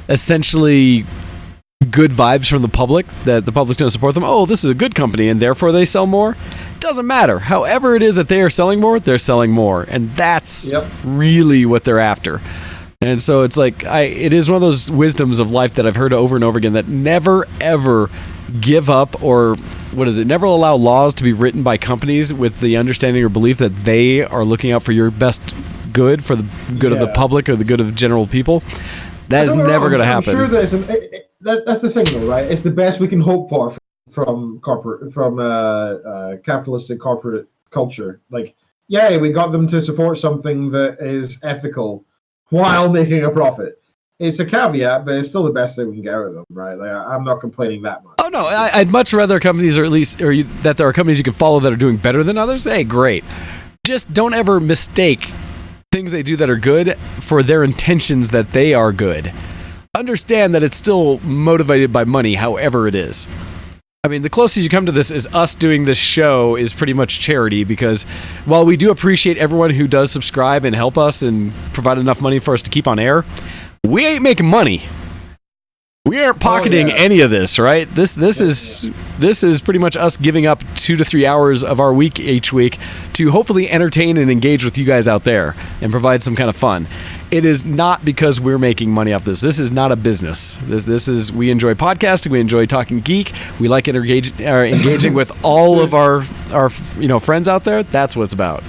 essentially good vibes from the public, that the public's going to support them. Oh, this is a good company, and therefore they sell more. Doesn't matter. However it is that they are selling more, they're selling more, and that's really what they're after. And so it's like, it is one of those wisdoms of life that I've heard over and over again, that never ever give up, or never allow laws to be written by companies with the understanding or belief that they are looking out for your best good, for the good of the public or the good of general people. That is never going to happen. I'm sure that's the thing, though, right? It's the best we can hope for from capitalistic corporate culture. We got them to support something that is ethical while making a profit. It's a caveat, but it's still the best thing we can get out of them, right? I'm not complaining that much. Oh no, I'd much rather companies, that there are companies you can follow that are doing better than others. Hey, great. just don't ever mistake things they do that are good for their intentions that they are good. Understand that it's still motivated by money, however it is. I mean, the closest you come to this is us doing this show is pretty much charity, because while we do appreciate everyone who does subscribe and help us and provide enough money for us to keep on air, we ain't making money. We aren't pocketing any of this, right? This is pretty much us giving up 2 to 3 hours of our week each week to hopefully entertain and engage with you guys out there and provide some kind of fun. It is not because we're making money off this. This is not a business. This is, we enjoy podcasting. We enjoy talking geek. We like engaging with all of our friends out there. That's what it's about.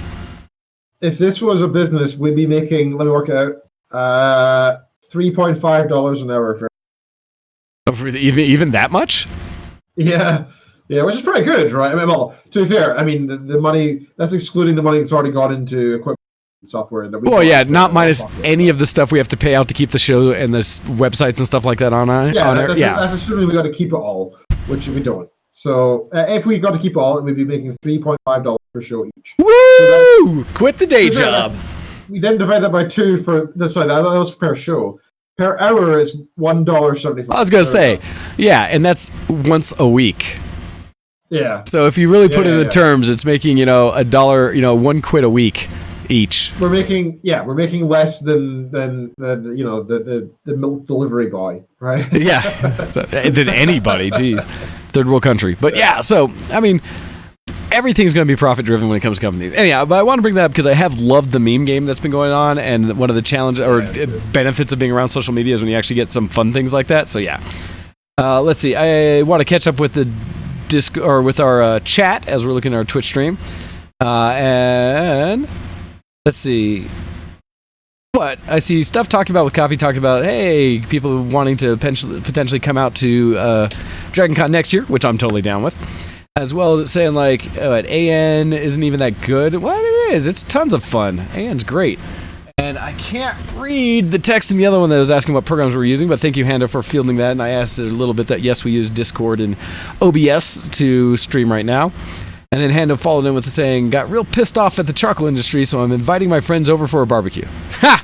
If this was a business, we'd be making, let me work it out, $3.5 an hour for. Even that much? Yeah, which is pretty good, right? I mean, well, to be fair, I mean the money, that's excluding the money that's already gone into equipment and software. That not minus any of the stuff we have to pay out to keep the show and the websites and stuff like that on air. That's assuming we got to keep it all, which we don't. So if we got to keep it all, we'd be making $3.5 per show each. Woo! So quit the day job. We then divide that by 2 for that was per show. Per hour is $1.75. I was going to say, and that's once a week. Yeah. So if you really put it in the terms, it's making, $1, £1 a week each. We're making less than the milk delivery boy, right? Yeah. Than anybody, geez. Third world country. But so, I mean, everything's going to be profit driven when it comes to companies. Anyhow, but I want to bring that up because I have loved the meme game that's been going on, and one of the challenges or benefits of being around social media is when you actually get some fun things like that. So let's see. I want to catch up with the with our chat as we're looking at our Twitch stream, and let's see. What I see stuff talking about with Copy talking about, hey, people wanting to potentially come out to DragonCon next year, which I'm totally down with. As well as saying AN isn't even that good. Well, it is. It's tons of fun. AN's great. And I can't read the text in the other one that was asking what programs we're using, but thank you, Handa, for fielding that. And I asked it a little bit that, yes, we use Discord and OBS to stream right now. And then Handa followed in with saying, got real pissed off at the charcoal industry, so I'm inviting my friends over for a barbecue. Ha!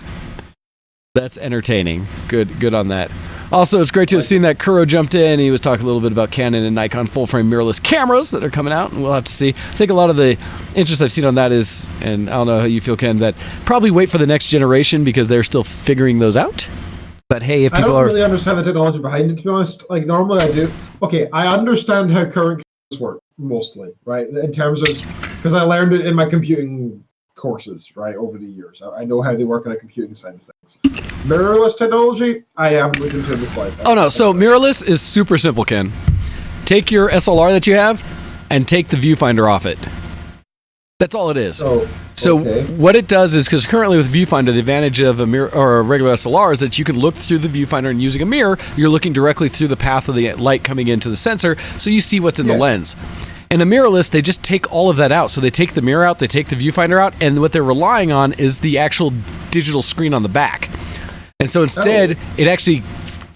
That's entertaining. Good on that. Also, it's great to have seen that Kuro jumped in. He was talking a little bit about Canon and Nikon full-frame mirrorless cameras that are coming out, and we'll have to see. I think a lot of the interest I've seen on that is, and I don't know how you feel, Ken, that probably wait for the next generation because they're still figuring those out. But hey, if people I don't really understand the technology behind it, to be honest. Like, normally I do. Okay, I understand how current cameras work, mostly, right? In terms of, because I learned it in my computing courses, right, over the years. I know how they work on a computing side of things. Mirrorless technology, I haven't looked into the slides. Oh no, so mirrorless is super simple, Ken. Take your SLR that you have and take the viewfinder off it. That's all it is. So what it does is, because currently with viewfinder, the advantage of a mirror or a regular SLR is that you can look through the viewfinder, and using a mirror, you're looking directly through the path of the light coming into the sensor, so you see what's in the lens. And a mirrorless, they just take all of that out. So they take the mirror out, they take the viewfinder out, and what they're relying on is the actual digital screen on the back. And so instead, it actually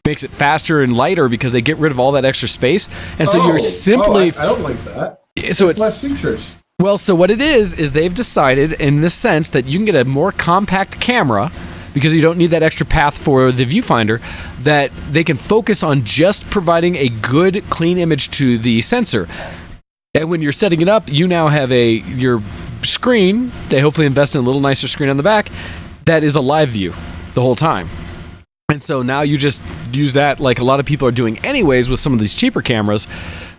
makes it faster and lighter because they get rid of all that extra space. And so you're simply... I don't like that. So it's less features. Well, so what it is they've decided in this sense that you can get a more compact camera because you don't need that extra path for the viewfinder, that they can focus on just providing a good, clean image to the sensor. And when you're setting it up, you now have your screen. They hopefully invest in a little nicer screen on the back that is a live view the whole time. And so now you just use that like a lot of people are doing anyways with some of these cheaper cameras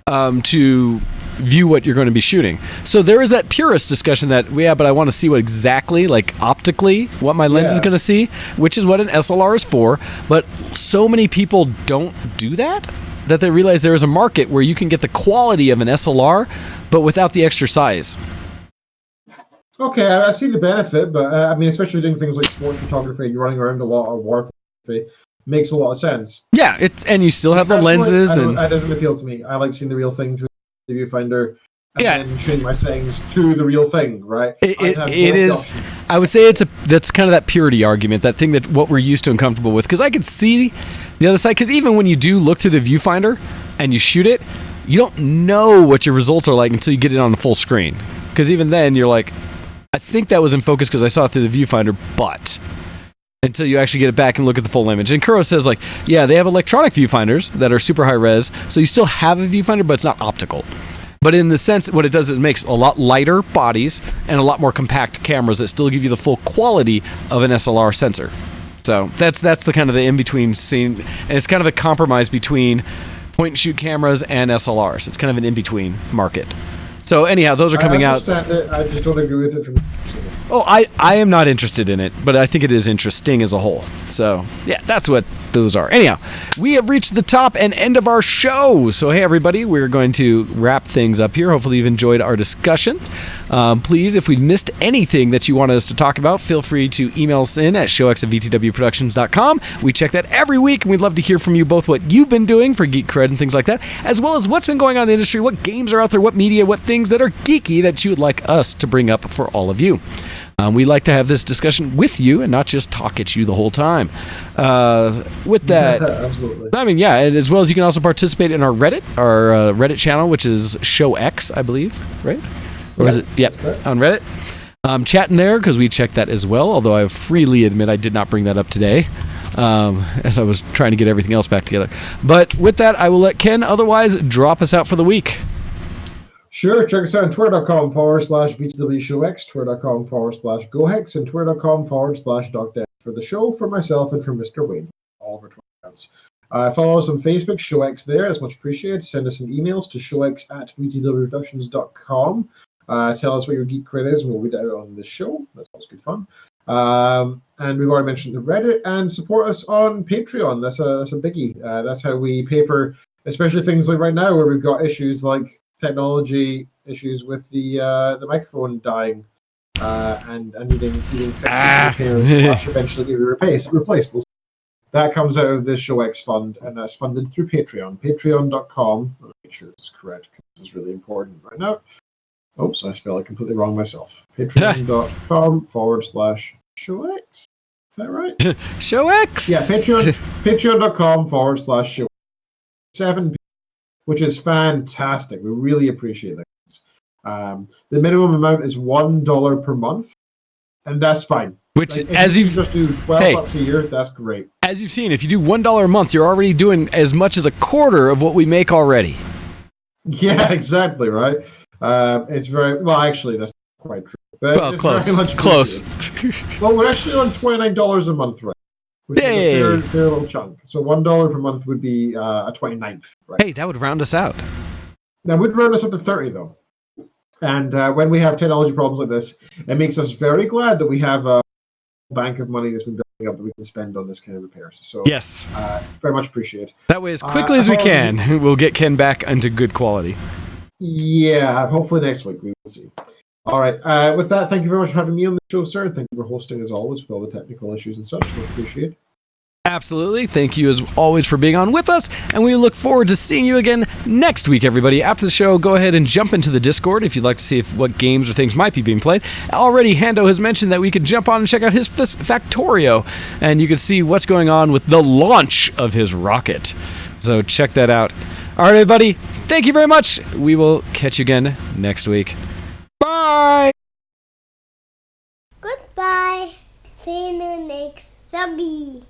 to view what you're going to be shooting. So there is that purist discussion that, but I want to see what exactly, like optically, what my lens is going to see, which is what an SLR is for. But so many people don't do that they realize there is a market where you can get the quality of an SLR, but without the extra size. Okay, I see the benefit, but I mean, especially doing things like sports photography, you're running around a lot of war photography, makes a lot of sense. Yeah, and you still have the lenses. That doesn't appeal to me. I like seeing the real thing through the viewfinder and then changing my settings to the real thing, right? It is. I would say that's kind of that purity argument, that thing that what we're used to and comfortable with. Because I could see the other side. Because even when you do look through the viewfinder and you shoot it, you don't know what your results are like until you get it on the full screen. Because even then, you're like, I think that was in focus because I saw it through the viewfinder, but until you actually get it back and look at the full image. And Kuro says, like, yeah, they have electronic viewfinders that are super high res, so you still have a viewfinder, but it's not optical. But in the sense, what it does is it makes a lot lighter bodies and a lot more compact cameras that still give you the full quality of an SLR sensor. So that's the kind of the in-between scene, and it's kind of a compromise between point-and-shoot cameras and SLRs. It's kind of an in-between market. So anyhow, those are coming out. I just don't agree with it from. Oh, I am not interested in it, but I think it is interesting as a whole. So, yeah, that's what those are. Anyhow, we have reached the top and end of our show. So, hey, everybody, we're going to wrap things up here. Hopefully you've enjoyed our discussion. Please, if we missed anything that you wanted us to talk about, feel free to email us in at showx@vtwproductions.com. We check that every week, and we'd love to hear from you both what you've been doing for Geek Cred and things like that, as well as what's been going on in the industry, what games are out there, what media, what things that are geeky that you would like us to bring up for all of you. We like to have this discussion with you and not just talk at you the whole time. With that, absolutely. I mean, yeah, and as well as you can also participate in our Reddit channel, which is ShowX, I believe, right? Or is it? Yeah, on Reddit. Chatting there because we checked that as well, although I freely admit I did not bring that up today. As I was trying to get everything else back together. But with that, I will let Ken otherwise drop us out for the week. Sure, check us out on twitter.com/VTWShowX, twitter.com/GoHex, and twitter.com/DocDev for the show, for myself, and for Mr. Wayne. All of our Twitter accounts. Follow us on Facebook, ShowX there. That's much appreciated. Send us some emails to showx@vtwproductions.com. Tell us what your geek cred is, and we'll read it out on the show. That's always good fun. And we've already mentioned the Reddit, and support us on Patreon. That's a biggie. That's how we pay for, especially things like right now where we've got issues like technology issues with the microphone dying and needing repairs, eventually be replaced. That comes out of this ShowX fund, and that's funded through Patreon. Patreon.com. I'll make sure this is correct because this is really important right now. Oops, I spelled it completely wrong myself. Patreon.com/ShowX. Is that right? ShowX. Yeah, Patreon.com/ShowX. 7, which is fantastic. We really appreciate that. The minimum amount is $1 per month, and that's fine. Which, like, as you've just do $12 a year, that's great. As you've seen, if you do $1 a month, you're already doing as much as a quarter of what we make already. Yeah, exactly right. It's very well. Actually, that's not quite true. But Well, it's close. very much Close. Well, we're actually on $29 a month, right? Which is a fair little chunk. So $1 per month would be a 29th, right? Hey, that would round us out. Now, we'd round us up to 30, though. And when we have technology problems like this, it makes us very glad that we have a bank of money that's been building up that we can spend on this kind of repairs. So, yes, very much appreciate. That way, as quickly as we can, we'll get Ken back into good quality. Yeah, hopefully next week we will see. All right. With that, thank you very much for having me on the show, sir. And thank you for hosting, as always, with all the technical issues and such. We appreciate it. Absolutely. Thank you, as always, for being on with us. And we look forward to seeing you again next week, everybody. After the show, go ahead and jump into the Discord if you'd like to see what games or things might be being played. Already, Hando has mentioned that we could jump on and check out his Factorio. And you can see what's going on with the launch of his rocket. So check that out. All right, everybody. Thank you very much. We will catch you again next week. Bye. Goodbye. See you next zombie.